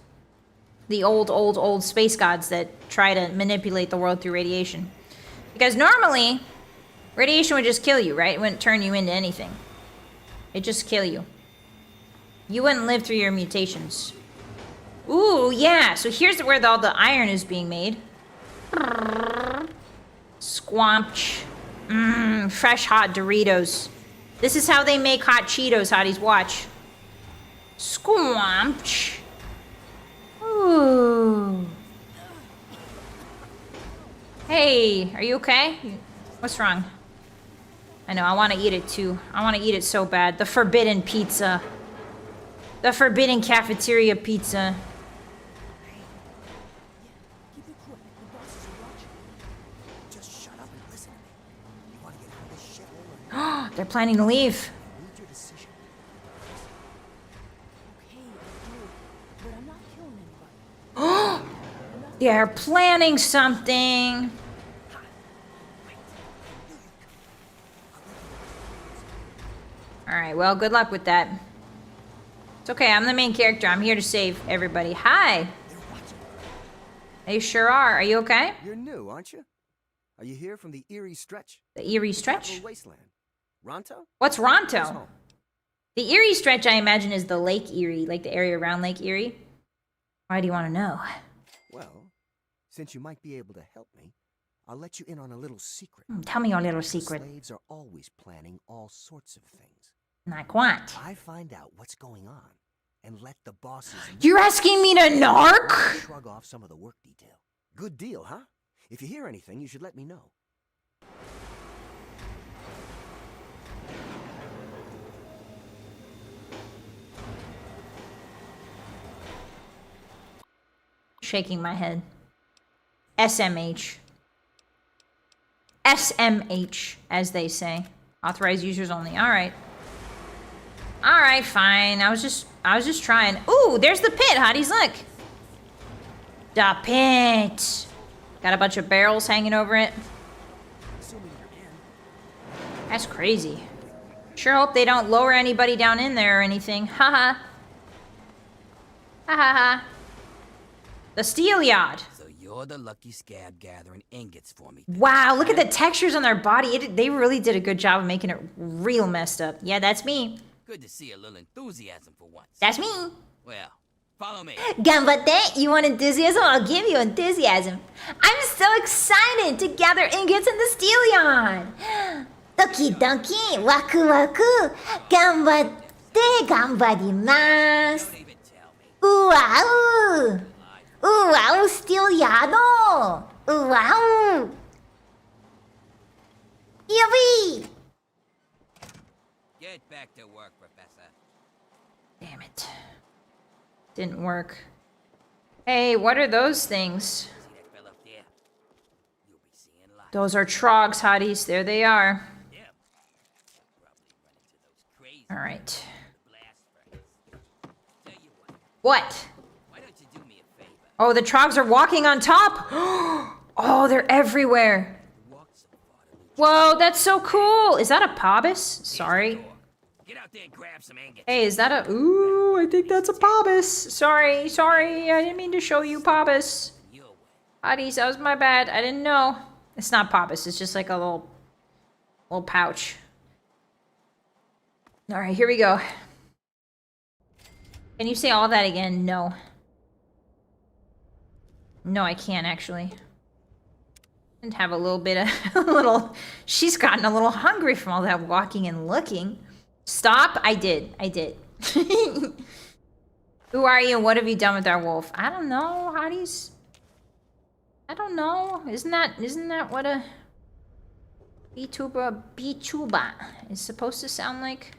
The old space gods that try to manipulate the world through radiation. Because normally, radiation would just kill you, right? It wouldn't turn you into anything. It'd just kill you. You wouldn't live through your mutations. Ooh, yeah. So here's where all the iron is being made. Squamch. Fresh hot Doritos. This is how they make hot Cheetos, hotties. Watch. Squamch. Ooh. Hey, are you okay? What's wrong? I know, I want to eat it too. I want to eat it so bad. The forbidden pizza. The forbidden cafeteria pizza. Keep it quick. The bosses are watching. Just shut up and listen to me. You want to get out of this shithole or They're planning to leave. need your decision? Okay, I do. But I'm not killing anybody. They're planning something. Alright, well, good luck with that. It's okay, I'm the main character. I'm here to save everybody. Hi! They sure are. Are you okay? You're new, aren't you? Are you here from the Erie Stretch? The Erie The Stretch? Capital Wasteland. Ronto? What's Who's Ronto? home? The Erie Stretch, I imagine, is the Lake Erie, like the area around Lake Erie. Why do you want to know? Well, since you might be able to help me, I'll let you in on a little secret. Tell me your little secret. Slaves are always planning all sorts of things. Like what? I find out what's going on and let the bosses You're asking me to narc? shrug off some of the work detail. Good deal, huh? If you hear anything, you should let me know. Shaking my head. SMH. SMH, as they say. Authorized users only. Alright. Alright, fine. I was just trying. Ooh, there's the pit, hotties, look. The pit. Got a bunch of barrels hanging over it. That's crazy. Sure hope they don't lower anybody down in there or anything. Haha. Ha ha ha. The steel yard. So you're the lucky scab gathering ingots for me. Wow, look at the textures on their body. They really did a good job of making it real messed up. Yeah, that's me. Good to see a little enthusiasm for once. That's me. Well, follow me. Ganbatte, you want enthusiasm? I'll give you enthusiasm. I'm so excited to gather ingots in the steel yard. Doki doki, waku waku, ganbatte, ganbarimasu. Don't even tell me. Wow! Wow, steel yard! Wow! Yippee! Get back to work, Professor. Damn it. Didn't work. Hey, what are those things? See that fella up there? You'll be seeing in life. Those are trogs, hotties. There they are. Yep. Probably run into those crazy All right. blast furnace. Tell you What? why don't you do me a favor? Oh, the trogs are walking on top. Oh, they're everywhere. Walk so far to lose Whoa, that's so cool. Is that a pubis? Sorry. door. Get out there and grab some ingots. Hey, is that a... Ooh, I think that's a pubis. Sorry, sorry. I didn't mean to show you pubis. Your way. Hotties, that was my bad. I didn't know. It's not pubis. It's just like a little pouch. All right, here we go. Can you say all that again? No. No, I can't actually. And have a little bit of she's gotten a little hungry from all that walking and looking. Stop. I did. Who are you and what have you done with our wolf? I don't know, hotties. I don't know. Isn't that what a VTuber is supposed to sound like?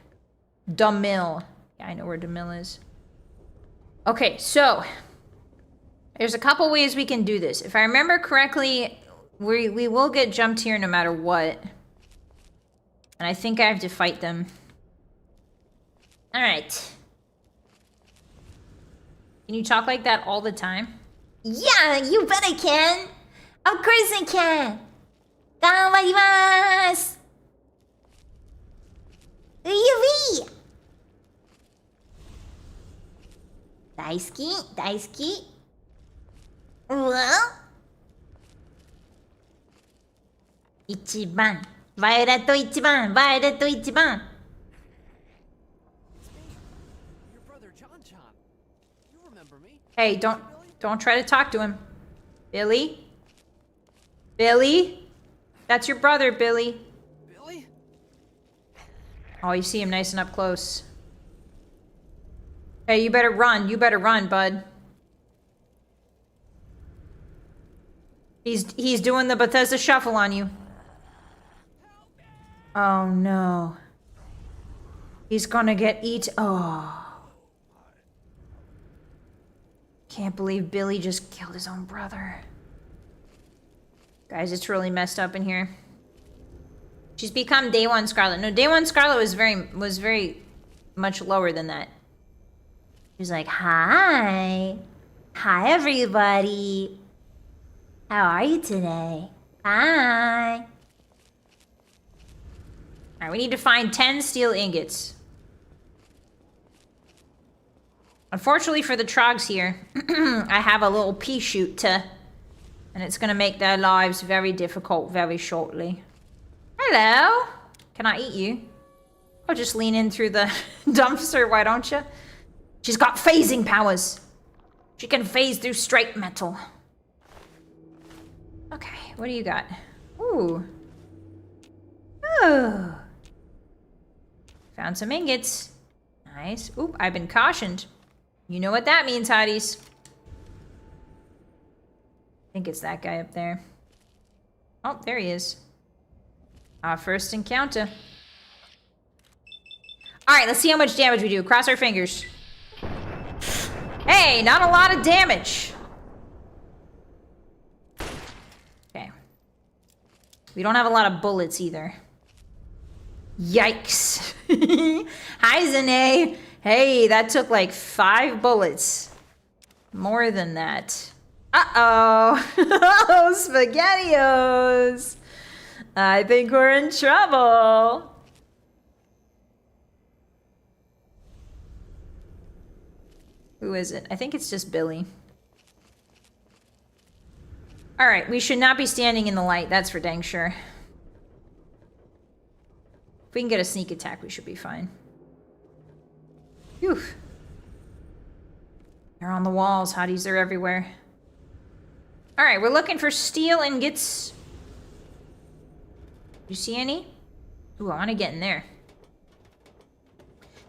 DeMille. Yeah, I know where DeMille is. Okay, so there's a couple ways we can do this. If I remember correctly, we will get jumped here no matter what. And I think I have to fight them. Alright. Can you talk like that all the time? Yeah, you bet I can. Of course I can. 頑張ります。指。大好き、大好き。うわ。一番。バイオレット一番。バイオレット一番。Your brother John John. You remember me? Hey, don't try to talk to him. Billy? Billy? That's your brother, Billy. Billy? Oh, you see him nice and up close. Hey, you better run. You better run, bud. He's doing the Bethesda shuffle on you. Oh no. He's gonna get eat. Oh. Can't believe Billy just killed his own brother. Guys, it's really messed up in here. She's become Day 1 Scarlet. No, Day 1 Scarlet was very much lower than that. She's like, hi. Hi, everybody. How are you today? Hi. All right, we need to find 10 steel ingots. Unfortunately for the trogs here, I have a little pea shoot to... And it's going to make their lives very difficult very shortly. Hello. Can I eat you? Oh, just lean in through the dumpster, why don't you? She's got phasing powers. She can phase through straight metal. Okay, what do you got? Ooh. Oh. Found some ingots. Nice. Oop, I've been cautioned. You know what that means, hotties. I think it's that guy up there. Oh, there he is. Our first encounter. Alright, let's see how much damage we do. Cross our fingers. Hey, not a lot of damage. Okay. We don't have a lot of bullets either. Yikes. Hi, Zane. Hey, that took like 5 bullets. More than that. Uh-oh. Oh, SpaghettiOs. I think we're in trouble. Who is it? I think it's just Billy. All right, we should not be standing in the light. That's for dang sure. If we can get a sneak attack, we should be fine. Phew. They're on the walls. Hotties, they're everywhere. All right, we're looking for steel ingots. You see any? Ooh, I want to get in there.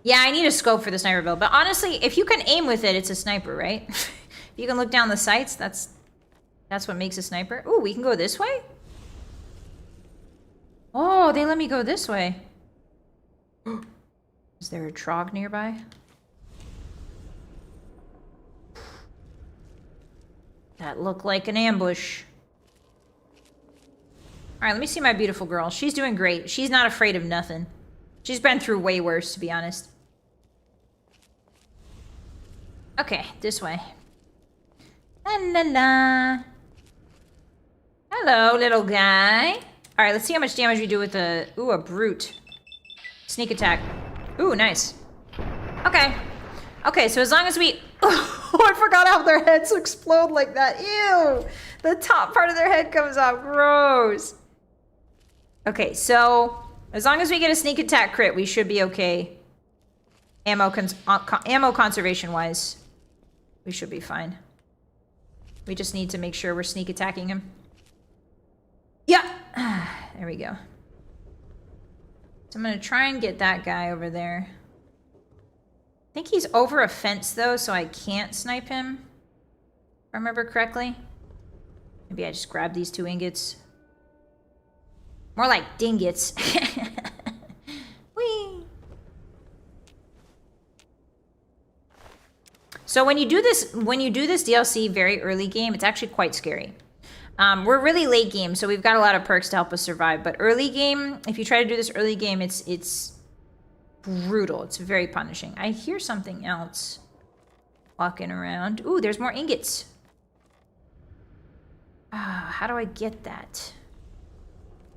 Yeah, I need a scope for the sniper build. But honestly, if you can aim with it, it's a sniper, right? If you can look down the sights, that's what makes a sniper. Ooh, we can go this way? Oh, they let me go this way. Is there a trog nearby? That looked like an ambush. All right, let me see my beautiful girl. She's doing great. She's not afraid of nothing. She's been through way worse, to be honest. Okay, this way. La la la. Hello, little guy. All right, let's see how much damage we do with a... Ooh, a brute. Sneak attack. Ooh, nice. Okay. Okay, so as long as we... Oh, I forgot how their heads explode like that. Ew! The top part of their head comes out. Gross. Okay, so... As long as we get a sneak attack crit, we should be okay. Ammo conservation-wise, we should be fine. We just need to make sure we're sneak attacking him. Yeah! There we go. So I'm gonna try and get that guy over there. I think he's over a fence, though, so I can't snipe him. If I remember correctly. Maybe I just grab these 2 ingots. More like dingots. Whee! So when you do this DLC very early game, it's actually quite scary. We're really late game, so we've got a lot of perks to help us survive. But early game, if you try to do this early game, it's brutal. It's very punishing. I hear something else walking around. Ooh, there's more ingots. How do I get that?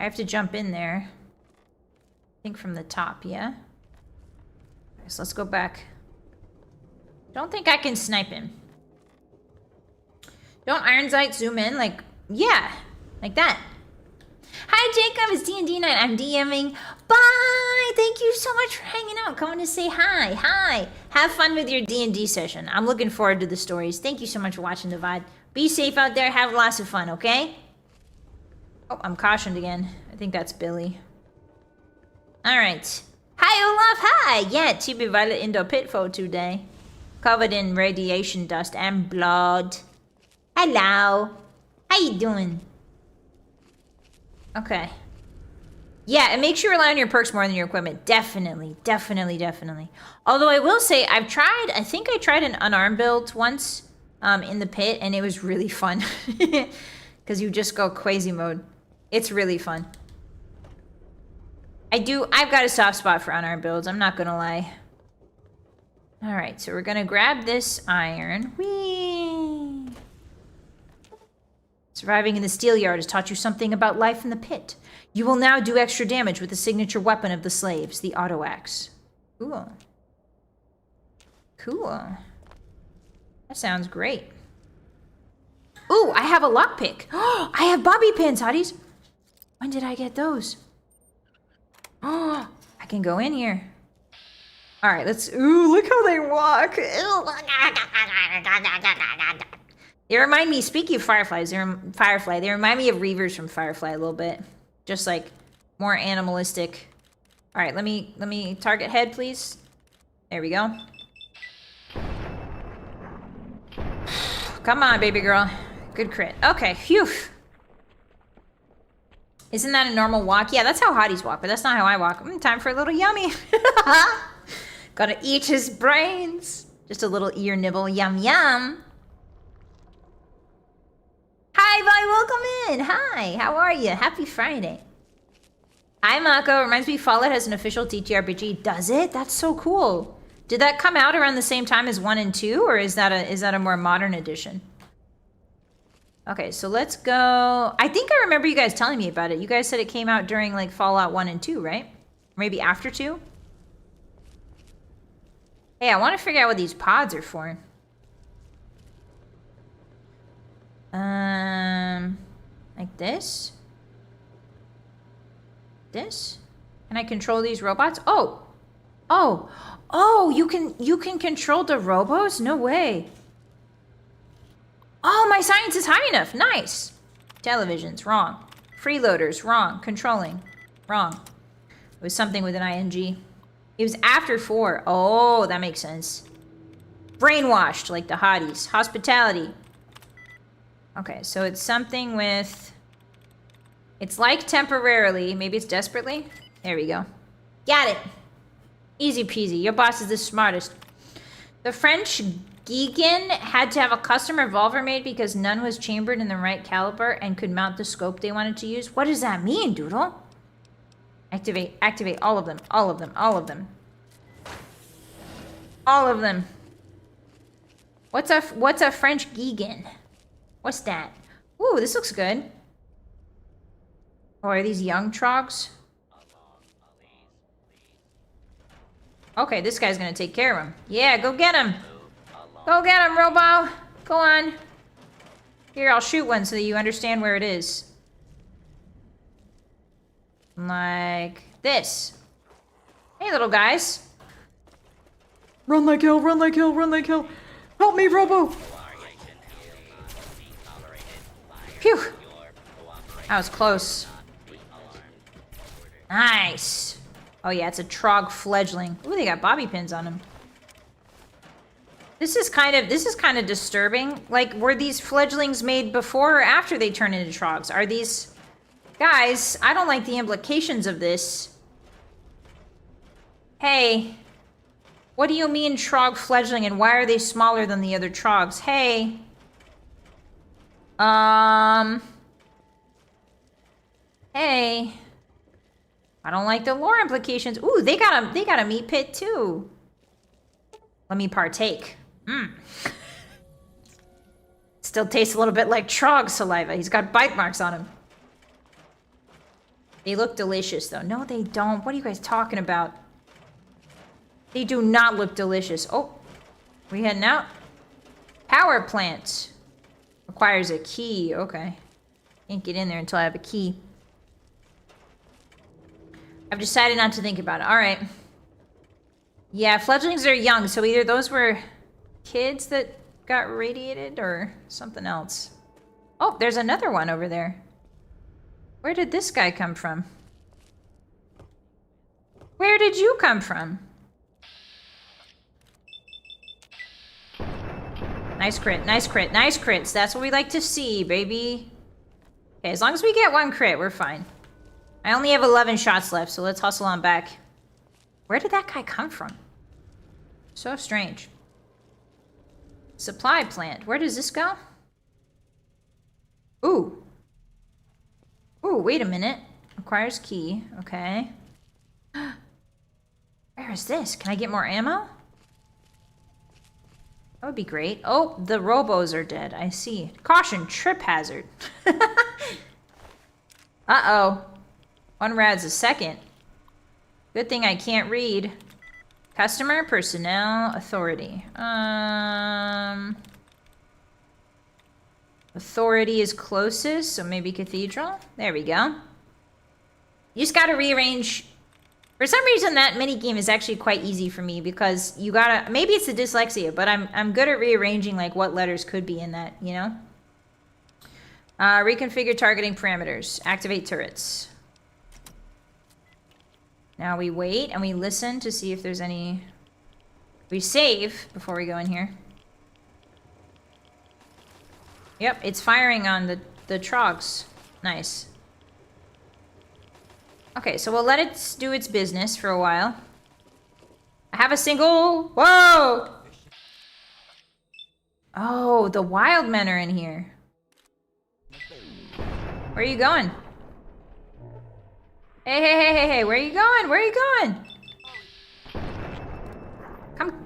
I have to jump in there. I think from the top, yeah? Okay, so let's go back. Don't think I can snipe him. Don't Iron Sight zoom in? Like, yeah. Like that. Hi, Jacob. It's D&D night. I'm DMing. Bye! Thank you so much for hanging out. Coming to say hi. Hi. Have fun with your D&D session. I'm looking forward to the stories. Thank you so much for watching the VOD. Be safe out there. Have lots of fun, okay? Oh, I'm cautioned again. I think that's Billy. Alright. Hi, Olaf. Hi. Yeah, Chibi Violet Indo Pitfall today. Covered in radiation dust and blood. Hello. How you doing? Okay. Yeah, it makes you rely on your perks more than your equipment. Definitely. Definitely. Although I will say, I think I tried an unarmed build once in the pit, and it was really fun. Because you just go crazy mode. It's really fun. I've got a soft spot for unarmed builds, I'm not gonna lie. Alright, so we're gonna grab this iron. Whee! Surviving in the steel yard has taught you something about life in the pit. You will now do extra damage with the signature weapon of the slaves, the auto axe. Cool. Cool. That sounds great. Ooh, I have a lockpick. Oh, I have bobby pins, hotties. When did I get those? Oh, I can go in here. All right, let's... Ooh, look how they walk. They remind me, speaking of fireflies, they remind me of Reavers from Firefly a little bit. Just like more animalistic. All right, let me target head, please. There we go. Come on, baby girl. Good crit. Okay, phew. Isn't that a normal walk? Yeah, that's how hotties walk, but that's not how I walk. Time for a little yummy. Gotta eat his brains. Just a little ear nibble. Yum, yum. Hi, Vi. Welcome in. Hi. How are you? Happy Friday. Hi, Mako. Reminds me Fallout has an official TTRPG. Does it? That's so cool. Did that come out around the same time as 1 and 2, or is that a more modern edition? Okay, so let's go. I think I remember you guys telling me about it. You guys said it came out during like Fallout 1 and 2, right? Maybe after 2? Hey, I want to figure out what these pods are for. Like this? This? Can I control these robots? Oh! You can control the robos? No way. Oh, my science is high enough. Nice. Televisions, wrong. Freeloaders, wrong. Controlling, wrong. It was something with an ing. It was after 4. Oh, that makes sense. Brainwashed, like the hotties. Hospitality. Okay, so it's something with... It's like temporarily. Maybe it's desperately. There we go. Got it. Easy peasy. Your boss is the smartest. The French Geegan had to have a custom revolver made because none was chambered in the right caliber and could mount the scope they wanted to use. What does that mean, Doodle? Activate all of them, all of them, all of them. All of them. What's a French Geegan? What's that? Ooh, this looks good. Oh, are these young trogs? Okay, this guy's gonna take care of him. Yeah, go get him. Go get him, Robo. Go on. Here, I'll shoot one so that you understand where it is. Like this. Hey, little guys. Run like hell, run like hell, run like hell. Help me, Robo. Phew. That was close. Nice. Oh yeah, it's a trog fledgling. Ooh, they got bobby pins on them. This is kind of disturbing. Like, were these fledglings made before or after they turn into trogs? Are these... Guys, I don't like the implications of this. Hey. What do you mean trog fledgling and why are they smaller than the other trogs? Hey. Hey. I don't like the lore implications. Ooh, they got a meat pit too. Let me partake. Still tastes a little bit like trog saliva. He's got bite marks on him. They look delicious though. No, they don't. What are you guys talking about? They do not look delicious. Oh, we heading out? Power plant. Requires a key. Okay. Can't get in there until I have a key. I've decided not to think about it. Alright. Yeah, fledglings are young, so either those were kids that got radiated or something else. Oh, there's another one over there. Where did this guy come from? Where did you come from? Nice crit, nice crit, nice crits. That's what we like to see, baby. Okay, as long as we get one crit, we're fine. I only have 11 shots left, so let's hustle on back. Where did that guy come from? So strange. Supply plant. Where does this go? Ooh. Ooh, wait a minute. Requires key. Okay. Where is this? Can I get more ammo? That would be great. Oh, the robos are dead. I see. Caution, trip hazard. Uh-oh. One rad's a second. Good thing I can't read. Customer, personnel, authority. Authority is closest, so maybe cathedral. There we go. You just gotta rearrange. For some reason, that mini game is actually quite easy for me because you gotta. Maybe it's the dyslexia, but I'm good at rearranging like what letters could be in that. You know. Reconfigure targeting parameters. Activate turrets. Now we wait and we listen to see if there's any... We save before we go in here. Yep, it's firing on the trogs. Nice. Okay, so we'll let it do its business for a while. I have a single... Whoa! Oh, the wild men are in here. Where are you going? Hey, where are you going? Where are you going?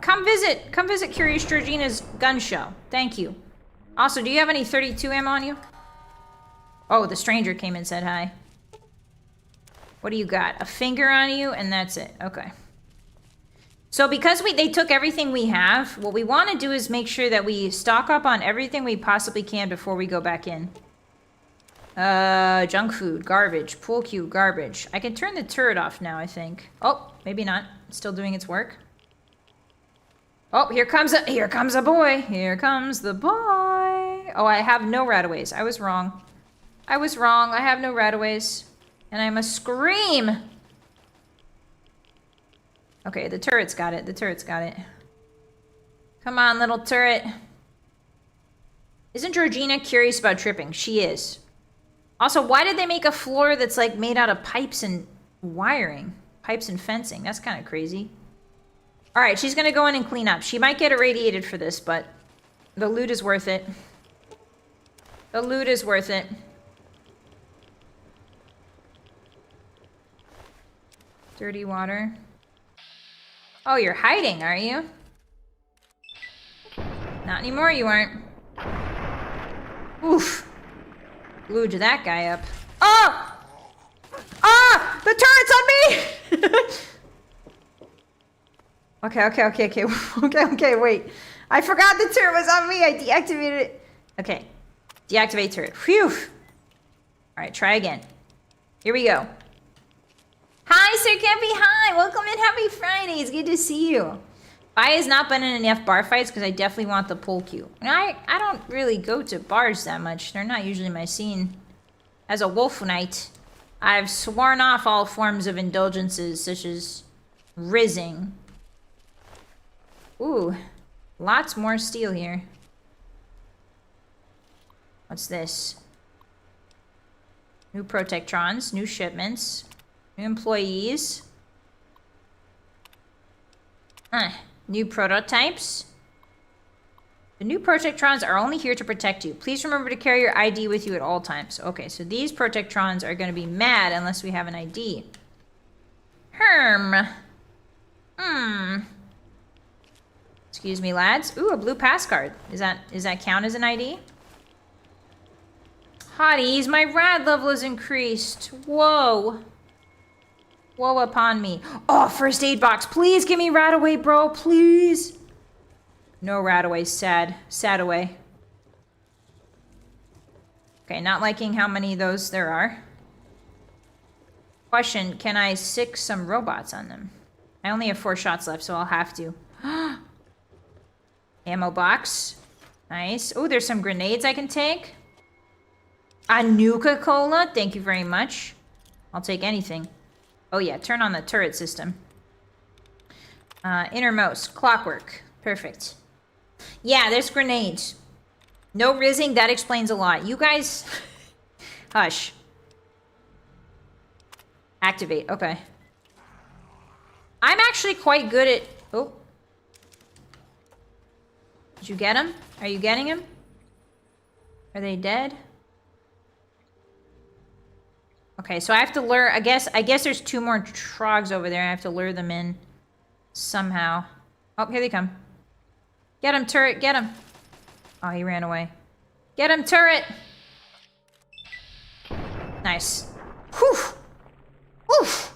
Come visit Curious Georgina's gun show. Thank you. Also, do you have any 32 ammo on you? Oh, the stranger came and said hi. What do you got? A finger on you and that's it. Okay. So because they took everything we have, what we want to do is make sure that we stock up on everything we possibly can before we go back in. Junk food, garbage, pool cue, garbage. I can turn the turret off now, I think. Oh, maybe not. It's still doing its work. Oh, here comes a boy. Here comes the boy. Oh, I have no rataways. I was wrong. I have no rataways. And I must scream. Okay, the turret's got it. Come on, little turret. Isn't Georgina curious about tripping? She is. Also, why did they make a floor that's like made out of pipes and wiring? Pipes and fencing. That's kind of crazy. All right, she's going to go in and clean up. She might get irradiated for this, but The loot is worth it. The loot is worth it. Dirty water. Oh, you're hiding, are you? Not anymore, you aren't. Oof. Glued that guy up. Oh! Ah! The turret's on me! Okay, wait. I forgot the turret was on me. I deactivated it. Okay. Deactivate turret. Phew. Alright, try again. Here we go. Hi, Sir Campy. Hi. Welcome in. Happy Friday. It's good to see you. Vi has not been in enough bar fights because I definitely want the pull queue. And I don't really go to bars that much. They're not usually my scene. As a wolf knight, I've sworn off all forms of indulgences such as rizzing. Ooh, lots more steel here. What's this? New protectrons, new shipments, new employees. New prototypes. The new protectrons are only here to protect you. Please remember to carry your ID with you at all times. Okay, so these protectrons are going to be mad unless we have an ID. Excuse me, lads. Ooh, a blue pass card. Does that count as an ID? Hotties, my rad level is increased. Whoa. Woe upon me. Oh, first aid box. Please give me rat away, bro. Please. No rat away. Sad. Sad away. Okay, not liking how many of those there are. Question, can I sick some robots on them? I only have 4 shots left, so I'll have to. Ammo box. Nice. Oh, there's some grenades I can take. A Nuka-Cola. Thank you very much. I'll take anything. Oh yeah, turn on the turret system. Innermost. Clockwork. Perfect. Yeah, there's grenades. No rizzing, that explains a lot. You guys... Hush. Activate, okay. I'm actually quite good at... Oh. Did you get him? Are you getting him? Are they dead? Okay, so I have to lure... I guess there's 2 more trogs over there. I have to lure them in somehow. Oh, here they come. Get him, turret, get him. Oh, he ran away. Get him, turret! Nice. Whew! Oof!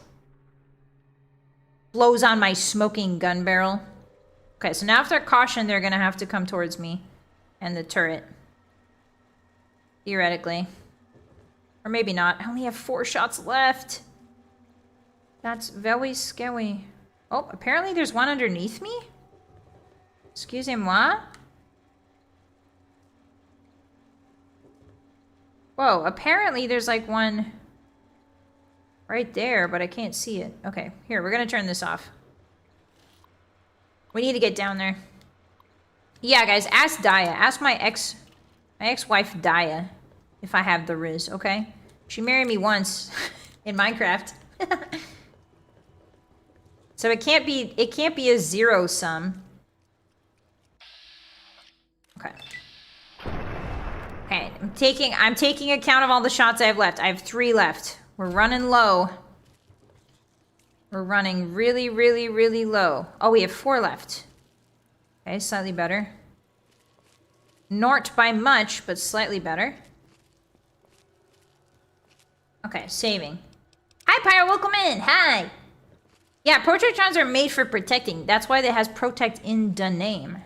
Blows on my smoking gun barrel. Okay, so now if they're cautioned, they're gonna have to come towards me and the turret. Theoretically. Or maybe not. I only have 4 shots left. That's very scary. Oh, apparently there's one underneath me? Excusez-moi? Whoa, apparently there's like one right there, but I can't see it. Okay, here, we're gonna turn this off. We need to get down there. Yeah, guys, ask Daya. Ask my ex-wife Daya if I have the Riz, okay? She married me once in Minecraft. So it can't be a zero sum. Okay. Okay, I'm taking account of all the shots I have left. I have 3 left. We're running low. We're running really, really, really low. Oh, we have 4 left. Okay, slightly better. Not by much, but slightly better. Okay, saving. Hi, Pyro, welcome in. Hi. Yeah, protectrons are made for protecting. That's why it has protect in the name.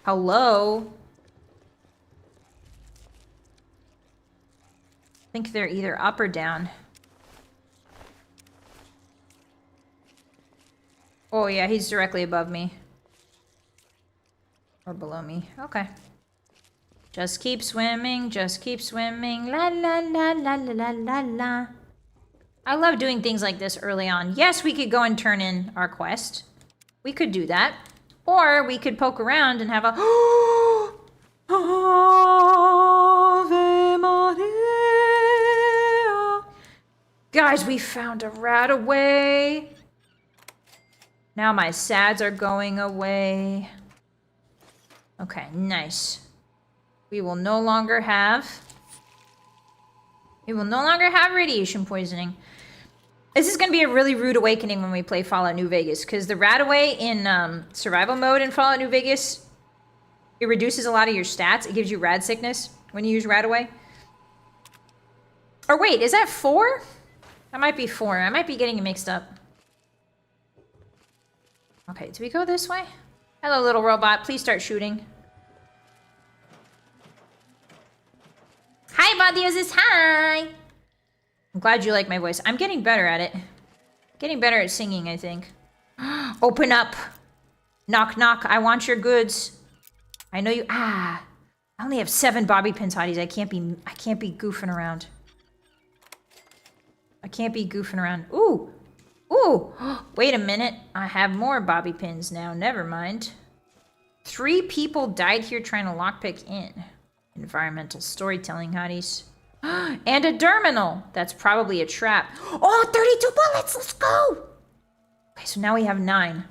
Hello. I think they're either up or down. Oh yeah, he's directly above me. Or below me. Okay. Just keep swimming, just keep swimming. La la la la la la la la. I love doing things like this early on. Yes, we could go and turn in our quest. We could do that. Or we could poke around and have a... Ave Maria. Guys, we found a rat away. Now my sads are going away. Okay, nice. We will no longer have... We will no longer have radiation poisoning. This is going to be a really rude awakening when we play Fallout New Vegas, because the Radaway in survival mode in Fallout New Vegas, it reduces a lot of your stats. It gives you rad sickness when you use Radaway. Or wait, is that 4? That might be 4. I might be getting it mixed up. Okay, do we go this way? Hello, little robot. Please start shooting. Hi, Badios, hi! I'm glad you like my voice. I'm getting better at it. Getting better at singing, I think. Open up. Knock, knock. I want your goods. I know you... I only have 7 bobby pins, hotties. I can't be goofing around. I can't be goofing around. Ooh! Ooh! Wait a minute. I have more bobby pins now. Never mind. 3 people died here trying to lockpick in. Environmental storytelling, hotties. And a terminal. That's probably a trap. Oh, 32 bullets. Let's go. Okay, so now we have 9.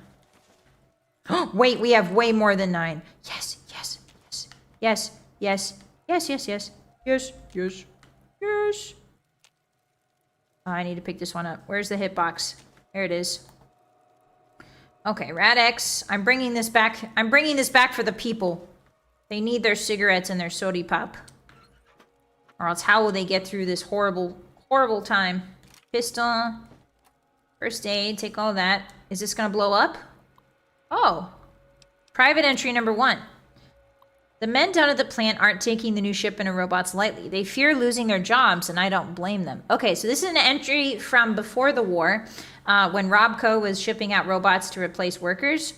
Wait, we have way more than 9. Yes, yes, yes, yes, yes, yes, yes, yes, yes, yes, yes. Oh, I need to pick this one up. Where's the hitbox? There it is. Okay, Rad-X. I'm bringing this back. I'm bringing this back for the people. They need their cigarettes and their sody pop. Or else how will they get through this horrible, horrible time? Pistol. First aid. Take all that. Is this going to blow up? Oh. Private entry number 1. The men down at the plant aren't taking the new shipment of robots lightly. They fear losing their jobs, and I don't blame them. Okay, so this is an entry from before the war, when Robco was shipping out robots to replace workers.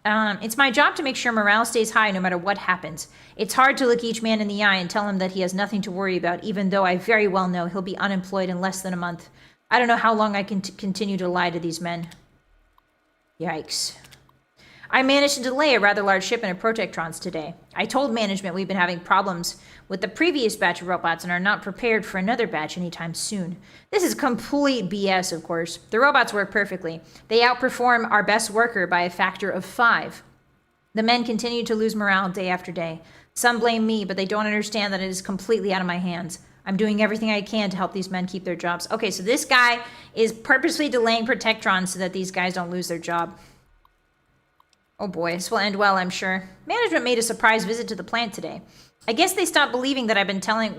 It's my job to make sure morale stays high no matter what happens. It's hard to look each man in the eye and tell him that he has nothing to worry about, even though I very well know he'll be unemployed in less than a month. I don't know how long I can continue to lie to these men. Yikes. I managed to delay a rather large shipment of protectrons today. I told management we've been having problems with the previous batch of robots and are not prepared for another batch anytime soon. This is complete BS, of course. The robots work perfectly. They outperform our best worker by a factor of 5. The men continue to lose morale day after day. Some blame me, but they don't understand that it is completely out of my hands. I'm doing everything I can to help these men keep their jobs. Okay, so this guy is purposely delaying protectrons so that these guys don't lose their job. Oh boy, this will end well, I'm sure. Management made a surprise visit to the plant today. I guess they stopped believing that I've been telling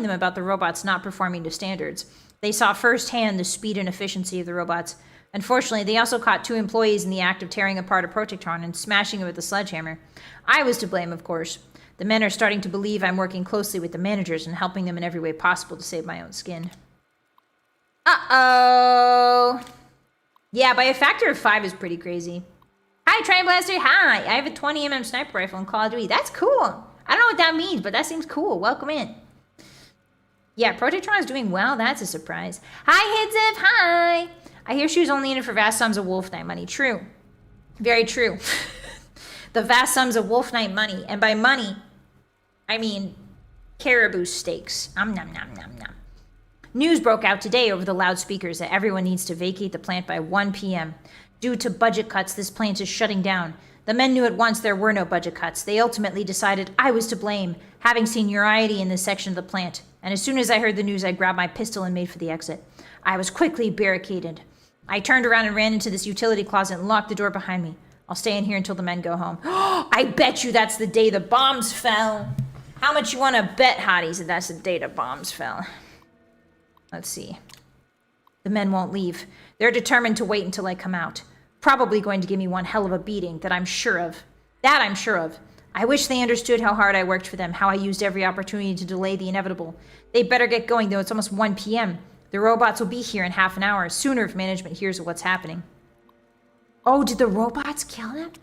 them about the robots not performing to standards. They saw firsthand the speed and efficiency of the robots. Unfortunately, they also caught 2 employees in the act of tearing apart a protectron and smashing it with a sledgehammer. I was to blame, of course. The men are starting to believe I'm working closely with the managers and helping them in every way possible to save my own skin. Uh-oh. Yeah, by a factor of 5 is pretty crazy. Hi, Tri-Blaster, hi! I have a 20mm sniper rifle in Call of Duty. That's cool! I don't know what that means, but that seems cool. Welcome in. Yeah, Protectron is doing well. That's a surprise. Hi, Hidzif, hi! I hear she was only in it for vast sums of Wolf Night money. True. Very true. The vast sums of Wolf Night money. And by money, I mean caribou steaks. Nom nom nom nom. News broke out today over the loudspeakers that everyone needs to vacate the plant by 1 p.m. Due to budget cuts, this plant is shutting down. The men knew at once there were no budget cuts. They ultimately decided I was to blame, having seniority in this section of the plant. And as soon as I heard the news, I grabbed my pistol and made for the exit. I was quickly barricaded. I turned around and ran into this utility closet and locked the door behind me. I'll stay in here until the men go home. I bet you that's the day the bombs fell. How much you want to bet, hotties, that that's the day the bombs fell? Let's see. The men won't leave. They're determined to wait until I come out. Probably going to give me one hell of a beating, that I'm sure of. That I'm sure of. I wish they understood how hard I worked for them, how I used every opportunity to delay the inevitable. They better get going, though. It's almost 1 p.m. The robots will be here in half an hour, sooner if management hears of what's happening. Oh, did the robots kill them?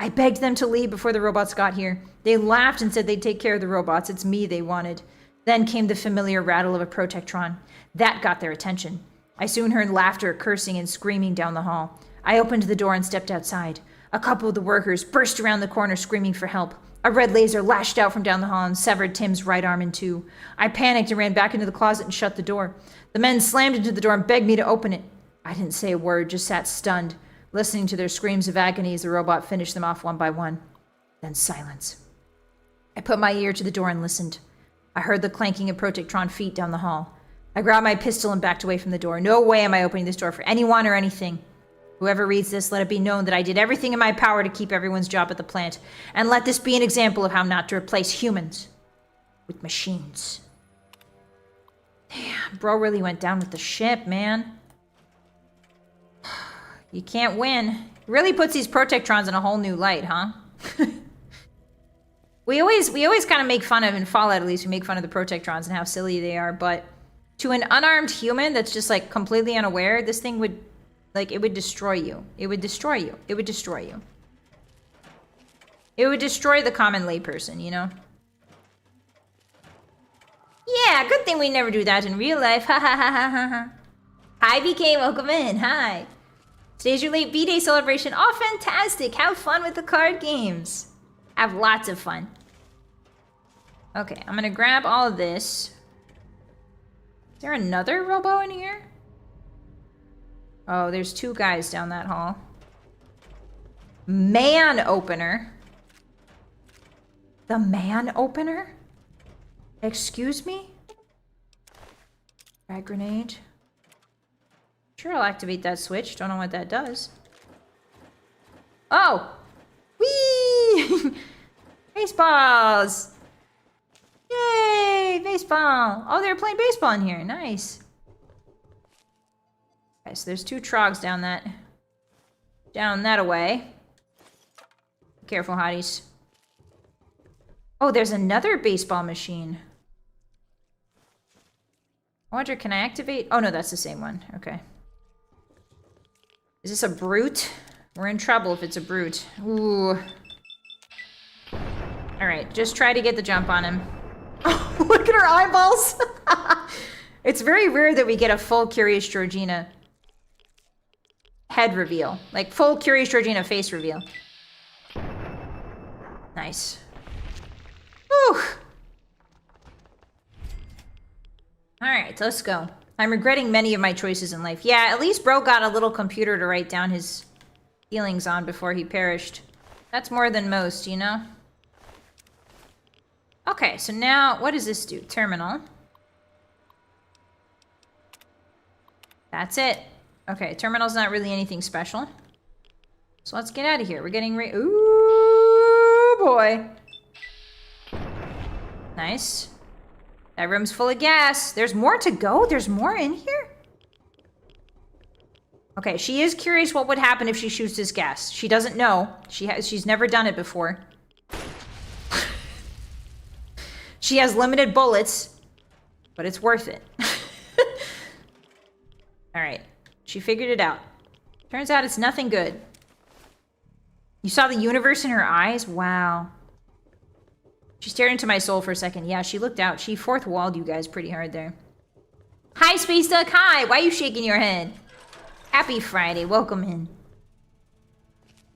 I begged them to leave before the robots got here. They laughed and said they'd take care of the robots. It's me they wanted. Then came the familiar rattle of a protectron. That got their attention. I soon heard laughter, cursing, and screaming down the hall. I opened the door and stepped outside. A couple of the workers burst around the corner screaming for help. A red laser lashed out from down the hall and severed Tim's right arm in 2. I panicked and ran back into the closet and shut the door. The men slammed into the door and begged me to open it. I didn't say a word, just sat stunned, listening to their screams of agony as the robot finished them off one by one. Then silence. I put my ear to the door and listened. I heard the clanking of Protectron feet down the hall. I grabbed my pistol and backed away from the door. No way am I opening this door for anyone or anything. Whoever reads this, let it be known that I did everything in my power to keep everyone's job at the plant. And let this be an example of how not to replace humans with machines. Damn, bro really went down with the ship, man. You can't win. Really puts these Protectrons in a whole new light, huh? We always kind of make fun of, in Fallout at least, we make fun of the Protectrons and how silly they are, but to an unarmed human that's just like completely unaware, this thing would, like, it would destroy you. It would destroy you. It would destroy you. It would destroy the common layperson, you know? Yeah, good thing we never do that in real life. Ha ha ha ha ha ha. Hi, BK, welcome in. Hi. Today's your late B-Day celebration. Oh, fantastic. Have fun with the card games. Have lots of fun. Okay, I'm gonna grab all of this. Is there another robo in here? Oh, there's two guys down that hall. Man opener. The man opener? Excuse me? Frag grenade. Sure, I'll activate that switch. Don't know what that does. Oh! Whee! Baseballs! Yay! Baseball! Oh, they're playing baseball in here. Nice. Okay, so there's two trogs down that away. Be careful, hotties. Oh, there's another baseball machine. I wonder, can I activate? Oh, no, that's the same one. Okay. Is this a brute? We're in trouble if it's a brute. Ooh. Alright, just try to get the jump on him. Oh, look at her eyeballs! It's very rare that we get a full Curious Georgina head reveal. Like, full Curious Georgina face reveal. Nice. Whew! Alright, let's go. I'm regretting many of my choices in life. Yeah, at least bro got a little computer to write down his feelings on before he perished. That's more than most, you know? Okay, so now, what does this do? Terminal. That's it. Okay, terminal's not really anything special. So let's get out of here. We're getting ready. Ooh, boy. Nice. That room's full of gas. There's more to go? There's more in here? Okay, she is curious what would happen if she shoots this gas. She doesn't know. She's never done it before. She has limited bullets, but it's worth it. Alright, she figured it out. Turns out it's nothing good. You saw the universe in her eyes? Wow. She stared into my soul for a second. Yeah, she looked out. She fourth walled you guys pretty hard there. Hi, Space Duck. Hi. Why are you shaking your head? Happy Friday. Welcome in.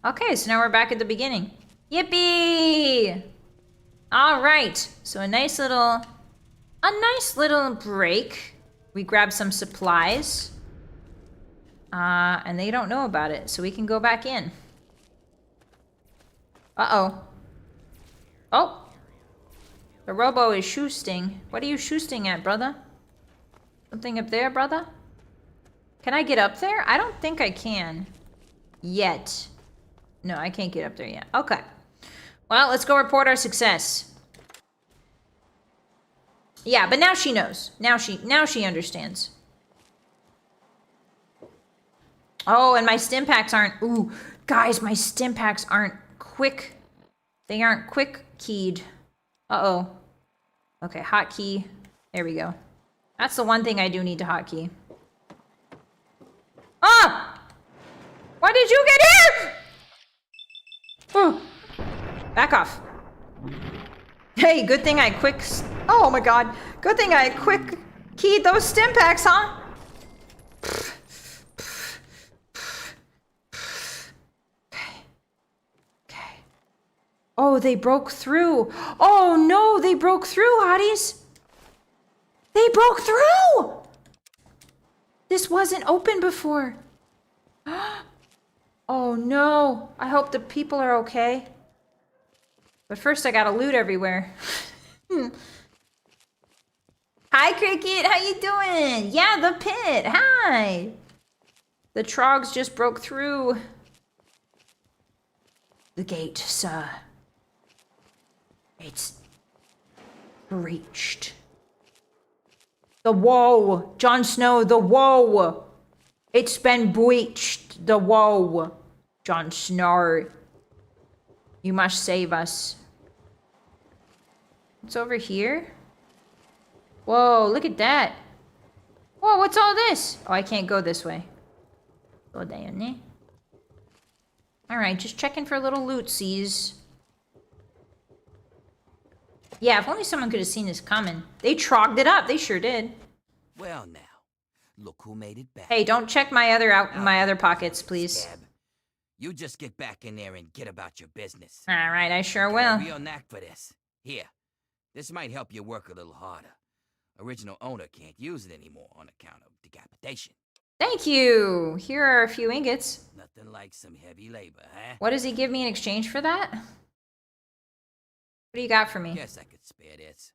Okay, so now we're back at the beginning. Yippee! All right. So a nice little break. We grabbed some supplies. And they don't know about it, so we can go back in. Uh-oh. Oh! The robo is shoosting. What are you shoosting at, brother? Something up there, brother? Can I get up there? I don't think I can. Yet. No, I can't get up there yet. Okay. Well, let's go report our success. Yeah, but now she knows. Now she understands. Oh, and my stim packs aren't... Ooh, guys, my stim packs aren't quick. They aren't quick keyed. Uh-oh. Okay, hotkey. There we go. That's the one thing I do need to hotkey. Ah! Why did you get here? Oh. Back off. Hey, good thing I quick... Oh my god. Good thing I quick keyed those stim packs, huh? Oh, they broke through. Oh no, they broke through, hotties. They broke through! This wasn't open before. Oh no, I hope the people are okay. But first I gotta loot everywhere. Hi, Cricket. How you doing? Yeah, the pit. Hi. The trogs just broke through the gate, sir. It's breached. The wall. Jon Snow, the wall. It's been breached. The wall. Jon Snow. You must save us. What's over here? Whoa, look at that. Whoa, what's all this? Oh, I can't go this way. Go down there. Alright, just checking for little lootsies. Yeah, if only someone could have seen this coming. They trogged it up. They sure did. Well now, look who made it back. Hey, don't check my other pockets, please. Scab. You just get back in there and get about your business. Alright, I sure Got a will. real knack for this. Here, this might help you work a little harder. Original owner can't use it anymore on account of decapitation. Thank you. Here are a few ingots. Nothing like some heavy labor, huh? What does he give me in exchange for that? What do you got for me? Guess I could spare this.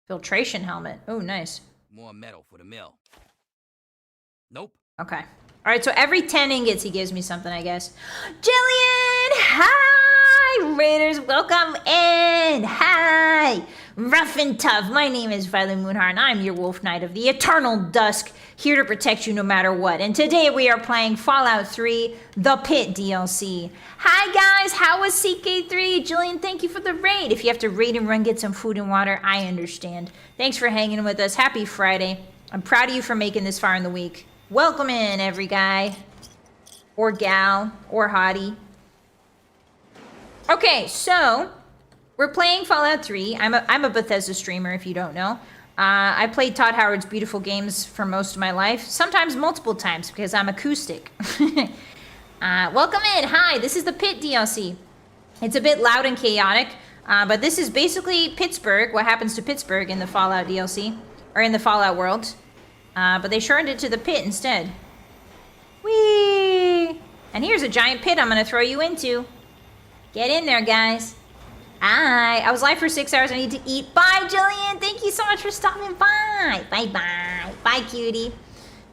Filtration helmet. Oh, nice. More metal for the mill. Nope. Okay. All right, so every 10 ingots he gives me something, I guess. Jillian! Hi! Raiders, welcome in! Hi! Ruff and Tuff, my name is Vylett Moonheart, and I'm your Wolf Knight of the Eternal Dusk, here to protect you no matter what. And today we are playing Fallout 3, The Pit DLC. Hi guys, how was CK3? Jillian, thank you for the raid. If you have to raid and run, get some food and water, I understand. Thanks for hanging with us. Happy Friday. I'm proud of you for making this far in the week. Welcome in, every guy. Or gal. Or hottie. Okay, so we're playing Fallout 3. I'm a Bethesda streamer, if you don't know. I played Todd Howard's beautiful games for most of my life. Sometimes multiple times, because I'm acoustic. Welcome in. Hi, this is the Pit DLC. It's a bit loud and chaotic, but this is basically Pittsburgh, what happens to Pittsburgh in the Fallout DLC, or in the Fallout world. But they shortened it to the pit instead. Whee! And here's a giant pit I'm going to throw you into. Get in there, guys. I was live for 6 hours. I need to eat. Bye, Jillian. Thank you so much for stopping by. Bye-bye. Bye, cutie.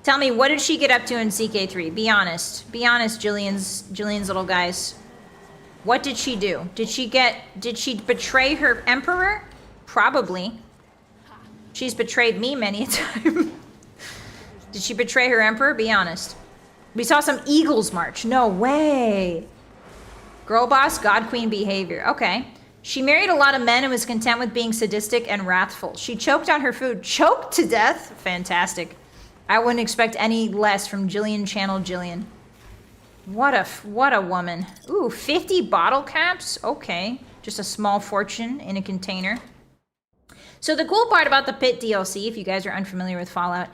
Tell me, what did she get up to in CK3? Be honest. Be honest, Jillian's little guys. What did she do? Did she betray her emperor? Probably. She's betrayed me many a time. Did she betray her emperor? Be honest. We saw some Eagles march. No way. Girl boss, God queen behavior. Okay. She married a lot of men and was content with being sadistic and wrathful. She choked on her food. Choked to death? Fantastic. I wouldn't expect any less from Jillian Channel Jillian. What a woman. Ooh, 50 bottle caps? Okay. Just a small fortune in a container. So the cool part about the Pit DLC, if you guys are unfamiliar with Fallout,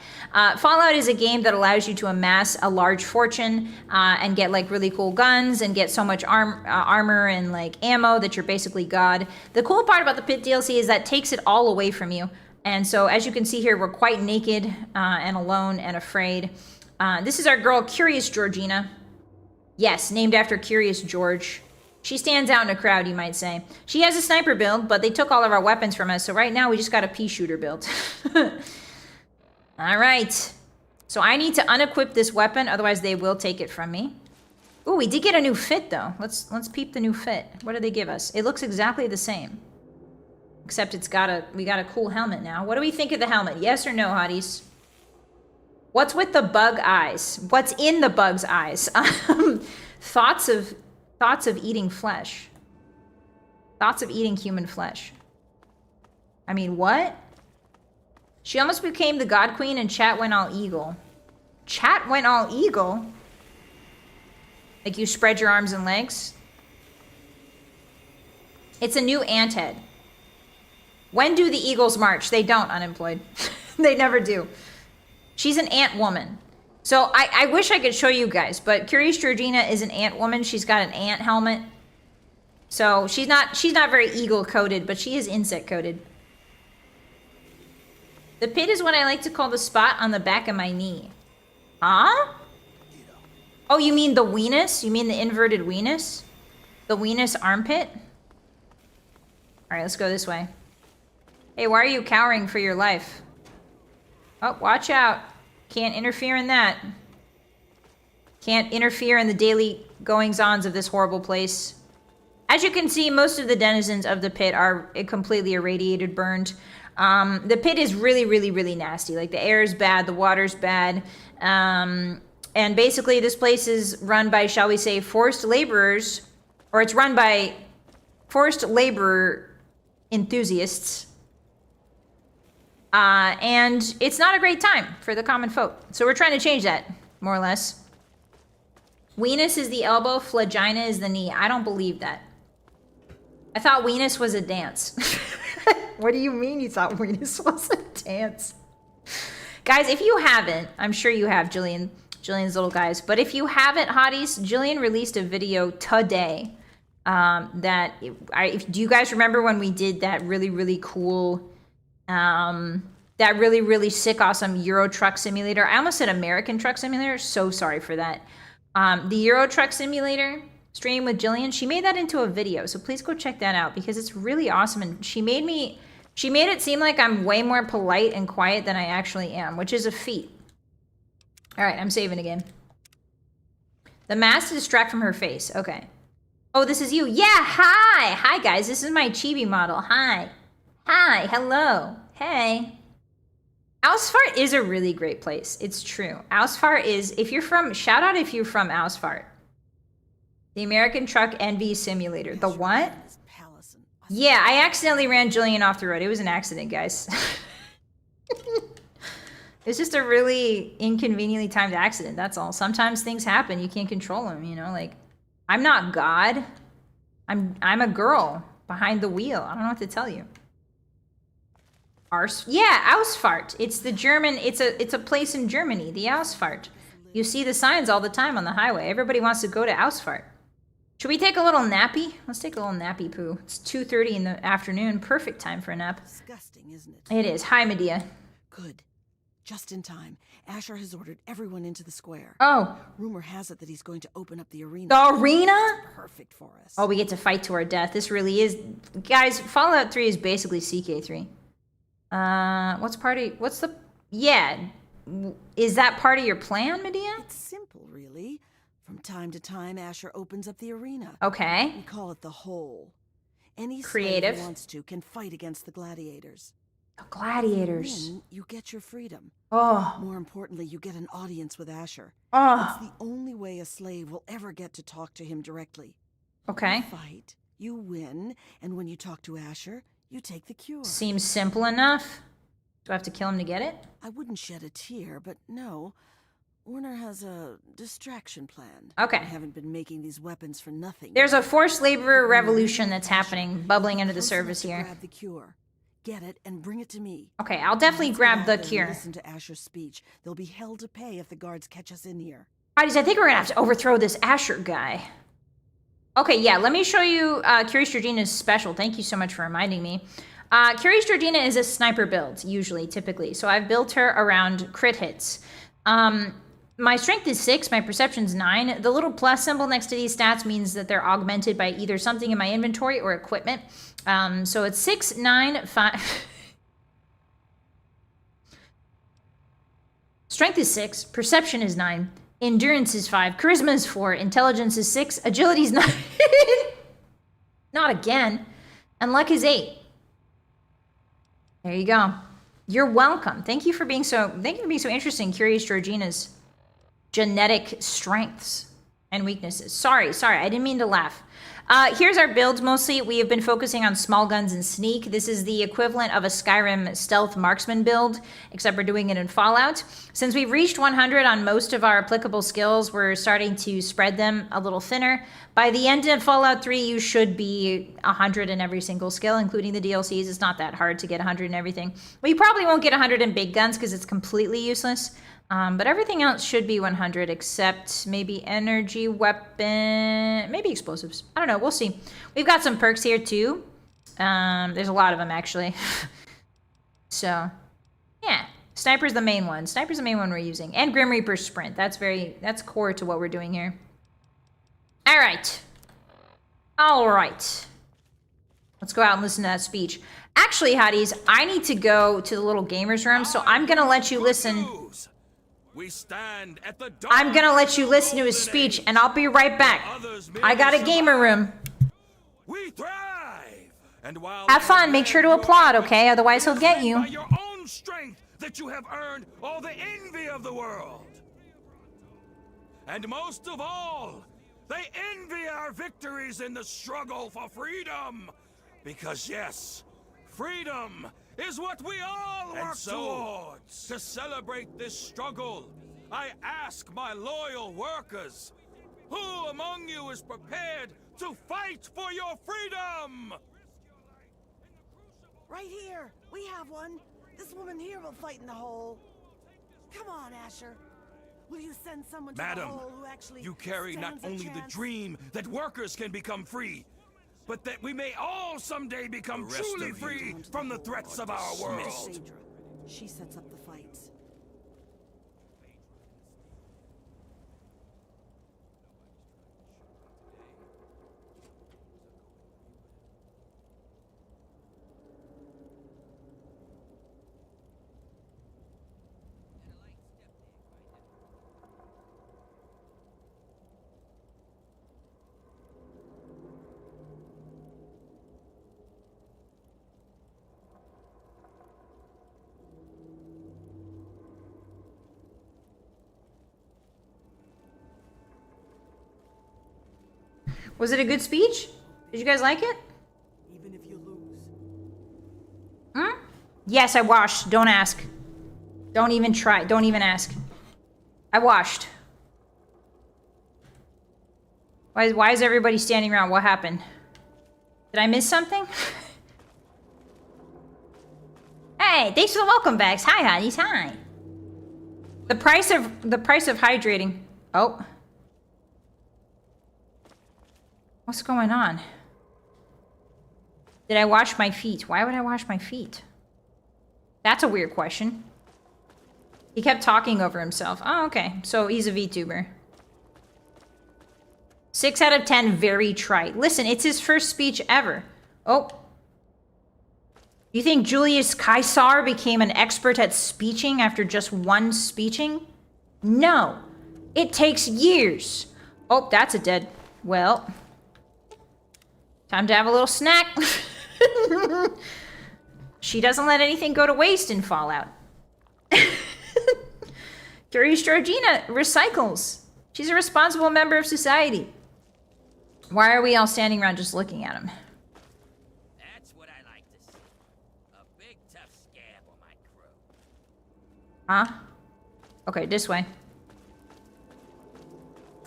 Fallout is a game that allows you to amass a large fortune and get like really cool guns and get so much armor and like ammo that you're basically God. The cool part about the Pit DLC is that it takes it all away from you. And so as you can see here, we're quite naked and alone and afraid. This is our girl, Curious Georgina. Yes, named after Curious George. She stands out in a crowd, you might say. She has a sniper build, but they took all of our weapons from us, so right now we just got a pea shooter build. Alright. So I need to unequip this weapon, otherwise they will take it from me. Ooh, we did get a new fit, though. Let's peep the new fit. What did they give us? It looks exactly the same. Except we got a cool helmet now. What do we think of the helmet? Yes or no, hotties? What's with the bug eyes? What's in the bug's eyes? Thoughts of eating flesh. Thoughts of eating human flesh. I mean, what? She almost became the God Queen and chat went all eagle. Chat went all eagle? Like you spread your arms and legs? It's a new ant head. When do the eagles march? They don't, unemployed. They never do. She's an ant woman. So I wish I could show you guys, but Curious Georgina is an ant woman. She's got an ant helmet. So she's not very eagle coated, but she is insect coated. The pit is what I like to call the spot on the back of my knee. Huh? Oh, you mean the weenus? You mean the inverted weenus? The weenus armpit? Alright, let's go this way. Hey, why are you cowering for your life? Oh, watch out. Can't interfere in that. Can't interfere in the daily goings-ons of this horrible place. As you can see, most of the denizens of the pit are completely irradiated, burned. The pit is really, really, really nasty. Like, the air is bad, the water's bad. And basically, this place is run by, shall we say, forced laborers. Or it's run by forced labor enthusiasts. And it's not a great time for the common folk. So we're trying to change that, more or less. Weenus is the elbow, flagina is the knee. I don't believe that. I thought Weenus was a dance. What do you mean you thought Weenus was a dance? Guys, if you haven't, I'm sure you have, Jillian's little guys, but if you haven't, hotties, Jillian released a video today. Do you guys remember when we did that really, really cool, that really, really sick, awesome Euro Truck Simulator? I almost said American Truck Simulator. So sorry for that. The Euro Truck Simulator stream with Jillian, she made that into a video, so please go check that out because it's really awesome. And she made it seem like I'm way more polite and quiet than I actually am, which is a feat. All right, I'm saving again. The mask to distract from her face. Okay. Oh, this is you. Yeah, hi. Hi, guys. This is my chibi model. Hi. Hi. Hello. Hey. Ausfart is a really great place. It's true. Ausfart is, shout out if you're from Ausfart. The American Truck Envy Simulator. The what? Yeah, I accidentally ran Jillian off the road. It was an accident, guys. It's just a really inconveniently timed accident, that's all. Sometimes things happen. You can't control them, you know? Like, I'm not God. I'm a girl behind the wheel. I don't know what to tell you. Yeah, Ausfart. It's the German, it's a place in Germany, the Ausfart. You see the signs all the time on the highway. Everybody wants to go to Ausfart. Should we take a little nappy? Let's take a little nappy poo. It's 2:30 in the afternoon. Perfect time for a nap. Disgusting, isn't it? It is. Hi, Medea. Good. Just in time. Asher has ordered everyone into the square. Oh. Rumor has it that he's going to open up the arena. The arena? Perfect for us. Oh, we get to fight to our death. This really is... Guys, Fallout 3 is basically CK3. Yeah. Is that part of your plan, Medea? It's simple, really. From time to time, Asher opens up the arena. Okay. We call it the Hole. Any creative slave who wants to can fight against the gladiators. The gladiators. If you win, you get your freedom. Oh. More importantly, you get an audience with Asher. Oh. It's the only way a slave will ever get to talk to him directly. Okay. You fight, you win, and when you talk to Asher, you take the cure. Seems simple enough. Do I have to kill him to get it? I wouldn't shed a tear, but no. Werner has a distraction plan. Okay. I haven't been making these weapons for nothing. There's a forced labor revolution that's happening, bubbling under the surface here. Grab the cure. Get it and bring it to me. Okay, I'll definitely grab the cure. Listen to Asher's speech. They'll be hell to pay if the guards catch us in here. Hotties, I think we're gonna have to overthrow this Asher guy. Okay, yeah, let me show you Curious Georgina's special. Thank you so much for reminding me. Curious Georgina is a sniper build, usually, typically. So I've built her around crit hits. My strength is 6, my perception's 9. The little plus symbol next to these stats means that they're augmented by either something in my inventory or equipment. So it's 6, 9, 5... Strength is 6, perception is 9, endurance is 5, charisma is 4, intelligence is 6, agility is 9. Not again. And luck is 8. There you go. You're welcome. Thank you for being so interested in Curious Georgina's genetic strengths and weaknesses. Sorry, I didn't mean to laugh. Here's our builds. Mostly we have been focusing on small guns and sneak. This is the equivalent of a Skyrim stealth marksman build, except we're doing it in Fallout. Since we've reached 100 on most of our applicable skills, we're starting to spread them a little thinner. By the end of Fallout 3, you should be 100 in every single skill, including the DLCs. It's not that hard to get 100 in everything. Well, you probably won't get 100 in big guns because it's completely useless. But everything else should be 100 except maybe energy, weapon, maybe explosives. I don't know. We'll see. We've got some perks here too. There's a lot of them actually. So, yeah. Sniper's the main one. Sniper's the main one we're using. And Grim Reaper Sprint. That's core to what we're doing here. All right. Let's go out and listen to that speech. Actually, Hotties, I need to go to the little gamers room, so I'm gonna let you listen. We stand at the I'm gonna let you listen to his speech, and I'll be right back. I got a gamer room. We thrive. And while Have fun. Make sure to applaud, okay? Otherwise, he'll get you. by your own strength that you have earned all the envy of the world. And most of all, they envy our victories in the struggle for freedom. Because yes, freedom is what we all work towards. To celebrate this struggle, I ask my loyal workers, who among you is prepared to fight for your freedom? Right here. We have one. This woman here will fight in the hole. Come on, Asher. Will you send someone to the Madam, hole who actually you carry not stands a only the chance? dream that workers can become free, but that we may all someday become truly free from the threats of our world. Phaedra. She sets up the fights. Was it a good speech? Did you guys like it? Even if you lose. Hmm? Yes, I washed. Don't ask. Don't even try. Don't even ask. I washed. Why is everybody standing around? What happened? Did I miss something? Hey, thanks for the welcome backs. Hi, Hotties. Hi. The price of hydrating. Oh. What's going on? Did I wash my feet? Why would I wash my feet? That's a weird question. He kept talking over himself. Oh, okay. So he's a VTuber. 6 out of 10, very trite. Listen, it's his first speech ever. Oh. You think Julius Caesar became an expert at speeching after just one speeching? No. It takes years. Oh, that's a dead... Well... Time to have a little snack. She doesn't let anything go to waste in Fallout. Curious Georgina recycles. She's a responsible member of society. Why are we all standing around just looking at him? That's what I like to see. A big tough scab on my crew. Huh? Okay, this way.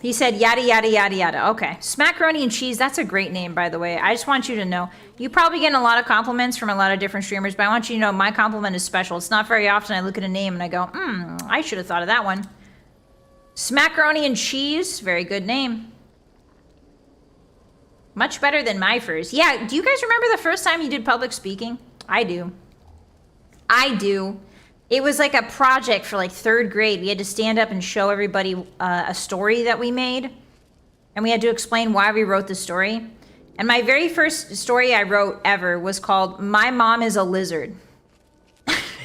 He said yada yada yada yada. Okay. Smackaroni and Cheese, that's a great name, by the way. I just want you to know. You probably get a lot of compliments from a lot of different streamers, but I want you to know my compliment is special. It's not very often I look at a name and I go, I should have thought of that one. Smackaroni and Cheese, very good name. Much better than my first. Yeah, do you guys remember the first time you did public speaking? I do. I do. It was like a project for like 3rd grade. We had to stand up and show everybody a story that we made. And we had to explain why we wrote the story. And my very first story I wrote ever was called My Mom is a Lizard.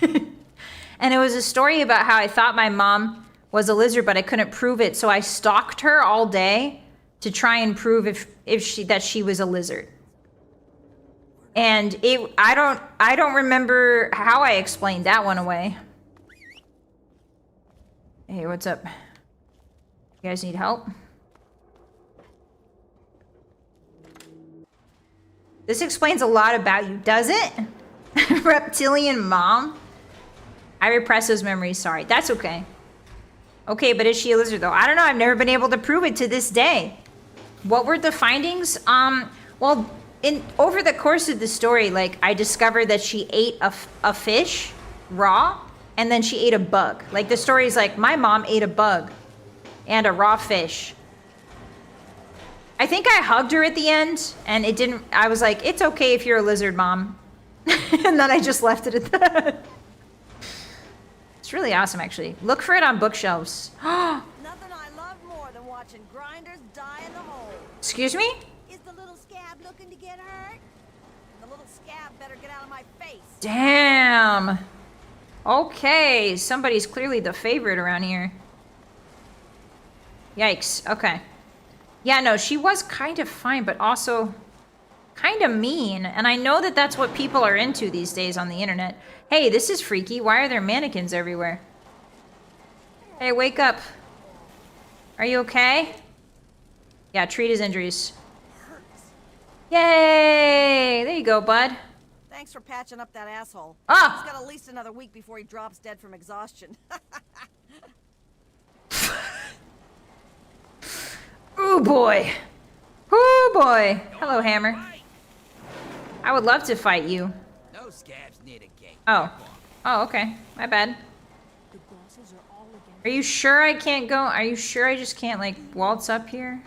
And it was a story about how I thought my mom was a lizard, but I couldn't prove it. So I stalked her all day to try and prove that she was a lizard. And I don't remember how I explained that one away. Hey, what's up? You guys need help? This explains a lot about you, does it? Reptilian mom? I repress those memories, sorry. That's okay. Okay, but is she a lizard though? I don't know, I've never been able to prove it to this day. What were the findings? Well, over the course of the story, like, I discovered that she ate a fish raw, and then she ate a bug. Like, the story's like, my mom ate a bug and a raw fish. I think I hugged her at the end, and it didn't, I was like, it's okay if you're a lizard, Mom. And then I just left it at that. It's really awesome, actually. Look for it on bookshelves. Nothing I love more than watching grinders die in the hole. Excuse me? Is the little scab looking to get hurt? The The little scab better get out of my face. Damn. Okay, somebody's clearly the favorite around here. Yikes. Okay. Yeah, no, she was kind of fine, but also kind of mean. And I know that that's what people are into these days on the internet. Hey, this is freaky. Why are there mannequins everywhere? Hey, wake up. Are you okay? Yeah, treat his injuries. Yay! There you go, bud. Thanks for patching up that asshole. Ah! He's got at least another week before he drops dead from exhaustion. Ooh, boy. Ooh, boy. Hello, Hammer. I would love to fight you. No scabs near the gate. Oh. Oh, okay. My bad. The bosses are all against Are you sure I can't go? Are you sure I just can't, like, waltz up here?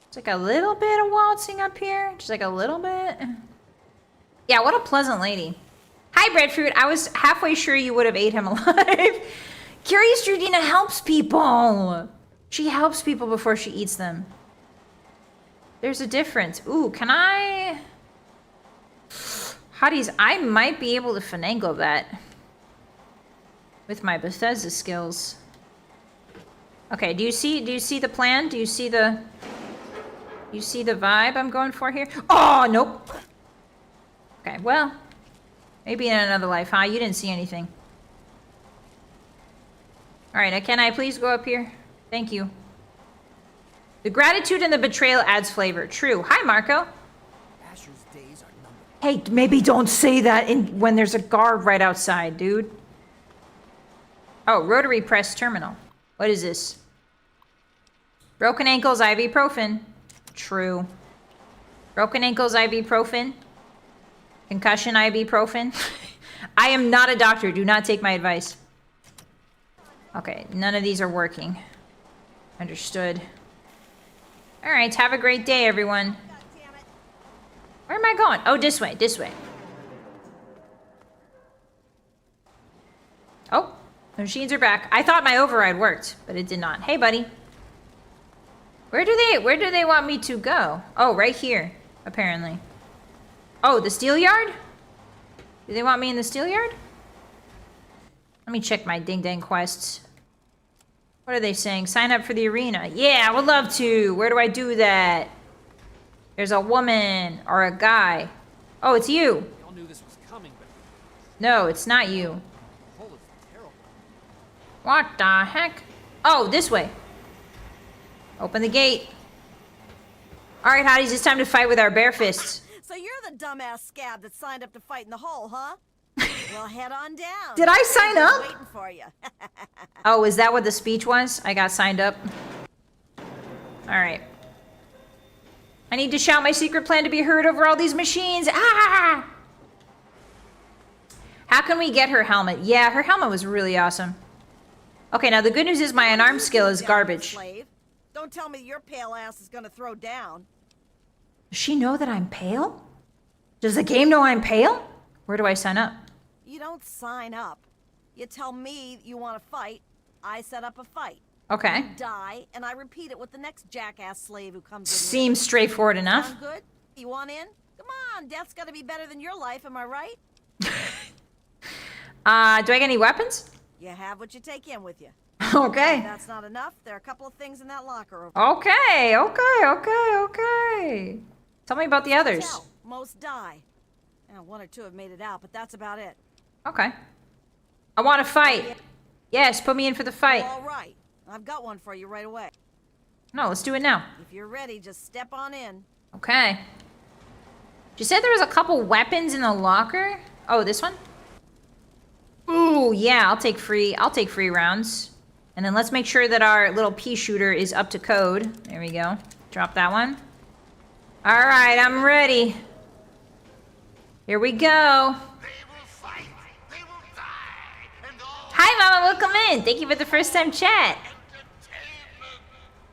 It's like a little bit of waltzing up here. Just like a little bit. Yeah, what a pleasant lady. Hi, Breadfruit. I was halfway sure you would have ate him alive. Curious Judina helps people. She helps people before she eats them. There's a difference. Ooh, can I... Hotties, I might be able to finagle that. With my Bethesda skills. Okay, do you see the plan? Do you see the... You see the vibe I'm going for here? Oh, nope. Okay, well. Maybe in another life, huh? You didn't see anything. Alright, can I please go up here? Thank you. The gratitude and the betrayal adds flavor. True. Hi, Marco. Asher's days are numbered. Hey, maybe don't say that when there's a guard right outside, dude. Oh, rotary press terminal. What is this? Broken ankles, ibuprofen. True. Broken ankles, ibuprofen. Concussion, ibuprofen. I am not a doctor. Do not take my advice. Okay, none of these are working. Understood. Alright, have a great day, everyone. Where am I going? Oh, this way, this way. Oh, the machines are back. I thought my override worked, but it did not. Hey, buddy. Where do they want me to go? Oh, right here, apparently. Oh, the steel yard? Do they want me in the steel yard? Let me check my ding dang quests. What are they saying? Sign up for the arena. Yeah, I would love to. Where do I do that? There's a woman or a guy. Oh, it's you. Y'all knew this was coming, but No, it's not you. the hole is terrible. What the heck? Oh, this way. Open the gate. All right, hotties, it's time to fight with our bare fists. So you're the dumbass scab that signed up to fight in the hole, huh? Well, head on down. Did I sign Just up? Waiting for you. Oh, is that what the speech was? I got signed up. All right. I need to shout my secret plan to be heard over all these machines. Ah! How can we get her helmet? Yeah, her helmet was really awesome. Okay, now the good news is my unarmed skill is garbage. Slave. Don't tell me your pale ass is gonna throw down. Does she know that I'm pale? Does the game know I'm pale? Where do I sign up? You don't sign up. You tell me you want to fight. I set up a fight. Okay. You die, and I repeat it with the next jackass slave who comes in. Seems straightforward enough. Sound good? You want in? Come on, death's got to be better than your life. Am I right? Do I get any weapons? You have what you take in with you. Okay. If that's not enough, there are a couple of things in that locker over Okay, okay. Tell me about the others. Tell, most die. One or two have made it out, but that's about it. Okay. I want to fight. Yes, put me in for the fight. All right. I've got one for you right away. No, let's do it now. If you're ready, just step on in. Okay. She said there was a couple weapons in the locker. Oh, this one? Ooh, yeah, I'll take free rounds. And then let's make sure that our little pea shooter is up to code. There we go. Drop that one. All right, I'm ready. Here we go. They will fight, they will die, and all Hi, Mama, welcome in. Thank you for the first time chat.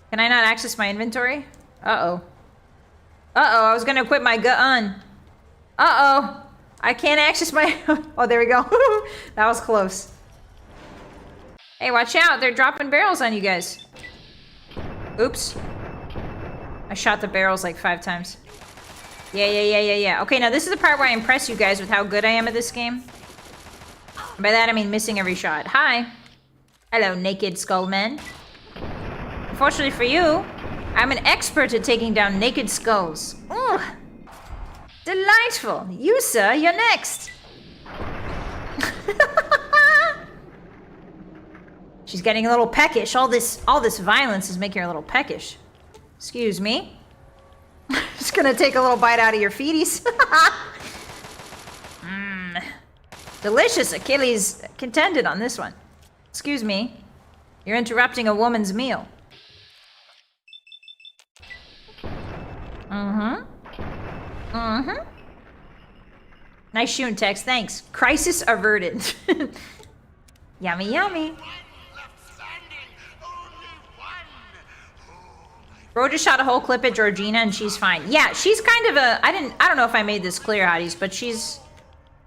Can I not access my inventory? Uh-oh. Uh-oh, I was gonna equip my gun. Uh-oh. I can't access my... Oh, there we go. That was close. Hey, watch out. They're dropping barrels on you guys. Oops. I shot the barrels like 5 times. Yeah. Okay, now this is the part where I impress you guys with how good I am at this game. By that I mean missing every shot. Hi. Hello, naked skullmen. Unfortunately for you, I'm an expert at taking down naked skulls. Ooh. Delightful. You, sir, you're next. She's getting a little peckish. All this violence is making her a little peckish. Excuse me. Just gonna take a little bite out of your feeties. Delicious. Achilles contended on this one. Excuse me. You're interrupting a woman's meal. Nice shooting, Tex. Thanks. Crisis averted. Yummy, yummy. Bro just shot a whole clip at Georgina and she's fine. Yeah, she's kind of a... I don't know if I made this clear, Hotties, but she's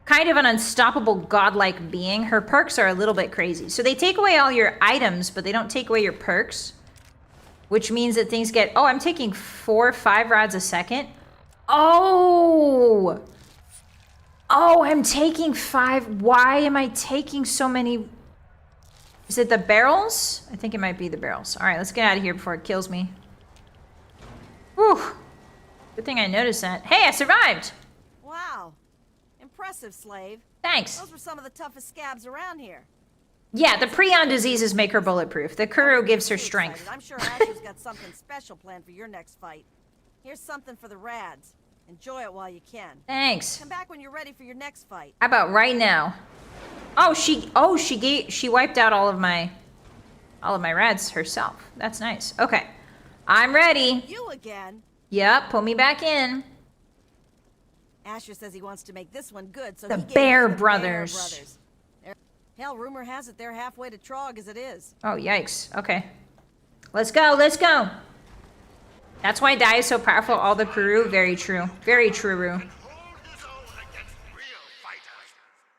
kind of an unstoppable godlike being. Her perks are a little bit crazy. So they take away all your items, but they don't take away your perks. Which means that things get... Oh, I'm taking 4 or 5 rods a second. Oh! Oh, I'm taking 5. Why am I taking so many... Is it the barrels? I think it might be the barrels. All right, let's get out of here before it kills me. Whew. Good thing I noticed that. Hey, I survived! Wow. Impressive, slave. Thanks. Those were some of the toughest scabs around here. Yeah, the prion diseases make her bulletproof. The Kuro gives her strength. I'm sure Asher's got something special planned for your next fight. Here's something for the rads. Enjoy it while you can. Thanks. Come back when you're ready for your next fight. How about right now? Oh, she wiped out all of my rads herself. That's nice. Okay. I'm ready. You again? Yep, put me back in. Asher says he wants to make this one good, so The he gave Bear it to the Brothers. Bear Brothers. Hell, rumor has it they're halfway to Trog as it is. Oh, yikes. Okay. Let's go, let's go. That's why Dai is so powerful, all the Peru. Very true. Very true.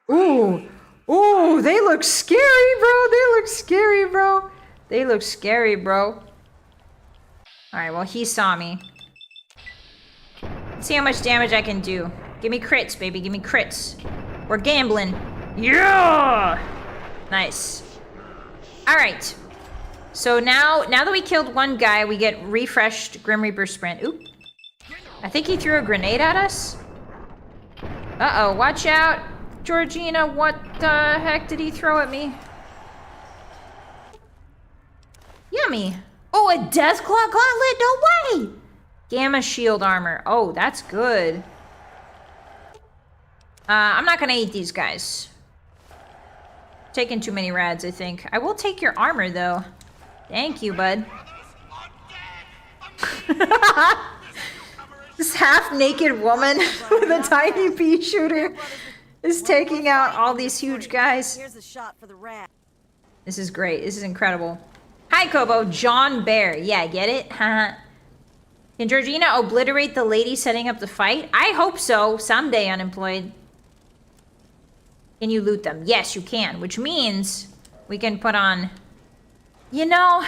Ooh. Ooh, they look scary, bro. They look scary, bro. They look scary, bro. Alright, well, he saw me. Let's see how much damage I can do. Give me crits, baby. Give me crits. We're gambling. Yeah! Nice. Alright. So now that we killed one guy, we get refreshed Grim Reaper Sprint. Oop. I think he threw a grenade at us. Uh-oh, watch out. Georgina, what the heck did he throw at me? Yummy. Oh, a Deathclaw Gauntlet? No way! Gamma Shield Armor. Oh, that's good. I'm not gonna eat these guys. Taking too many rads, I think. I will take your armor, though. Thank you, bud. This half-naked woman with a tiny pea shooter is taking out all these huge guys. Here's a shot for the rat. This is great. This is incredible. Hi, Kobo. John Bear. Yeah, get it? Haha. Can Georgina obliterate the lady setting up the fight? I hope so. Someday, unemployed. Can you loot them? Yes, you can. Which means we can put on... You know...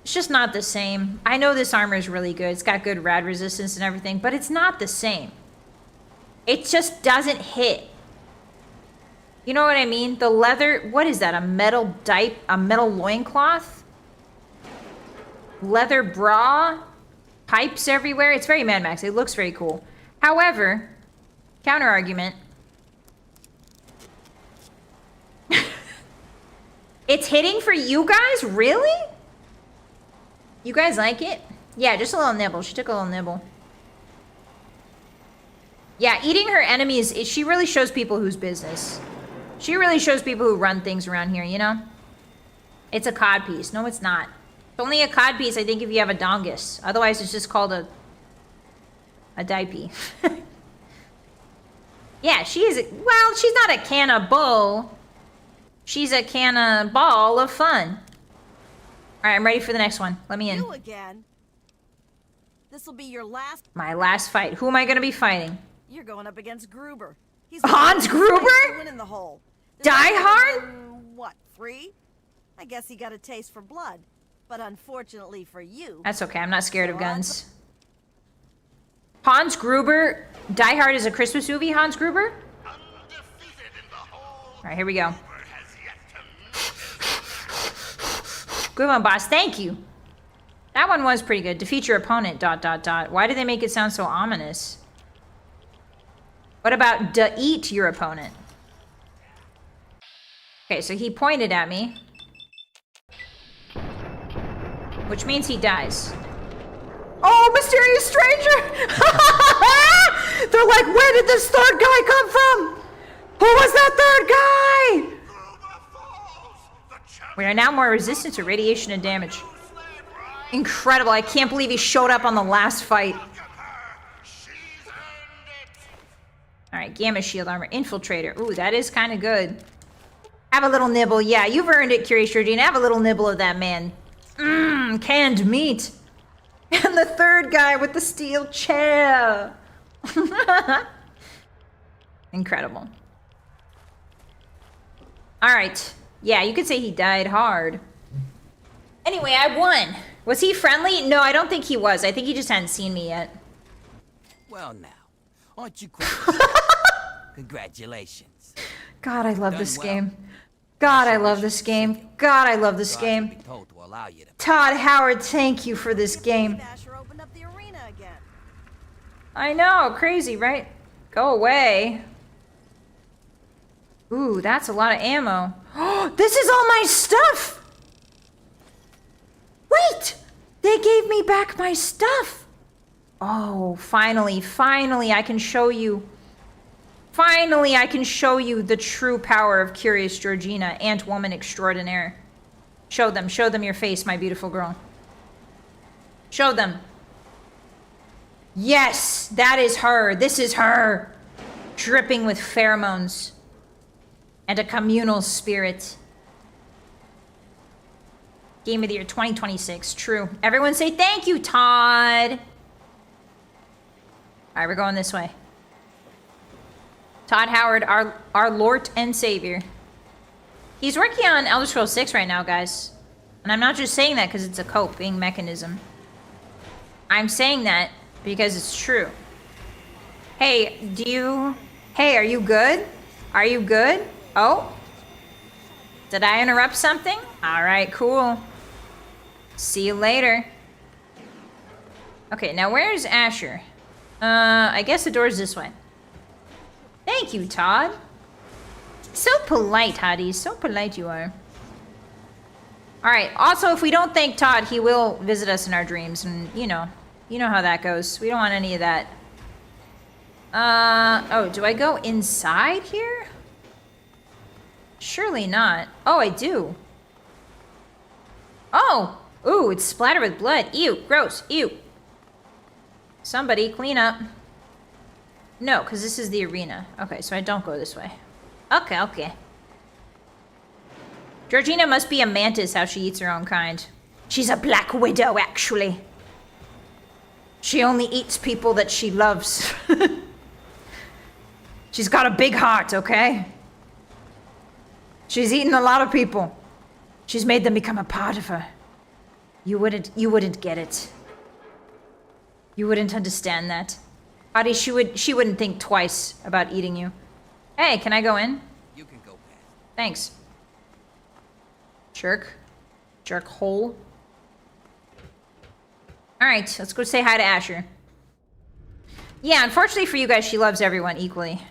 It's just not the same. I know this armor is really good. It's got good rad resistance and everything, but it's not the same. It just doesn't hit. You know what I mean? The leather... What is that? A metal loincloth? Leather bra? Pipes everywhere? It's very Mad Max. It looks very cool. However, counter argument. It's hitting for you guys? Really? You guys like it? Yeah, just a little nibble. She took a little nibble. Yeah, eating her enemies, she really shows people whose business. She really shows people who run things around here, you know? It's a cod piece. No, it's not. It's only a cod piece, I think, if you have a dongus. Otherwise, it's just called a diaper. Yeah, she is... Well, she's not a cannibal. She's a cannibal of fun. All right, I'm ready for the next one. Let me in. You again. This will be your last... My last fight. Who am I going to be fighting? You're going up against Gruber. He's Hans Gruber? in the hole. Die Hard? What, 3? I guess he got a taste for blood. But unfortunately for you... That's okay. I'm not scared of guns. Hans Gruber. Die Hard is a Christmas movie, Hans Gruber? Alright, here we go. Good one, boss. Thank you. That one was pretty good. Defeat your opponent, ... Why did they make it sound so ominous? What about eat your opponent? Okay, so he pointed at me. Which means he dies. Oh, mysterious stranger! They're like, where did this third guy come from? Who was that third guy? We are now more resistant to radiation and damage. Incredible. I can't believe he showed up on the last fight. Alright, Gamma Shield Armor. Infiltrator. Ooh, that is kind of good. Have a little nibble. Yeah, you've earned it, Curious Georgina. Have a little nibble of that, man. Mmm, canned meat. And the third guy with the steel chair. Incredible. Alright. Yeah, you could say he died hard. Anyway, I won. Was he friendly? No, I don't think he was. I think he just hadn't seen me yet. Well, now, aren't you quite? Congratulations. God, I love this Done game. God, I love this game. God, I love this game. Todd Howard, thank you for this game. Asher opened up the arena again. I know, crazy, right? Go away. Ooh, that's a lot of ammo. Oh, this is all my stuff! Wait! They gave me back my stuff! Oh, finally, finally I can show you. Finally I can show you the true power of Curious Georgina, Ant-Woman Extraordinaire. Show them your face, my beautiful girl. Show them. Yes, that is her. This is her. Dripping with pheromones. And a communal spirit. Game of the Year 2026. True. Everyone say thank you, Todd. Alright, we're going this way. Todd Howard, our Lord and Savior. He's working on Elder Scrolls 6 right now, guys. And I'm not just saying that because it's a coping mechanism. I'm saying that because it's true. Hey, Hey, are you good? Are you good? Oh? Did I interrupt something? Alright, cool. See you later. Okay, now where's Asher? I guess the door's this way. Thank you, Todd. So polite, Hotties. So polite you are. Alright, also, if we don't thank Todd, he will visit us in our dreams. And, you know how that goes. We don't want any of that. Oh, do I go inside here? Surely not. Oh, I do. Oh! Ooh, it's splattered with blood. Ew, gross, ew. Somebody clean up. No, because this is the arena. Okay, so I don't go this way. Okay. Georgina must be a mantis, how she eats her own kind. She's a black widow, actually. She only eats people that she loves. She's got a big heart, okay? She's eaten a lot of people. She's made them become a part of her. You wouldn't get it. You wouldn't understand that. Hottie, she wouldn't think twice about eating you. Hey, can I go in? You can go past. Thanks. Jerk. Jerk hole. Alright, let's go say hi to Asher. Yeah, unfortunately for you guys, she loves everyone equally.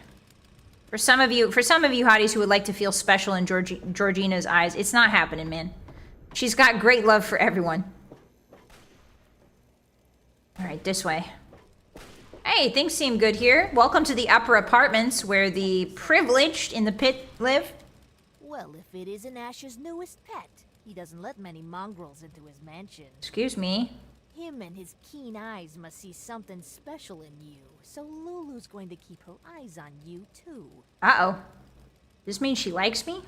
For some of you hotties who would like to feel special in Georgina's eyes, it's not happening, man. She's got great love for everyone. Alright, this way. Hey, things seem good here. Welcome to the upper apartments where the privileged in the pit live. Well, if it isn't Asher's newest pet, he doesn't let many mongrels into his mansion. Excuse me. Him and his keen eyes must see something special in you, so Lulu's going to keep her eyes on you, too. Uh-oh. This means she likes me? What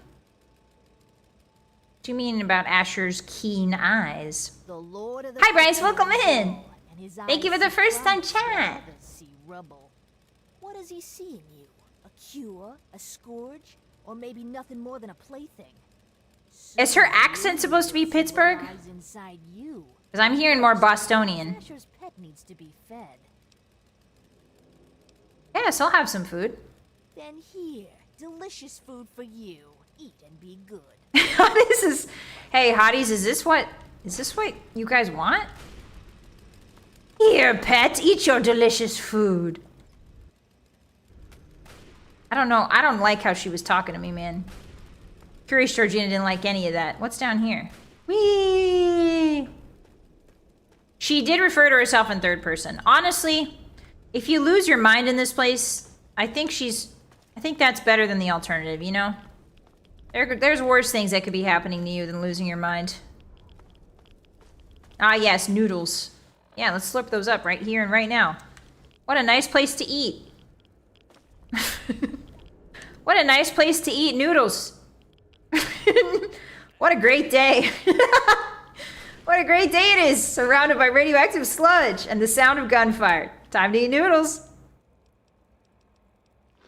do you mean about Asher's keen eyes? The Lord of the Hi, Bryce. Welcome in. Thank you for the first time chat. What does he see in you? A cure? A scourge? Or maybe nothing more than a plaything? Is her accent supposed to be Pittsburgh? Inside you. Because I'm hearing more Bostonian. Asher's pet needs to be fed. Yes, I'll have some food. Then here, delicious food for you. Eat and be good. This is... Hey, Hotties, is this what you guys want? Here, pet, eat your delicious food. I don't know. I don't like how she was talking to me, man. Curious Georgina didn't like any of that. What's down here? Whee! She did refer to herself in third person. Honestly, if you lose your mind in this place, I think that's better than the alternative, you know? There's worse things that could be happening to you than losing your mind. Ah, yes, noodles. Yeah, let's slurp those up right here and right now. What a nice place to eat. What a nice place to eat noodles. What a great day. What a great day it is, surrounded by radioactive sludge and the sound of gunfire. Time to eat noodles.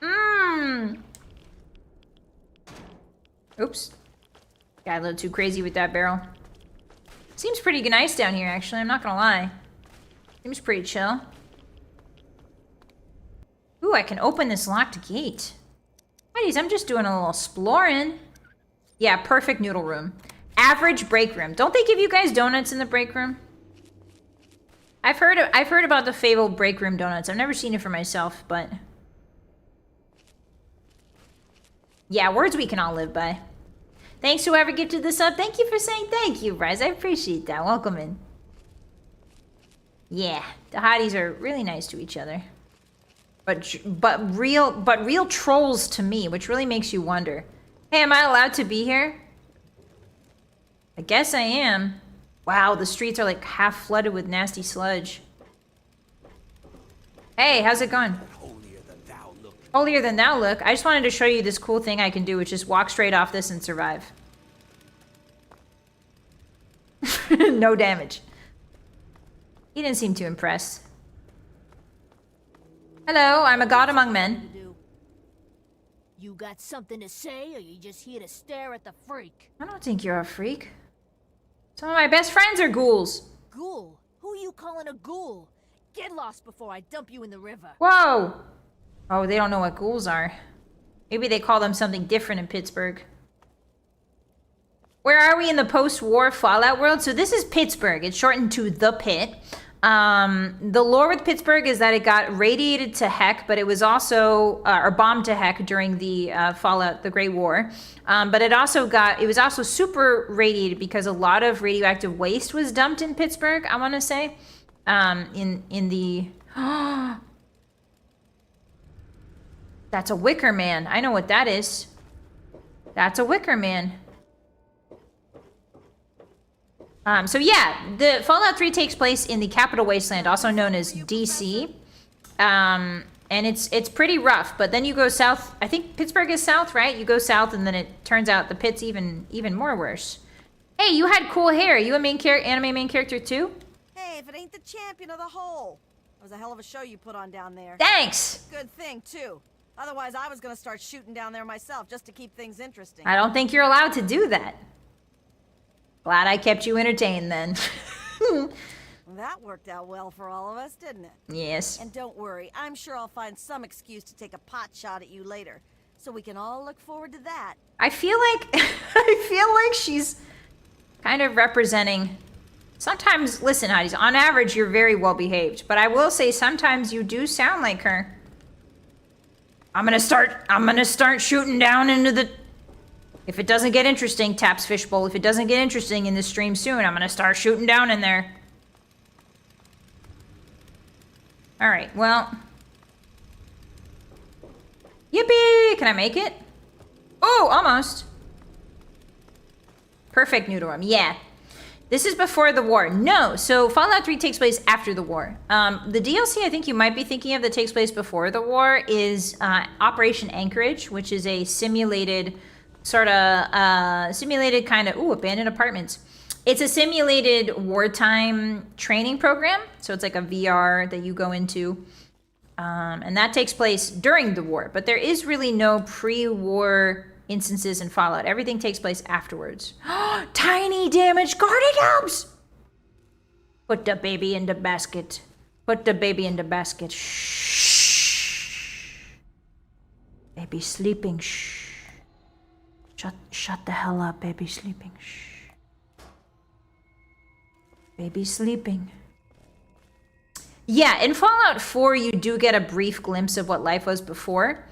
Mmm. Oops. Got a little too crazy with that barrel. Seems pretty nice down here, actually. I'm not gonna lie. Seems pretty chill. Ooh, I can open this locked gate. Ladies, I'm just doing a little exploring. Yeah, perfect noodle room. Average break room. Don't they give you guys donuts in the break room? I've heard about the fabled break room donuts. I've never seen it for myself, but yeah, words we can all live by. Thanks whoever gifted this up. Thank you for saying thank you, Bryce. I appreciate that. Welcome in. Yeah, the hotties are really nice to each other. But real trolls to me, which really makes you wonder. Hey, am I allowed to be here? I guess I am. Wow, the streets are like half flooded with nasty sludge. Hey, how's it going? Holier than thou look. I just wanted to show you this cool thing I can do, which is walk straight off this and survive. No damage. He didn't seem too impressed. Hello, I'm a god among men. You got something to say, or you just here to stare at the freak? I don't think you're a freak. Some of my best friends are ghouls. Ghoul? Who are you calling a ghoul? Get lost before I dump you in the river. Whoa! Oh, they don't know what ghouls are. Maybe they call them something different in Pittsburgh. Where are we in the post-war Fallout world? So this is Pittsburgh. It's shortened to The Pit. The lore with Pittsburgh is that it got radiated to heck, but it was also, or bombed to heck during the Fallout, the Great War. But it was also super radiated because a lot of radioactive waste was dumped in Pittsburgh, I want to say. In the... That's a Wicker Man. I know what that is. That's a Wicker Man. So yeah, the Fallout 3 takes place in the Capital Wasteland, also known as DC. And it's pretty rough, but then you go south. I think Pittsburgh is south, right? You go south and then it turns out the pit's even more worse. Hey, you had cool hair. Are you a anime main character too? Hey, if it ain't the champion of the hole. That was a hell of a show you put on down there. Thanks! Good thing, too. Otherwise, I was gonna start shooting down there myself just to keep things interesting. I don't think you're allowed to do that. Glad I kept you entertained then. That worked out well for all of us, didn't it? Yes. And don't worry, I'm sure I'll find some excuse to take a pot shot at you later. So we can all look forward to that. I feel like she's kind of representing... Sometimes, listen, Hotties, on average, you're very well behaved. But I will say sometimes you do sound like her. I'm gonna start shooting down into the... If it doesn't get interesting, taps fishbowl. If it doesn't get interesting in this stream soon, I'm gonna start shooting down in there. Alright, well... Yippee! Can I make it? Oh, almost. Perfect noodle room, yeah. This is before the war. No, so Fallout 3 takes place after the war. The DLC I think you might be thinking of that takes place before the war is Operation Anchorage, which is a simulated kind of, abandoned apartments. It's a simulated wartime training program. So it's like a VR that you go into. And that takes place during the war. But there is really no pre-war instances in Fallout. Everything takes place afterwards. Tiny damaged garden gnomes! Put the baby in the basket. Put the baby in the basket. Shh. Baby's sleeping. Shh. Shut the hell up. Baby's sleeping. Shh. Baby's sleeping. Yeah, in Fallout 4, you do get a brief glimpse of what life was before.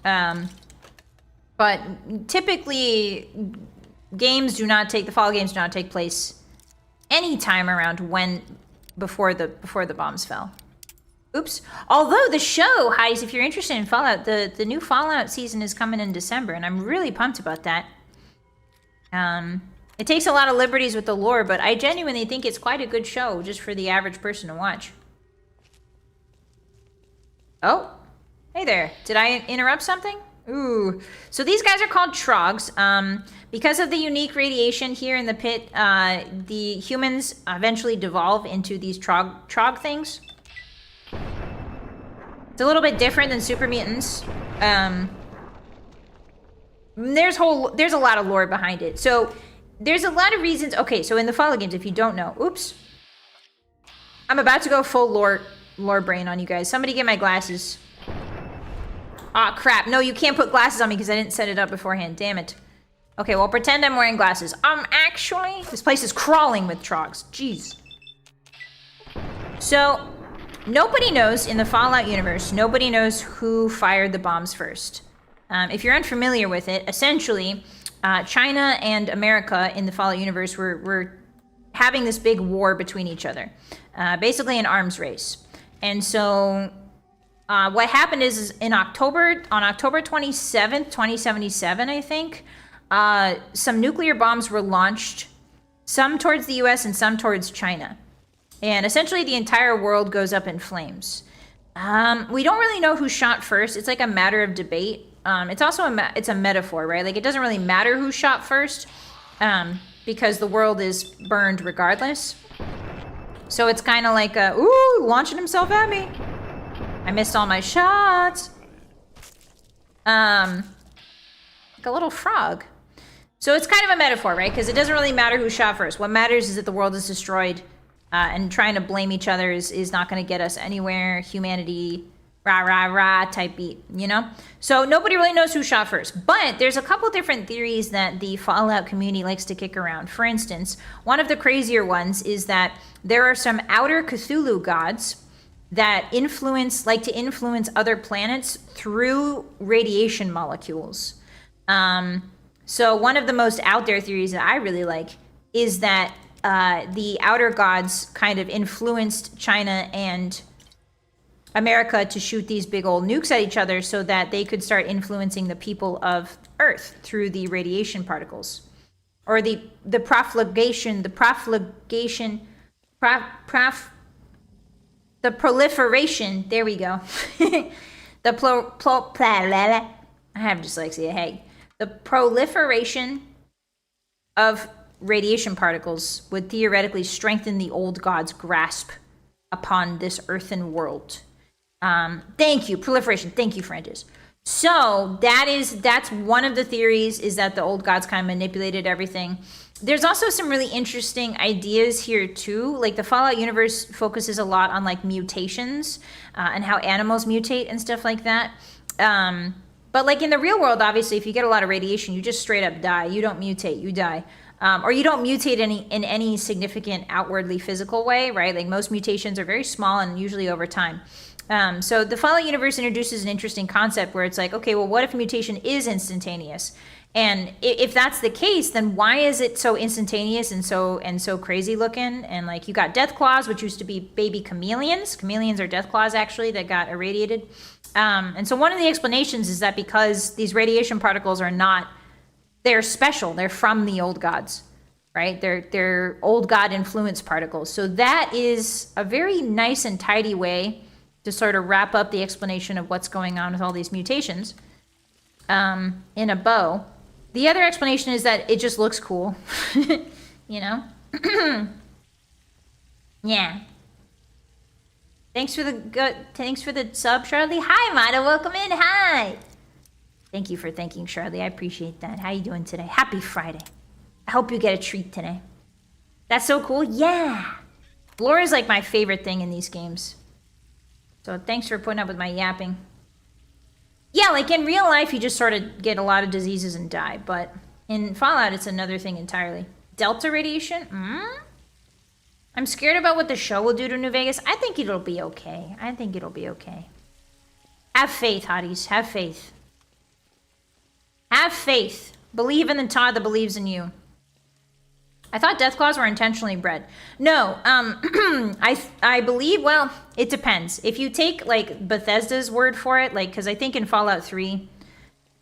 But typically, the Fallout games do not take place any time around before the bombs fell. Oops. Although the show, Hotties, if you're interested in Fallout, the new Fallout season is coming in December, and I'm really pumped about that. It takes a lot of liberties with the lore, but I genuinely think it's quite a good show just for the average person to watch. Oh, hey there. Did I interrupt something? Ooh. So these guys are called trogs. Because of the unique radiation here in the pit, the humans eventually devolve into these trog things. It's a little bit different than super mutants. There's a lot of lore behind it. So there's a lot of reasons. Okay, so in the Fallout games, if you don't know, oops, I'm about to go full lore brain on you guys. Somebody get my glasses. Ah, crap. No, you can't put glasses on me because I didn't set it up beforehand. Damn it. Okay, well, pretend I'm wearing glasses. Actually, this place is crawling with trogs. Jeez. So, nobody knows in the Fallout universe, nobody knows who fired the bombs first. If you're unfamiliar with it, essentially, China and America in the Fallout universe were having this big war between each other. Basically an arms race. And so what happened is on October 27th, 2077, I think, some nuclear bombs were launched, some towards the US and some towards China. And essentially the entire world goes up in flames. We don't really know who shot first. It's like a matter of debate. It's also it's a metaphor, right? Like it doesn't really matter who shot first because the world is burned regardless. So it's kind of like ooh, launching himself at me. I missed all my shots. Like a little frog. So it's kind of a metaphor, right? Because it doesn't really matter who shot first. What matters is that the world is destroyed, and trying to blame each other is not going to get us anywhere. Humanity, rah, rah, rah type beat, you know? So nobody really knows who shot first. But there's a couple different theories that the Fallout community likes to kick around. For instance, one of the crazier ones is that there are some outer Cthulhu gods that like to influence other planets through radiation molecules. So one of the most out there theories that I really like is that the outer gods kind of influenced China and America to shoot these big old nukes at each other so that they could start influencing the people of Earth through the radiation particles. Or the proliferation, there we go. I have dyslexia, hey. The proliferation of radiation particles would theoretically strengthen the old god's grasp upon this earthen world. Thank you, proliferation. Thank you, Francis. So that's one of the theories, is that the old gods kind of manipulated everything. There's also some really interesting ideas here too. Like the Fallout universe focuses a lot on like mutations and how animals mutate and stuff like that. But like in the real world, obviously, if you get a lot of radiation, you just straight up die. You don't mutate, you die. Or you don't mutate in any significant outwardly physical way, right? Like most mutations are very small and usually over time. So the Fallout universe introduces an interesting concept where it's like, okay, well, what if a mutation is instantaneous? And if that's the case, then why is it so instantaneous and so crazy looking? And like you got death claws, which used to be baby chameleons. Chameleons are death claws actually that got irradiated. And so one of the explanations is that because these radiation particles they're special. They're from the old gods, right? They're old god influence particles. So that is a very nice and tidy way to sort of wrap up the explanation of what's going on with all these mutations in a bow. The other explanation is that it just looks cool, you know? Yeah. Thanks for the sub, Charlie. Hi, Mata. Welcome in. Hi. Thank you for thanking Charlie. I appreciate that. How you doing today? Happy Friday. I hope you get a treat today. That's so cool. Yeah. Lore is like my favorite thing in these games. So thanks for putting up with my yapping. Yeah, like in real life, you just sort of get a lot of diseases and die, but in Fallout, it's another thing entirely. Delta radiation? I'm scared about what the show will do to New Vegas. I think it'll be okay. I think it'll be okay. Have faith, hotties. Have faith. Have faith. Believe in the Todd that believes in you. I thought Deathclaws were intentionally bred. No, I believe, well, it depends. If you take, like, Bethesda's word for it, like, because I think in Fallout 3,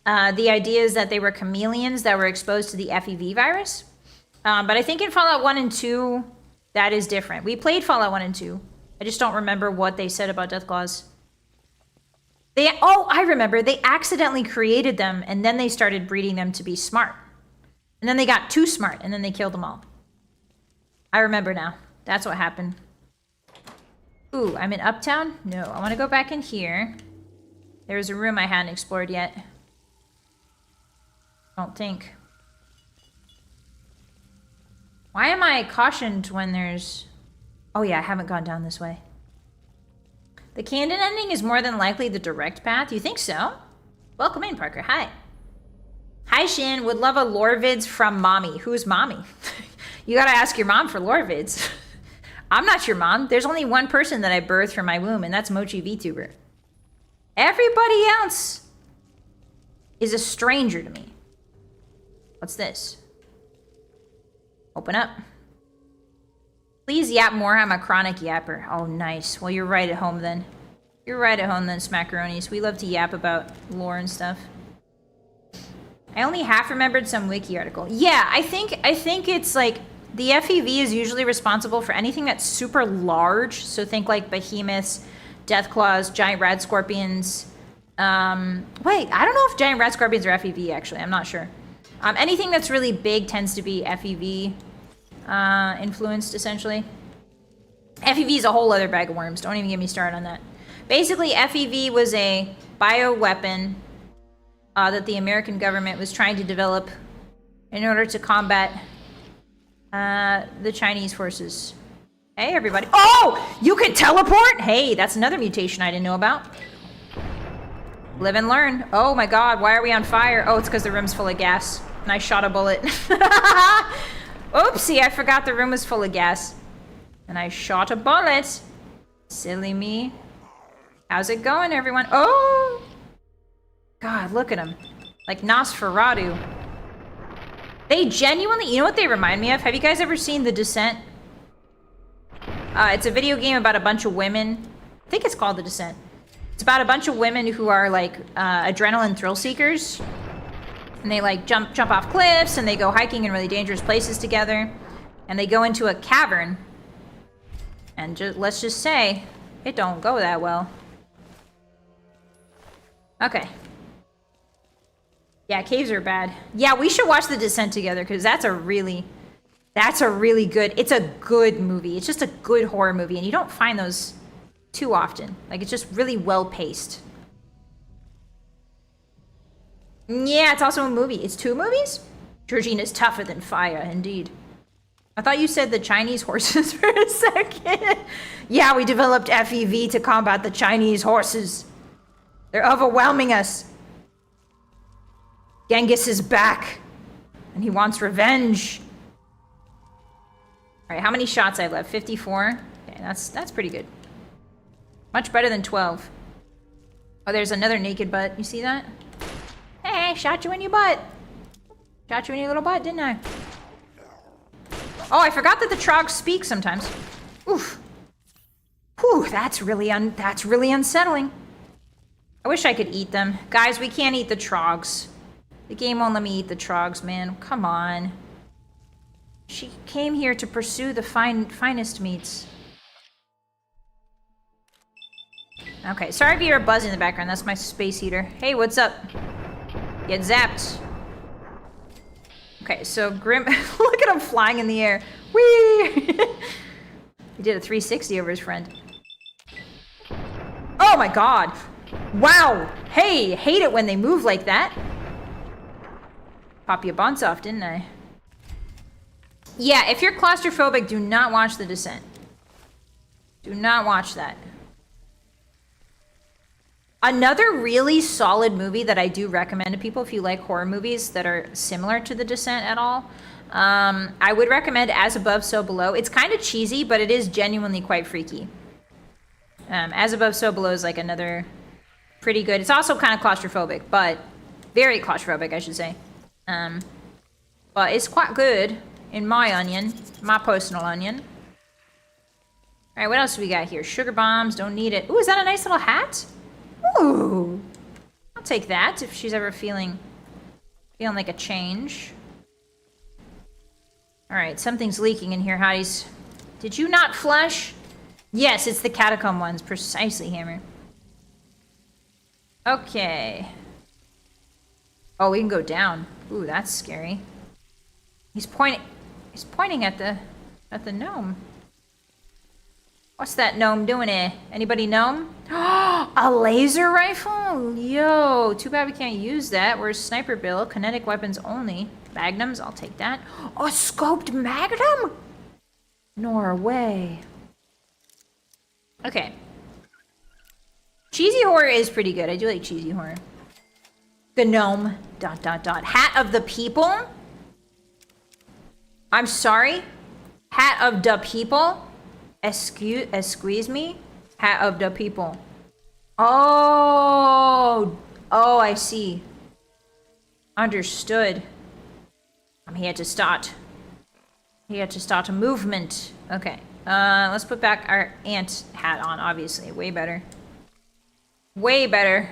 the idea is that they were chameleons that were exposed to the FEV virus. But I think in Fallout 1 and 2, that is different. We played Fallout 1 and 2. I just don't remember what they said about Deathclaws. Oh, I remember. They accidentally created them, and then they started breeding them to be smart. And then they got too smart, and then they killed them all. I remember now. That's what happened. Ooh, I'm in Uptown? No, I want to go back in here. There's a room I hadn't explored yet. Don't think. Why am I cautioned when there's... Oh yeah, I haven't gone down this way. The canon ending is more than likely the direct path. You think so? Welcome in, Parker. Hi. Hi, Shin. Would love a lore vids from mommy. Who's mommy? You gotta ask your mom for lore vids. I'm not your mom. There's only one person that I birthed from my womb, and that's Mochi VTuber. Everybody else is a stranger to me. What's this? Open up. Please yap more. I'm a chronic yapper. Oh, nice. Well, you're right at home then. You're right at home then, Smackaronis. We love to yap about lore and stuff. I only half remembered some wiki article. Yeah, I think it's like the FEV is usually responsible for anything that's super large. So think like behemoths, deathclaws, giant rat scorpions. Wait, I don't know if giant rat scorpions are FEV actually. I'm not sure. Anything that's really big tends to be FEV influenced essentially. FEV is a whole other bag of worms. Don't even get me started on that. Basically, FEV was a bioweapon that the American government was trying to develop in order to combat the Chinese forces. Hey, everybody. Oh! You can teleport? Hey, that's another mutation I didn't know about. Live and learn. Oh my god, why are we on fire? Oh, it's because the room's full of gas. And I shot a bullet. Oopsie, I forgot the room was full of gas. And I shot a bullet. Silly me. How's it going, everyone? Oh! God, look at them. Like Nosferatu. They genuinely... You know what they remind me of? Have you guys ever seen The Descent? It's a video game about a bunch of women. I think it's called The Descent. It's about a bunch of women who are like adrenaline thrill seekers. And they like jump off cliffs and they go hiking in really dangerous places together. And they go into a cavern. And let's just say, it don't go that well. Okay. Yeah, caves are bad. Yeah, we should watch The Descent together because that's a really good, it's a good movie. It's just a good horror movie and you don't find those too often. Like, it's just really well paced. Yeah, it's also a movie. It's 2 movies? Georgina's tougher than fire, indeed. I thought you said the Chinese horses for a second. Yeah, we developed FEV to combat the Chinese horses. They're overwhelming us. Genghis is back. And he wants revenge. Alright, how many shots I have left? 54? Okay, that's pretty good. Much better than 12. Oh, there's another naked butt. You see that? Hey, shot you in your butt. Shot you in your little butt, didn't I? Oh, I forgot that the trogs speak sometimes. Oof. Whew, that's really unsettling. I wish I could eat them. Guys, we can't eat the trogs. The game won't let me eat the trogs, man. Come on. She came here to pursue the finest meats. Okay, sorry if you hear a buzz in the background. That's my space heater. Hey, what's up? Get zapped. Okay, so Grim... Look at him flying in the air. Whee! He did a 360 over his friend. Oh my god! Wow! Hey, hate it when they move like that. Pop your buns off, didn't I? Yeah, if you're claustrophobic, do not watch The Descent. Do not watch that. Another really solid movie that I do recommend to people if you like horror movies that are similar to The Descent at all. I would recommend As Above, So Below. It's kind of cheesy, but it is genuinely quite freaky. As Above, So Below is like another pretty good. It's also kind of claustrophobic, but very claustrophobic, I should say. But it's quite good in my personal onion. All right, what else do we got here? Sugar bombs, don't need it. Ooh, is that a nice little hat? Ooh, I'll take that if she's ever feeling like a change. All right, something's leaking in here, hotties. Did you not flush? Yes, it's the catacomb ones, precisely, Hammer. Okay. Oh, we can go down. Ooh, that's scary. He's pointing at the gnome. What's that gnome doing here? Anybody gnome? A laser rifle? Yo, too bad we can't use that. Where's Sniper Bill? Kinetic weapons only. Magnums, I'll take that. A scoped magnum? Norway. Okay. Cheesy horror is pretty good. I do like cheesy horror. The gnome. ... Hat of the people? I'm sorry? Hat of the people? Excuse me? Hat of the people. Oh, I see. Understood. I'm here to start. Here to start a movement. Okay. Let's put back our ant hat on, obviously. Way better. Way better.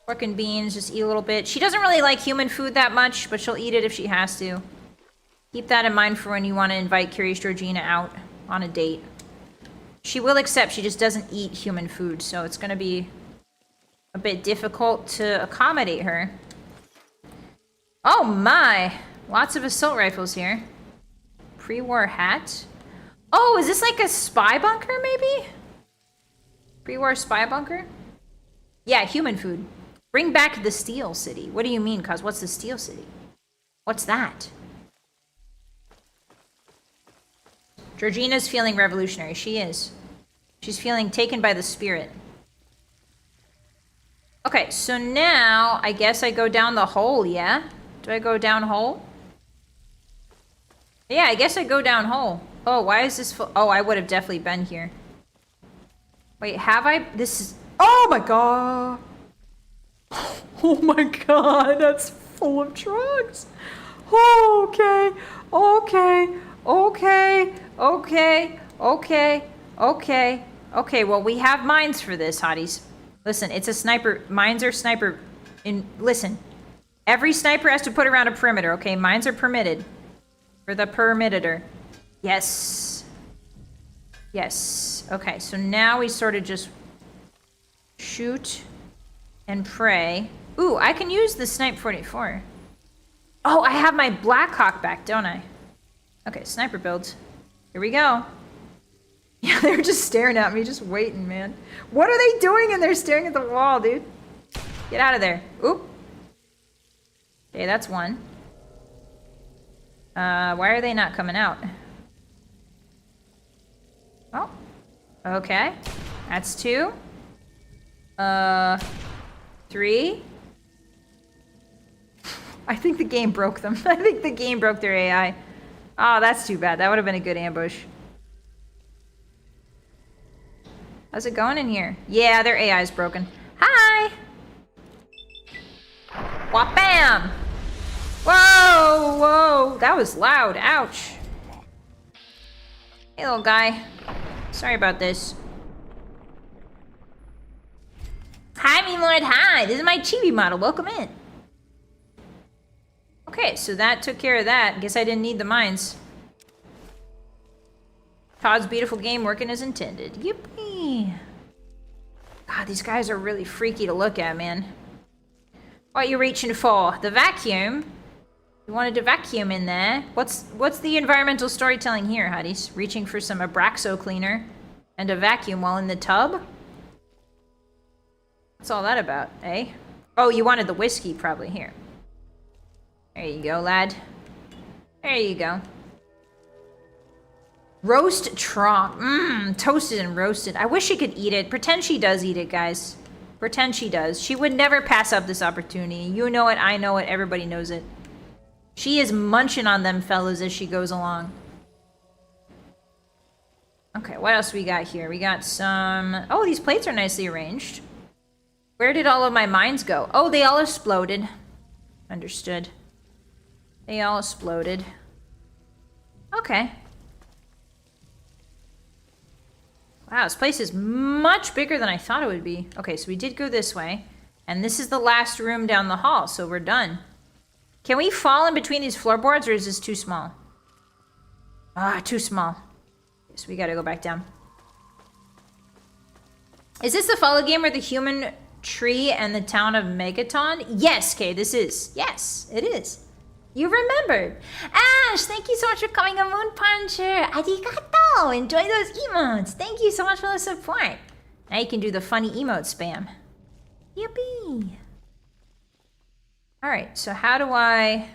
Pork and beans, just eat a little bit. She doesn't really like human food that much, but she'll eat it if she has to. Keep that in mind for when you want to invite Curious Georgina out on a date. She will accept, she just doesn't eat human food, so it's going to be a bit difficult to accommodate her. Oh my! Lots of assault rifles here. Pre-war hat. Oh, is this like a spy bunker, maybe? Pre-war spy bunker? Yeah, human food. Bring back the Steel City. What do you mean, cuz? What's the Steel City? What's that? Georgina's feeling revolutionary. She is. She's feeling taken by the spirit. Okay, so now I guess I go down the hole, yeah? Do I go down hole? Yeah, I guess I go down hole. Oh, why is this full? Oh, I would have definitely been here. Wait, have I? This is... Oh my god! Oh my god, that's full of drugs. Oh, okay, okay, okay, okay, okay, okay, okay. Well, we have mines for this, hotties. Listen, it's a sniper. Mines are sniper. Listen, every sniper has to put around a perimeter, okay? Mines are permitted. For the permitter. Yes. Yes. Okay, so now we sort of just shoot and pray. Ooh, I can use the Snipe 44. Oh, I have my Blackhawk back, don't I? Okay, sniper builds. Here we go. Yeah, they're just staring at me, just waiting, man. What are they doing in there staring at the wall, dude? Get out of there. Oop. Okay, that's one. Why are they not coming out? Oh. Okay. That's two. 3. I think the game broke them. I think the game broke their AI. Oh, that's too bad. That would have been a good ambush. How's it going in here? Yeah, their AI is broken. Hi! Wha-bam! Whoa, whoa! That was loud. Ouch. Hey, little guy. Sorry about this. Hi, me lord. Hi. This is my chibi model. Welcome in. Okay, so that took care of that. Guess I didn't need the mines. Todd's beautiful game working as intended. Yippee! God, these guys are really freaky to look at, man. What are you reaching for? The vacuum? You wanted to vacuum in there? What's the environmental storytelling here, Hotties? Reaching for some Abraxo cleaner and a vacuum while in the tub? What's all that about, eh? Oh, you wanted the whiskey, probably. Here. There you go, lad. There you go. Roast tromp. Mmm, toasted and roasted. I wish she could eat it. Pretend she does eat it, guys. Pretend she does. She would never pass up this opportunity. You know it, I know it, everybody knows it. She is munching on them fellas as she goes along. Okay, what else we got here? We got some... Oh, these plates are nicely arranged. Where did all of my mines go? Oh, they all exploded. Understood. They all exploded. Okay. Wow, this place is much bigger than I thought it would be. Okay, so we did go this way. And this is the last room down the hall, so we're done. Can we fall in between these floorboards, or is this too small? Ah, too small. So we gotta go back down. Is this the follow game where the human tree and the town of Megaton? Yes, Kay, this is. Yes, it is. You remembered. Ash, thank you so much for coming a Moon Puncher. Arigato. Enjoy those emotes. Thank you so much for the support. Now you can do the funny emote spam. Yippee. Alright, so how do I...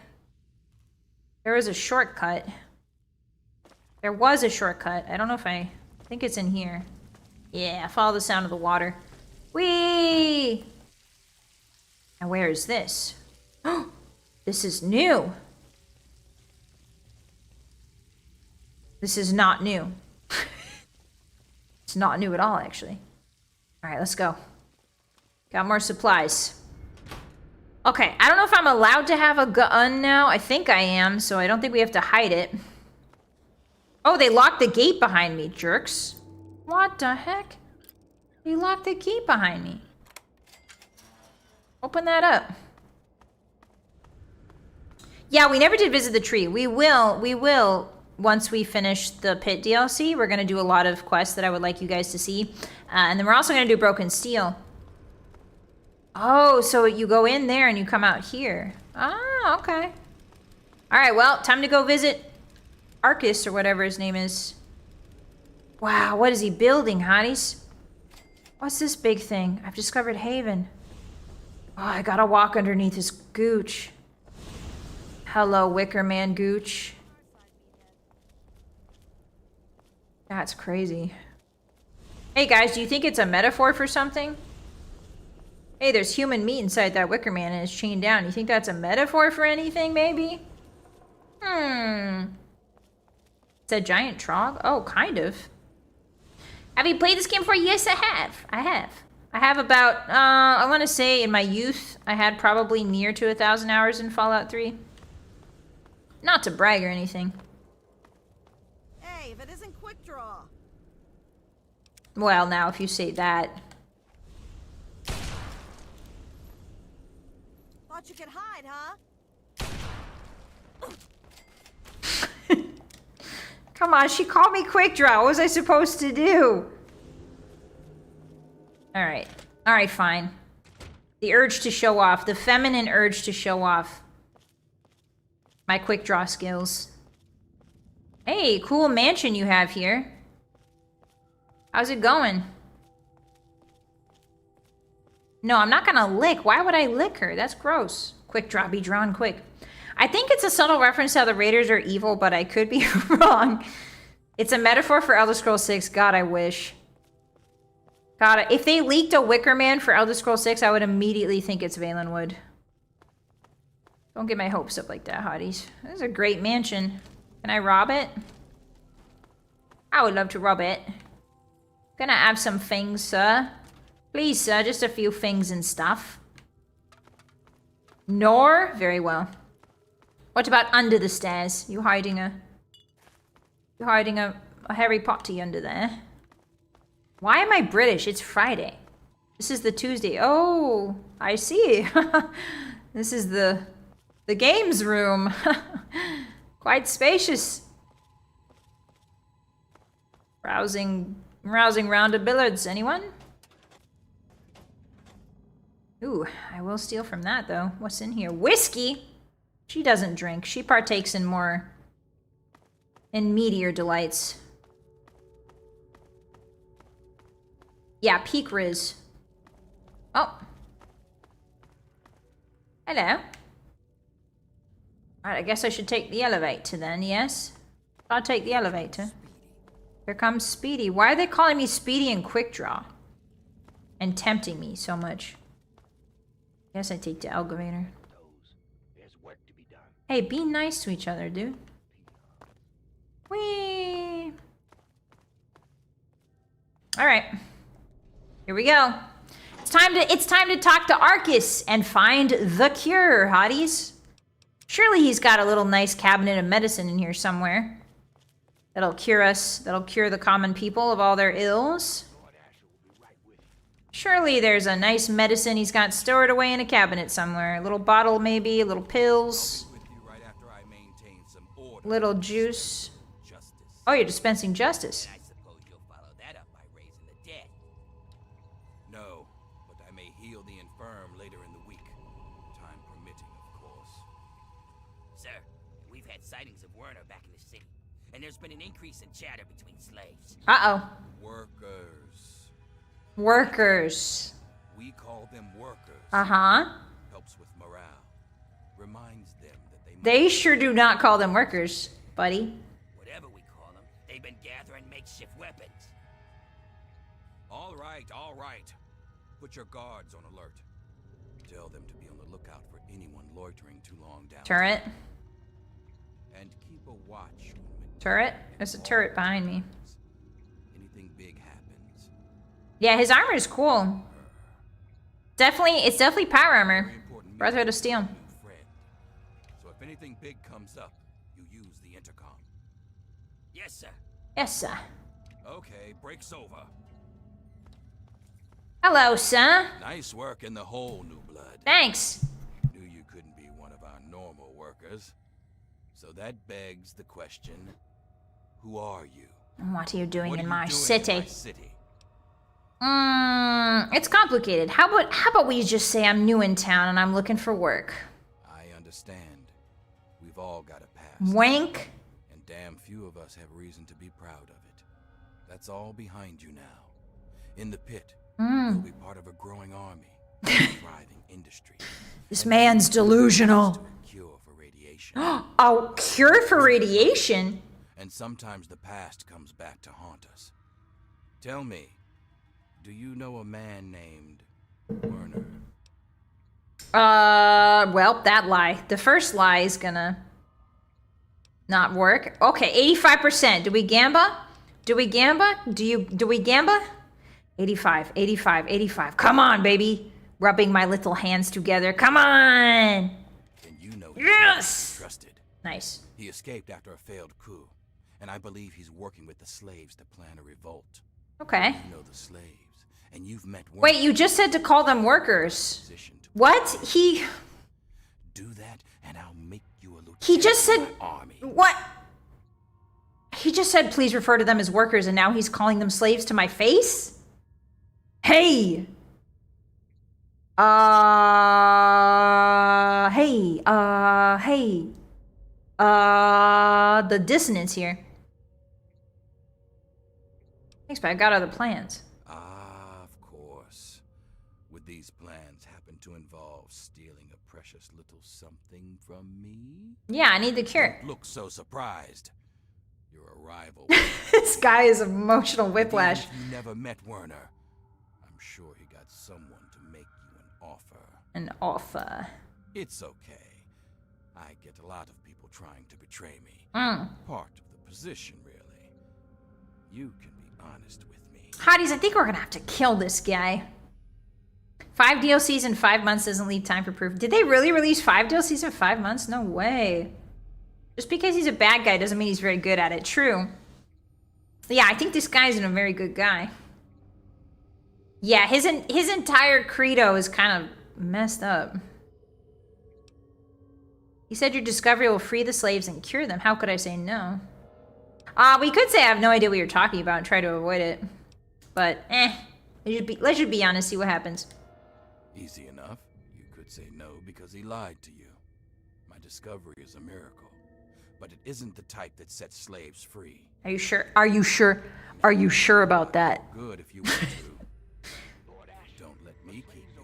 There was a shortcut. There was a shortcut. I don't know if I think it's in here. Yeah, follow the sound of the water. Whee! Now where is this? Oh, this is new. This is not new. It's not new at all, actually. Alright, let's go. Got more supplies. Okay, I don't know if I'm allowed to have a gun now. I think I am, so I don't think we have to hide it. Oh, they locked the gate behind me, jerks. What the heck? They locked the gate behind me. Open that up. Yeah, we never did visit the tree. We will, once we finish the pit DLC. We're going to do a lot of quests that I would like you guys to see. And then we're also going to do Broken Steel. Oh, so you go in there and you come out here. Ah, okay. All right, well, time to go visit Arcus or whatever his name is. Wow, what is he building, hotties? What's this big thing? I've discovered Haven. Oh, I gotta walk underneath his gooch. Hello, Wicker Man gooch. That's crazy. Hey guys, do you think it's a metaphor for something? Hey, there's human meat inside that Wicker Man and it's chained down. You think that's a metaphor for anything, maybe? It's a giant trog? Oh, kind of. Have you played this game before? Yes, I have. I have about, I want to say in my youth, I had probably near to 1,000 hours in Fallout 3. Not to brag or anything. Hey, if it isn't quick draw. Well, now, if you say that. Thought you could hide, huh? Come on, she called me quick draw. What was I supposed to do? Alright. Alright, fine. The urge to show off. The feminine urge to show off. My quick draw skills. Hey, cool mansion you have here. How's it going? No, I'm not gonna lick. Why would I lick her? That's gross. Quick draw, be drawn quick. I think it's a subtle reference to how the Raiders are evil, but I could be wrong. It's a metaphor for Elder Scrolls 6. God, I wish. God, if they leaked a Wicker Man for Elder Scrolls 6, I would immediately think it's Valenwood. Don't get my hopes up like that, hotties. This is a great mansion. Can I rob it? I would love to rob it. Gonna have some things, sir. Please, sir, just a few things and stuff. Nor? Very well. What about under the stairs? You hiding a Harry Potter under there? Why am I British? It's Friday. This is the Tuesday. Oh, I see. This is the games room. Quite spacious. Rousing round of billiards. Anyone? Ooh, I will steal from that though. What's in here? Whiskey? She doesn't drink. She partakes in meatier delights. Yeah, peak Riz. Oh. Hello. Alright, I guess I should take the elevator then, yes? I'll take the elevator. Here comes Speedy. Why are they calling me Speedy and Quick Draw? and tempting me so much. Guess I take the elevator. Hey, be nice to each other, dude. Whee! Alright. Here we go. It's time to talk to Arcus and find the cure, hotties. Surely he's got a little nice cabinet of medicine in here somewhere. That'll cure us, that'll cure the common people of all their ills. Surely there's a nice medicine he's got stored away in a cabinet somewhere. A little bottle maybe, a little pills. Little juice. Oh, you're dispensing justice. I suppose you'll follow that up by raising the dead. No, but I may heal the infirm later in the week. Time permitting, of course. Sir, we've had sightings of Werner back in the city, and there's been an increase in chatter between slaves. Uh-oh. Workers. Workers. We call them workers. Uh-huh. Helps with morale. Reminds them that They sure do not call them workers, buddy. Whatever we call them, they've been gathering makeshift weapons. All right, all right. Put your guards on alert. Tell them to be on the lookout for anyone loitering too long down. Turret. And keep a watch. Turret? There's a turret behind me. Anything big happens. Yeah, his armor is cool. It's definitely power armor. Brotherhood of Steel. So if anything big comes up, you use the intercom. Yes, sir. Yes, sir. Okay, break's over. Hello, sir. Nice work in the hole, new blood. Thanks. Knew you couldn't be one of our normal workers. So that begs the question, who are you? And what are you doing in my In city? my city? It's complicated. How about we just say I'm new in town and I'm looking for work? I understand. We've all got a past. Wink. And damn few of us have reason to be proud of it. That's all behind you now. In the pit, you'll be part of a growing army, a thriving industry. This man's delusional. A cure for radiation. A cure for radiation? And sometimes the past comes back to haunt us. Tell me, do you know a man named Werner? Well, that lie. The first lie is gonna not work. Okay, 85%. Do we gamba? Do we gamba? Do we gamba? 85, 85, 85. Come on, baby. Rubbing my little hands together. Come on. And you know he's Yes! not trusted. Nice. He escaped after a failed coup, and I believe he's working with the slaves to plan a revolt. Okay. You know the slaves, and you've met Werner. Wait, you just said to call them workers. What? He Do that, and I'll make you a lieutenant. He just said in my army. What? He just said please refer to them as workers and now he's calling them slaves to my face? Hey. The dissonance here. Thanks, but I got other plans. Ah, of course. Would these plans happen to involve stealing a precious little something from me? Yeah, I need the cure. Don't look so surprised. You're a rival. This guy is emotional whiplash. Even if you never met Werner, I'm sure he got someone to make you an offer. An offer. It's okay. I get a lot of people trying to betray me. Mm. Part of the position, really. You can be honest with me. Hotties, I think we're gonna have to kill this guy. 5 DLCs in 5 months doesn't leave time for proof. Did they really release 5 DLCs in 5 months? No way. Just because he's a bad guy doesn't mean he's very good at it. True. Yeah, I think this guy isn't a very good guy. Yeah, his entire credo is kind of messed up. He said your discovery will free the slaves and cure them. How could I say no? We could say I have no idea what you're talking about and try to avoid it. But, let's just be honest, see what happens. Easy enough. You could say no because he lied to you. My discovery is a miracle. But it isn't the type that sets slaves free. Are you sure? Are you sure? Are you sure about that? Good if you want to. Don't let me keep you.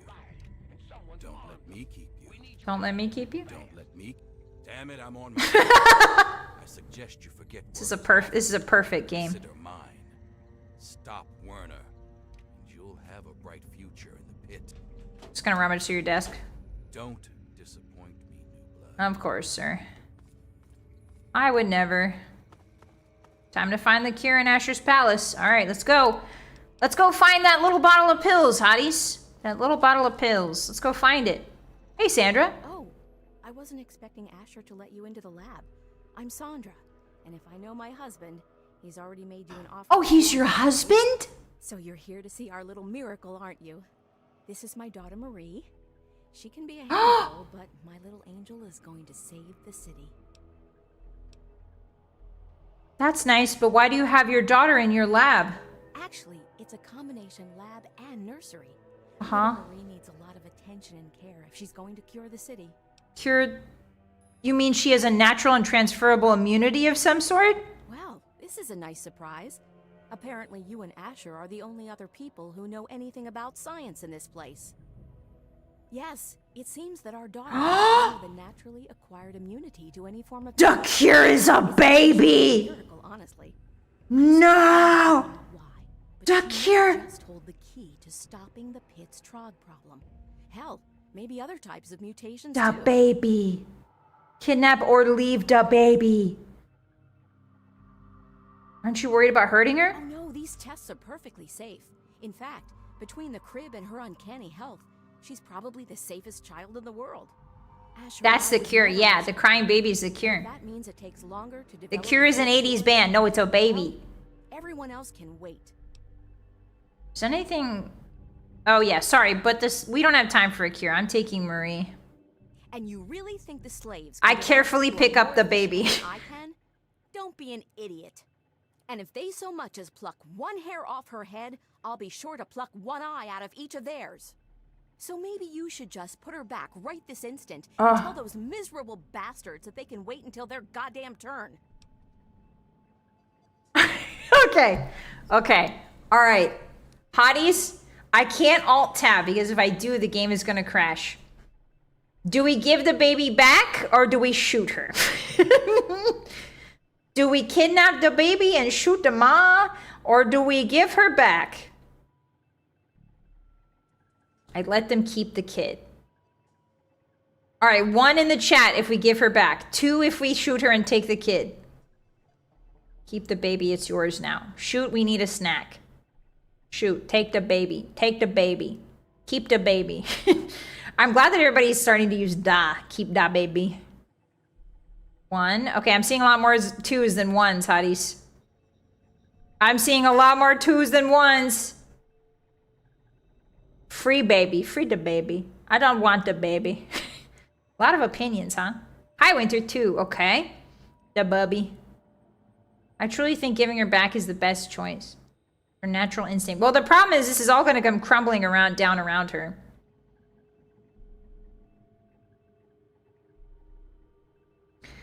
Don't let me keep you. Don't let me keep you? Don't let me. Damn it, I'm on my I suggest you forget. This is a perfect game. Consider mine. Stop Werner, and you'll have a bright future. Just gonna rummage through your desk. Don't disappoint me, new blood. Of course, sir. I would never. Time to find the cure in Asher's palace. All right, let's go. Let's go find that little bottle of pills, hotties. That little bottle of pills. Let's go find it. Hey, Sandra. Oh, I wasn't expecting Asher to let you into the lab. I'm Sandra, and if I know my husband, he's already made you an offer. Oh, he's your husband? So you're here to see our little miracle, aren't you? This is my daughter Marie. She can be a handful, but my little angel is going to save the city. That's nice, but why do you have your daughter in your lab? Actually, it's a combination lab and nursery. Uh-huh. Marie needs a lot of attention and care if she's going to cure the city. Cured? You mean she has a natural and transferable immunity of some sort? Well, this is a nice surprise. Apparently you and Asher are the only other people who know anything about science in this place. Yes, it seems that our daughter has the naturally acquired immunity to any form of... The cure is a baby! Miracle, honestly. No! Why? The But she cure! just hold the key to stopping the pit's trog problem. Hell, maybe other types of mutations The too. baby. Kidnap or leave the baby. Aren't you worried about hurting her? Oh no, these tests are perfectly safe. In fact, between the crib and her uncanny health, she's probably the safest child in the world. Asher That's the was cure, never yeah. sick. The crying baby's the cure. That means it takes longer to develop. The cure is an 80s band. No, it's a baby. Everyone else can wait. Is there anything... Oh, yeah, sorry, but this we don't have time for a cure. I'm taking Marie. And you really think the slaves I can carefully develop pick up the more baby. efficiently than I can? Don't be an idiot. And if they so much as pluck one hair off her head, I'll be sure to pluck one eye out of each of theirs. So maybe you should just put her back right this instant and tell those miserable bastards that they can wait until their goddamn turn. Okay. Okay. All right. Hotties, I can't alt-tab because if I do, the game is going to crash. Do we give the baby back or do we shoot her? Do we kidnap the baby and shoot the ma or do we give her back? I'd let them keep the kid. All right, 1 in the chat if we give her back. 2 if we shoot her and take the kid. Keep the baby, it's yours now. Shoot, we need a snack. Shoot, take the baby. Take the baby. Keep the baby. I'm glad that everybody's starting to use da. Keep da baby. 1. Okay, I'm seeing a lot more 2s than 1s, hotties. I'm seeing a lot more 2s than 1s. Free baby. Free the baby. I don't want the baby. A lot of opinions, huh? Hi, Winter 2. Okay. The bubby. I truly think giving her back is the best choice. Her natural instinct. Well, the problem is this is all going to come crumbling around down around her.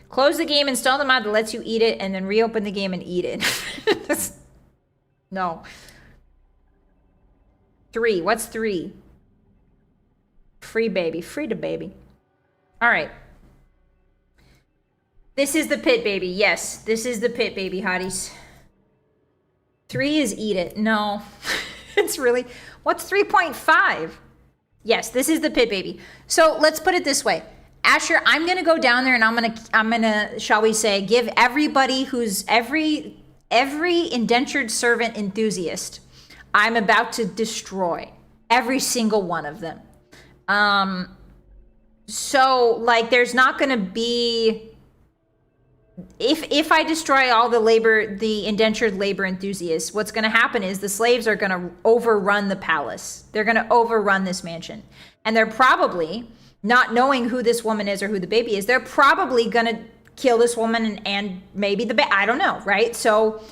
Close the game, install the mod that lets you eat it, and then reopen the game and eat it. No. 3. What's 3? Free baby. Free the baby. All right. This is the pit baby. Yes, this is the pit baby, hotties. 3 is eat it. No. It's really... What's 3.5? Yes, this is the pit baby. So let's put it this way. Asher, I'm gonna go down there and I'm gonna, shall we say, give everybody who's every indentured servant enthusiast, I'm about to destroy every single one of them. So like, there's not gonna be, if I destroy all the indentured labor enthusiasts, what's gonna happen is the slaves are gonna overrun the palace. They're gonna overrun this mansion, and they're probably, not knowing who this woman is or who the baby is, they're probably gonna kill this woman and maybe the baby. I don't know, right? So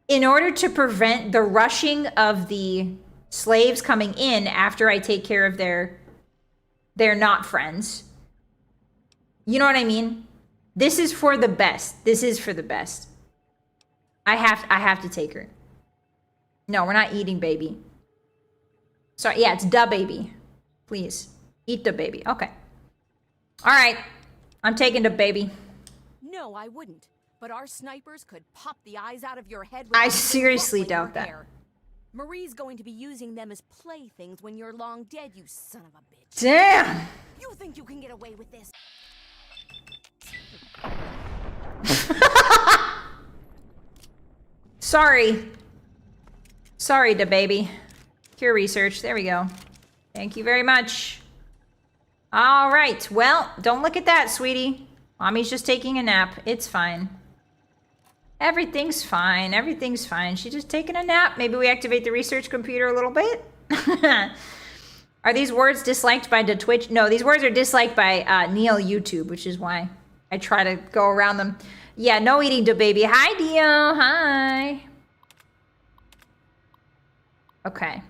in order to prevent the rushing of the slaves coming in after I take care of their not friends, you know what I mean? This is for the best. This is for the best. I have to take her. No, we're not eating baby. Sorry, yeah, it's the baby. Please. Eat the baby. Okay. All right. I'm taking the baby. No, I wouldn't. But our snipers could pop the eyes out of your head. I seriously doubt that. Marie's going to be using them as playthings when you're long dead, you son of a bitch. Damn! You think you can get away with this? Sorry. Sorry, da baby. Cure research. There we go. Thank you very much. All right. Well, don't look at that, sweetie. Mommy's just taking a nap. It's fine. Everything's fine. Everything's fine. She's just taking a nap. Maybe we activate the research computer a little bit. Are these words disliked by the Twitch? No, these words are disliked by Neil YouTube, which is why I try to go around them. Yeah, no eating to baby. Hi, Dio. Hi. Okay.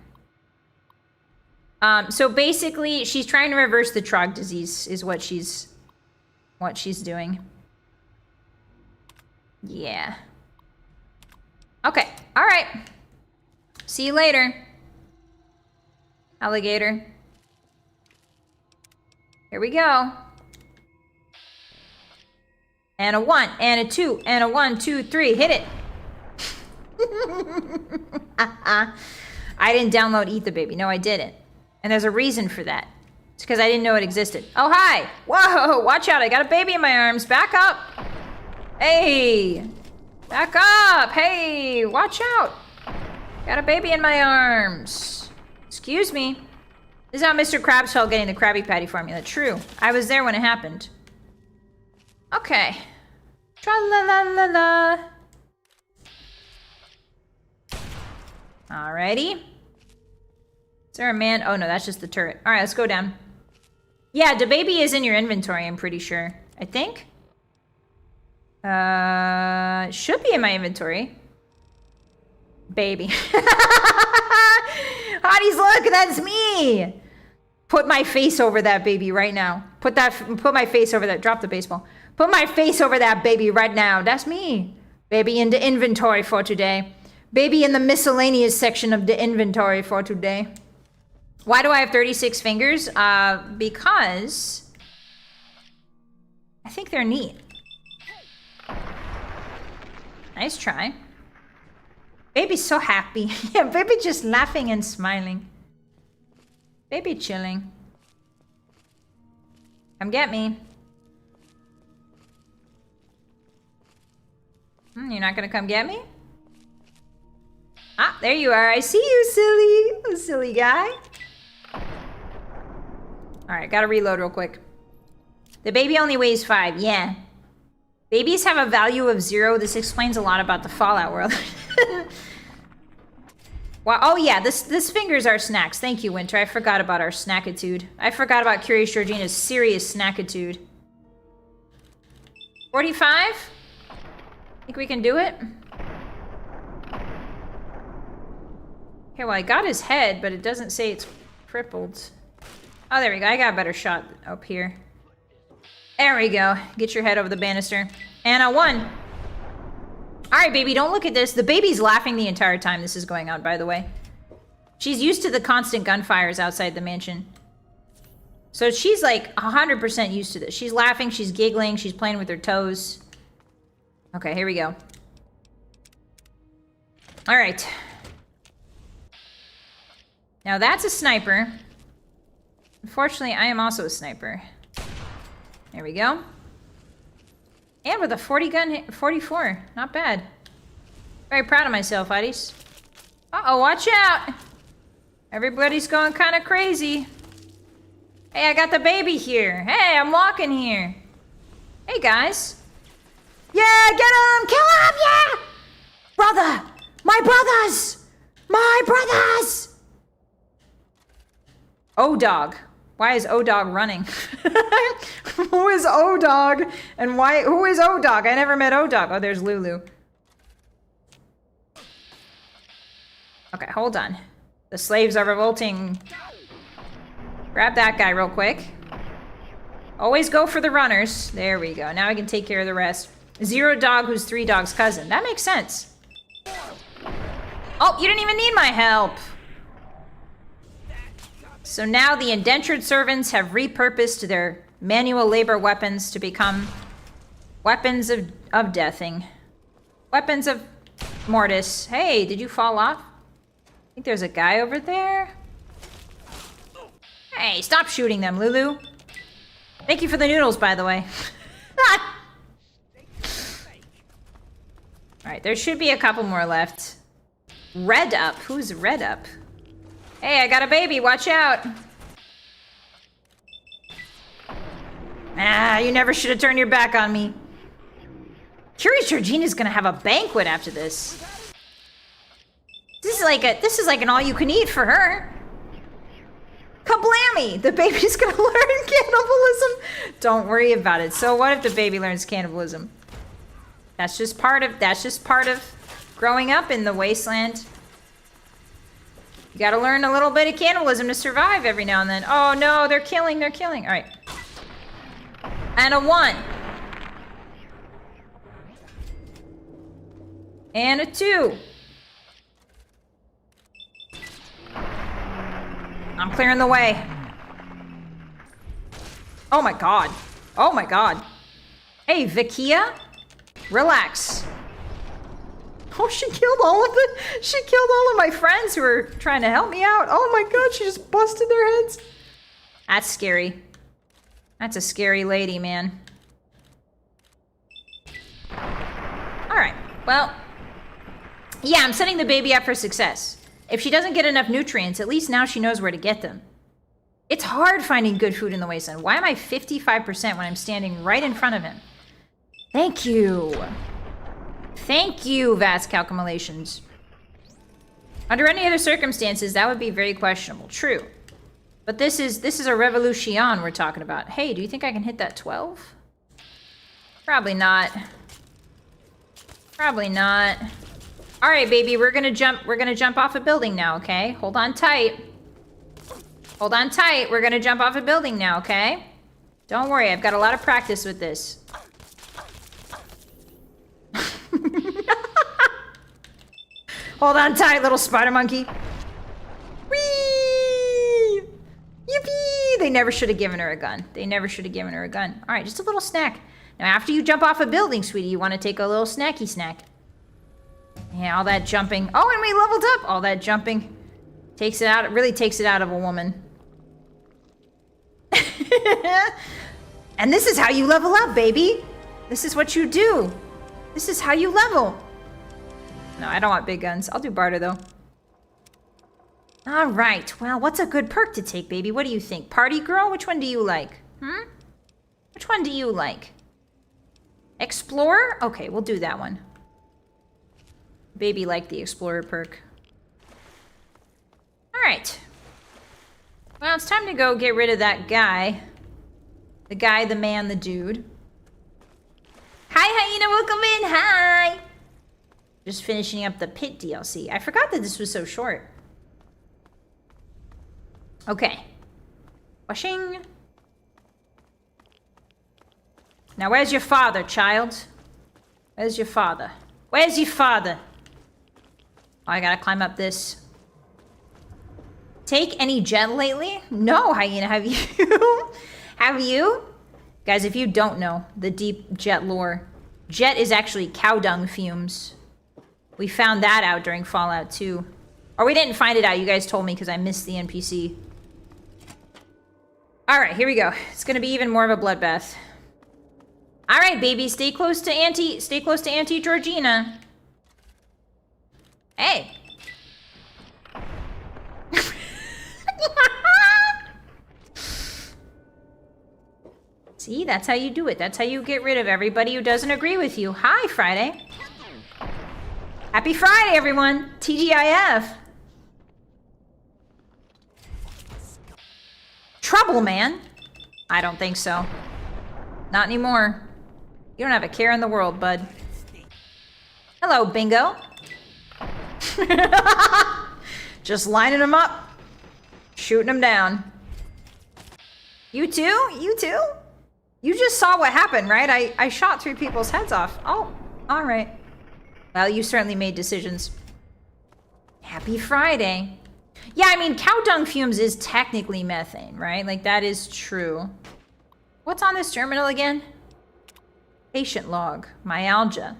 So basically, she's trying to reverse the Trog disease, is what she's doing. Yeah. Okay. All right. See you later, alligator. Here we go. And a 1, and a 2, and a 1, 2, 3. Hit it. I didn't download Eat the Baby. No, I didn't. And there's a reason for that. It's because I didn't know it existed. Oh, hi. Whoa, watch out. I got a baby in my arms. Back up. Hey. Back up. Hey, watch out. Got a baby in my arms. Excuse me. This is how Mr. Krabs felt getting the Krabby Patty formula. True. I was there when it happened. Okay. Tra-la-la-la-la. Alrighty. Is there a man? Oh, no, that's just the turret. All right, let's go down. Yeah, the baby is in your inventory, I'm pretty sure. I think. Should be in my inventory. Baby. Hotties, look, that's me. Put my face over that baby right now. Put my face over that. Drop the baseball. Put my face over that baby right now. That's me. Baby in the inventory for today. Baby in the miscellaneous section of the inventory for today. Why do I have 36 fingers? Because I think they're neat. Nice try. Baby's so happy. Yeah, baby just laughing and smiling. Baby chilling. Come get me. You're not gonna come get me? Ah, there you are. I see you, silly. Silly guy. Alright, gotta reload real quick. The baby only weighs 5. Yeah. Babies have a value of 0. This explains a lot about the Fallout world. Wow. Oh yeah, this fingers are snacks. Thank you, Winter. I forgot about our snackitude. I forgot about Curious Georgina's serious snackitude. 45? Think we can do it? Okay, well I got his head, but it doesn't say it's crippled. Oh, there we go. I got a better shot up here. There we go. Get your head over the banister. And a 1. Alright, baby, don't look at this. The baby's laughing the entire time this is going on, by the way. She's used to the constant gunfires outside the mansion. So she's like 100% used to this. She's laughing, she's giggling, she's playing with her toes. Okay, here we go. Alright. Now that's a sniper. Unfortunately, I am also a sniper. There we go. And with a 40 gun, 44. Not bad. Very proud of myself, Hotties. Uh-oh, watch out! Everybody's going kind of crazy. Hey, I got the baby here. Hey, I'm walking here. Hey, guys. Yeah, get him! Kill him! Yeah! Brother! My brothers! My brothers! O-Dog. Why is O-Dog running? Who is O-Dog? And why? Who is O-Dog? I never met O-Dog. Oh, there's Lulu. Okay, hold on. The slaves are revolting. Grab that guy real quick. Always go for the runners. There we go. Now I can take care of the rest. Zero Dog, who's 3 Dog's cousin. That makes sense. Oh, you didn't even need my help. So now the indentured servants have repurposed their manual labor weapons to become weapons of deathing. Weapons of mortis. Hey, did you fall off? I think there's a guy over there. Hey, stop shooting them, Lulu. Thank you for the noodles, by the way. Alright, there should be a couple more left. Red Up. Who's Red Up? Hey, I got a baby. Watch out. Ah, you never should have turned your back on me. Curious Georgina's gonna have a banquet after this. This is like an all-you-can-eat for her. Kablammy! The baby's gonna learn cannibalism. Don't worry about it. So what if the baby learns cannibalism? That's just part of growing up in the wasteland. You gotta learn a little bit of cannibalism to survive every now and then. Oh no, they're killing. All right. And a 1. And a 2. I'm clearing the way. Oh my god. Oh my god. Hey, Vikia? Relax. Oh, she killed all of it. She killed all of my friends who were trying to help me out. Oh my god, she just busted their heads. That's scary. That's a scary lady, man. Alright, well. Yeah, I'm setting the baby up for success. If she doesn't get enough nutrients, at least now she knows where to get them. It's hard finding good food in the wasteland. Why am I 55% when I'm standing right in front of him? Thank you. Thank you, vast calculations. Under any other circumstances, that would be very questionable. True. But this is a revolution we're talking about. Hey, do you think I can hit that 12? Probably not. Probably not. All right, baby, we're gonna jump off a building now, okay? Hold on tight. Hold on tight. We're gonna jump off a building now, okay? Don't worry, I've got a lot of practice with this. Hold on tight, little spider monkey. Whee! Yippee! They never should have given her a gun. They never should have given her a gun. All right, just a little snack. Now, after you jump off a building, sweetie, you want to take a little snacky snack. Yeah, all that jumping. Oh, and we leveled up. All that jumping takes it out. It really takes it out of a woman. And this is how you level up, baby. This is what you do. This is how you level. No, I don't want big guns. I'll do barter, though. All right. Well, what's a good perk to take, baby? What do you think? Party girl? Which one do you like? Which one do you like? Explorer? Okay, we'll do that one. Baby liked the Explorer perk. All right. Well, it's time to go get rid of that guy. The guy, the man, the dude. Hi, Hyena, welcome in. Hi. Just finishing up the Pit DLC. I forgot that this was so short. Okay. Washing. Now, where's your father, child? Where's your father? Where's your father? Oh, I gotta climb up this. Take any jet lately? No, Hyena, have you? Have you? Guys, if you don't know the deep jet lore, jet is actually cow dung fumes. We found that out during Fallout 2. Or we didn't find it out, you guys told me because I missed the NPC. Alright, here we go. It's gonna be even more of a bloodbath. Alright, baby, stay close to Auntie Georgina. Hey. See, that's how you do it. That's how you get rid of everybody who doesn't agree with you. Hi, Friday. Happy Friday, everyone. TGIF. Trouble, man. I don't think so. Not anymore. You don't have a care in the world, bud. Hello, Bingo. Just lining them up. Shooting them down. You too? You too? You just saw what happened, right? I shot 3 people's heads off. Oh, all right. Well, you certainly made decisions. Happy Friday. Yeah, I mean, cow dung fumes is technically methane, right? Like, that is true. What's on this terminal again? Patient log. Myalgia.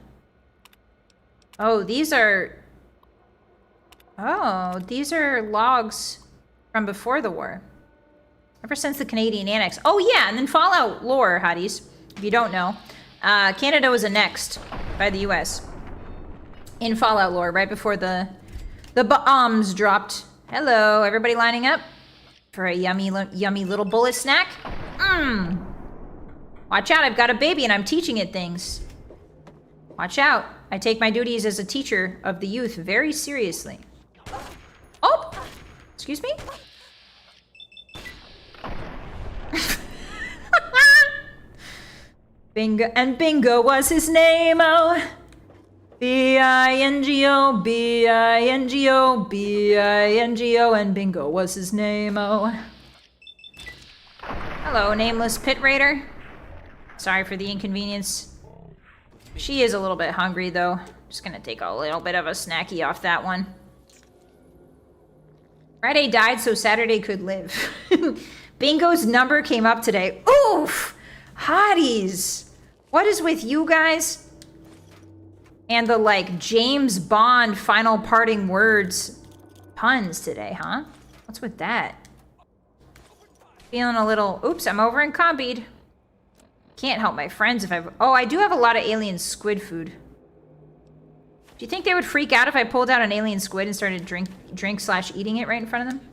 Oh, these are Oh, these are logs from before the war. Ever since the Canadian annex. Oh yeah, and then Fallout lore, hotties. If you don't know, Canada was annexed by the U.S. in Fallout lore right before the bombs dropped. Hello, everybody lining up for a yummy little bullet snack? Mmm. Watch out, I've got a baby and I'm teaching it things. Watch out. I take my duties as a teacher of the youth very seriously. Oh! Excuse me? Bingo, and Bingo was his name, oh. B-I-N-G-O, B-I-N-G-O, B-I-N-G-O, and Bingo was his name, oh. Hello, nameless pit raider. Sorry for the inconvenience. She is a little bit hungry, though. Just gonna take a little bit of a snacky off that one. Friday died so Saturday could live. Bingo's number came up today. Oof! Hotties! What is with you guys? And the, like, James Bond final parting words puns today, huh? What's with that? Feeling a little... Oops, I'm over in combied. Can't help my friends if I... Oh, I do have a lot of alien squid food. Do you think they would freak out if I pulled out an alien squid and started drink/eating it right in front of them?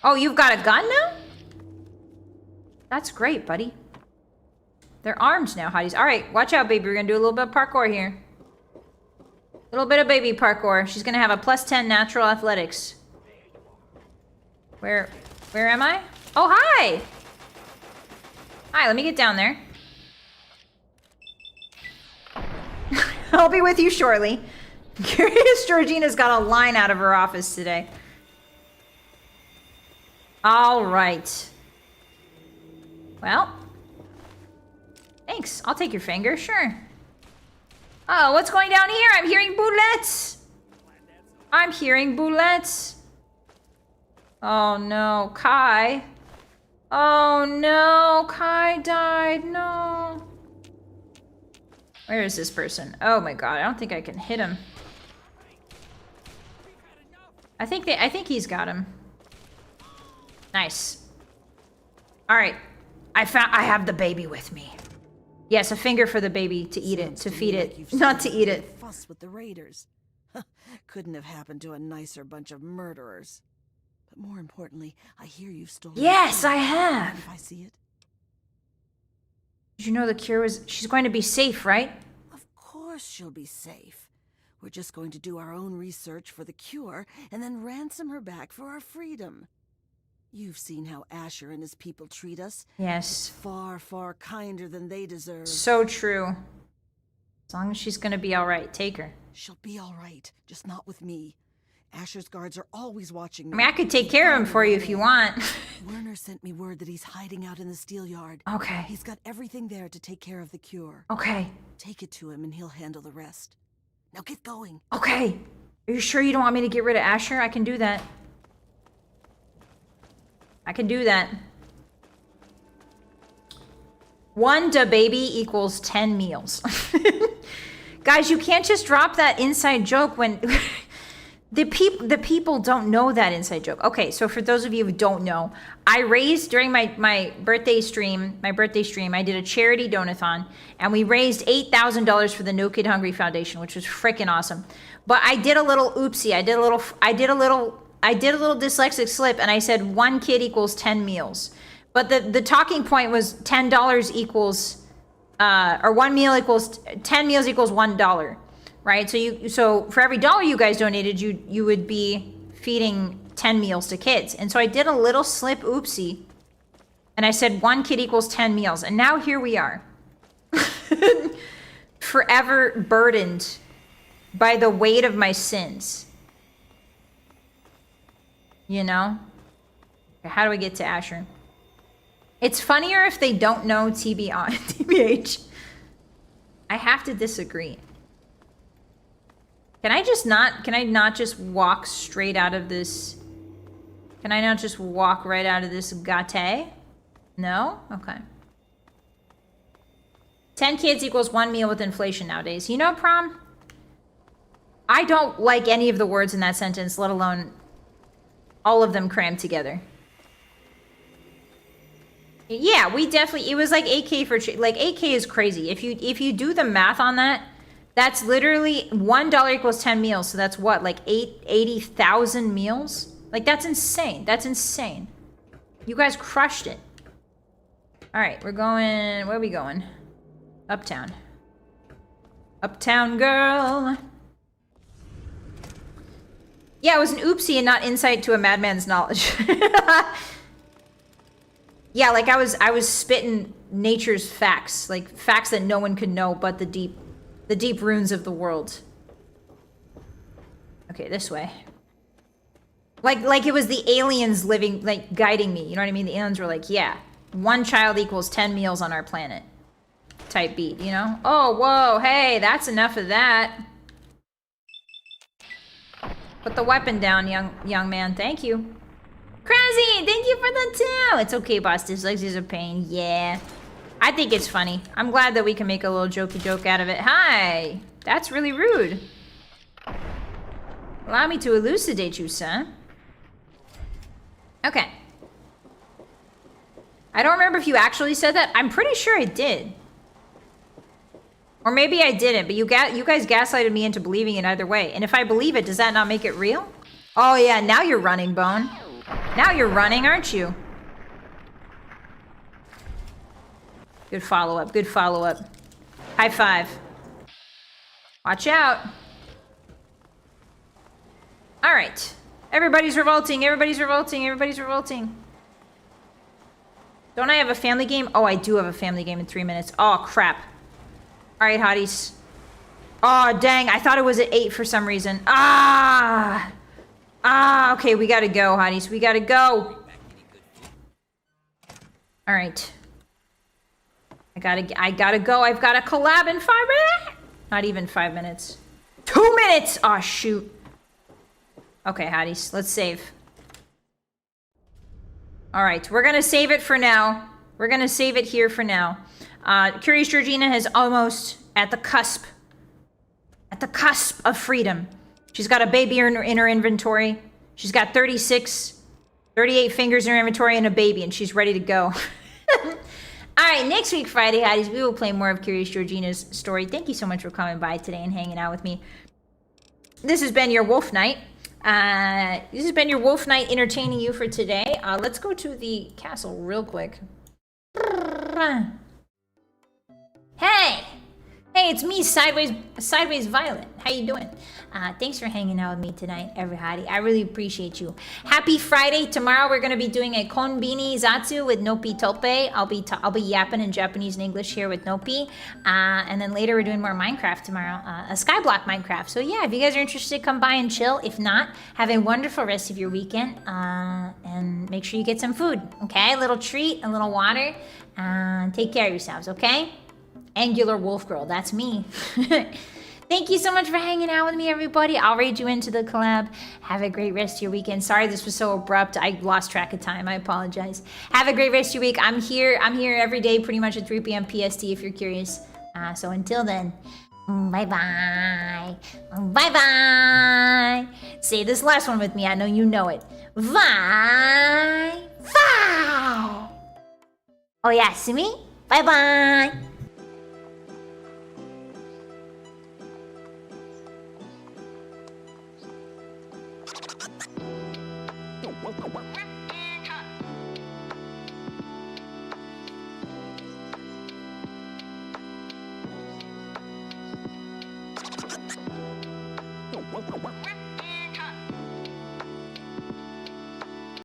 Oh, you've got a gun now? That's great, buddy. They're armed now, hotties. All right, watch out, baby. We're gonna do a little bit of parkour here. A little bit of baby parkour. She's gonna have a +10 natural athletics. Where am I? Oh, hi! Hi, let me get down there. I'll be with you shortly. Curious Georgina's got a line out of her office today. All right. Well. Thanks. I'll take your finger, sure. Oh, what's going down here? I'm hearing bullets. I'm hearing bullets. Oh no, Kai. Oh no, Kai died. No. Where is this person? Oh my god, I don't think I can hit him. I think he's got him. Nice. All right. I have the baby with me. Yes, a finger for the baby to eat it, to feed it, not to eat it. Fuss with the raiders. Couldn't have happened to a nicer bunch of murderers. But more importantly, I hear you've stolen. Yes, I have. If I see it. Did you know the cure was... She's going to be safe, right? Of course she'll be safe. We're just going to do our own research for the cure and then ransom her back for our freedom. You've seen how Asher and his people treat us. Yes. It's far, far kinder than they deserve. So true. As long as she's gonna be all right, take her. She'll be all right, just not with me. Asher's guards are always watching me. I mean, I could take care of him for you if you want. Werner sent me word that he's hiding out in the steel yard. Okay. He's got everything there to take care of the cure. Okay. Take it to him and he'll handle the rest. Now get going. Okay. Are you sure you don't want me to get rid of Asher? I can do that. I can do that. 1 da baby equals 10 meals. Guys, you can't just drop that inside joke when... The people don't know that inside joke. Okay, so for those of you who don't know, I raised during my birthday stream, I did a charity donathon, and we raised $8,000 for the No Kid Hungry Foundation, which was freaking awesome. But I did a little oopsie. I did a little dyslexic slip, and I said 1 kid equals 10 meals. But the talking point was $10 equals, or 1 meal equals 10 meals equals $1. Right, so for every $1 you guys donated, you would be feeding 10 meals to kids. And so I did a little slip oopsie, and I said 1 kid equals 10 meals, and now here we are, forever burdened by the weight of my sins. You know? How do we get to Asher? It's funnier if they don't know TBH. I have to disagree. Can I not just walk straight out of this? Can I not just walk right out of this gate? No? Okay. 10 kids equals 1 meal with inflation nowadays. You know, Prom? I don't like any of the words in that sentence, let alone all of them crammed together. Yeah, we definitely, it was like 8K for, like 8K is crazy. If you do the math on that, that's literally $1 equals 10 meals. So that's what, like 80,000 meals? Like that's insane. That's insane. You guys crushed it. All right, we're going, where are we going? Uptown. Uptown girl. Yeah, it was an oopsie and not insight to a madman's knowledge. Yeah, like I was spitting nature's facts, like facts that no one could know but the deep runes of the world. Okay, this way. Like it was the aliens living, like guiding me. You know what I mean? The aliens were like, yeah, 1 child equals 10 meals on our planet. Type beat, you know? Oh, whoa, hey, that's enough of that. Put the weapon down, young man. Thank you. Crazy, thank you for the 2. It's okay, boss. Dyslexia's a pain. Yeah. I think it's funny. I'm glad that we can make a little jokey joke out of it. Hi. That's really rude. Allow me to elucidate you, son. Okay. I don't remember if you actually said that. I'm pretty sure I did. Or maybe I didn't, but you guys gaslighted me into believing it either way. And if I believe it, does that not make it real? Oh yeah, now you're running, Bone. Now you're running, aren't you? Good follow-up, good follow-up. High five. Watch out. All right. Everybody's revolting, everybody's revolting, everybody's revolting. Don't I have a family game? Oh, I do have a family game in 3 minutes. Oh, crap. All right, hotties. Oh, dang. I thought it was at 8 for some reason. Ah! Ah, okay. We gotta go, hotties. We gotta go. All right. I gotta go. I've got a collab in 5 minutes. Not even 5 minutes. 2 minutes! Oh, shoot. Okay, hotties. Let's save. All right. We're gonna save it for now. We're gonna save it here for now. Curious Georgina is almost at the cusp of freedom. She's got a baby in her inventory. She's got 38 fingers in her inventory and a baby, and she's ready to go. All right, next week, Friday, hotties, we will play more of Curious Georgina's story. Thank you so much for coming by today and hanging out with me. This has been your Wolf Night. This has been your Wolf Night entertaining you for today. Let's go to the castle real quick. Hey! Hey, it's me, Sideways Vylett. How you doing? Thanks for hanging out with me tonight, everybody. I really appreciate you. Happy Friday. Tomorrow we're going to be doing a konbini zatsu with Nopi Tope. I'll be yapping in Japanese and English here with Nopi. And then later we're doing more Minecraft tomorrow. A Skyblock Minecraft. So yeah, if you guys are interested, come by and chill. If not, have a wonderful rest of your weekend. And make sure you get some food, okay? A little treat, a little water. Take care of yourselves, okay? Angular Wolf Girl, that's me. Thank you so much for hanging out with me, everybody. I'll raid you into the collab. Have a great rest of your weekend. Sorry this was so abrupt. I lost track of time. I apologize. Have a great rest of your week. I'm here every day pretty much at 3 p.m. PST if you're curious. So until then, bye-bye. Bye-bye. Say this last one with me. I know you know it. Bye. Wow. Oh yeah, see me? Bye-bye.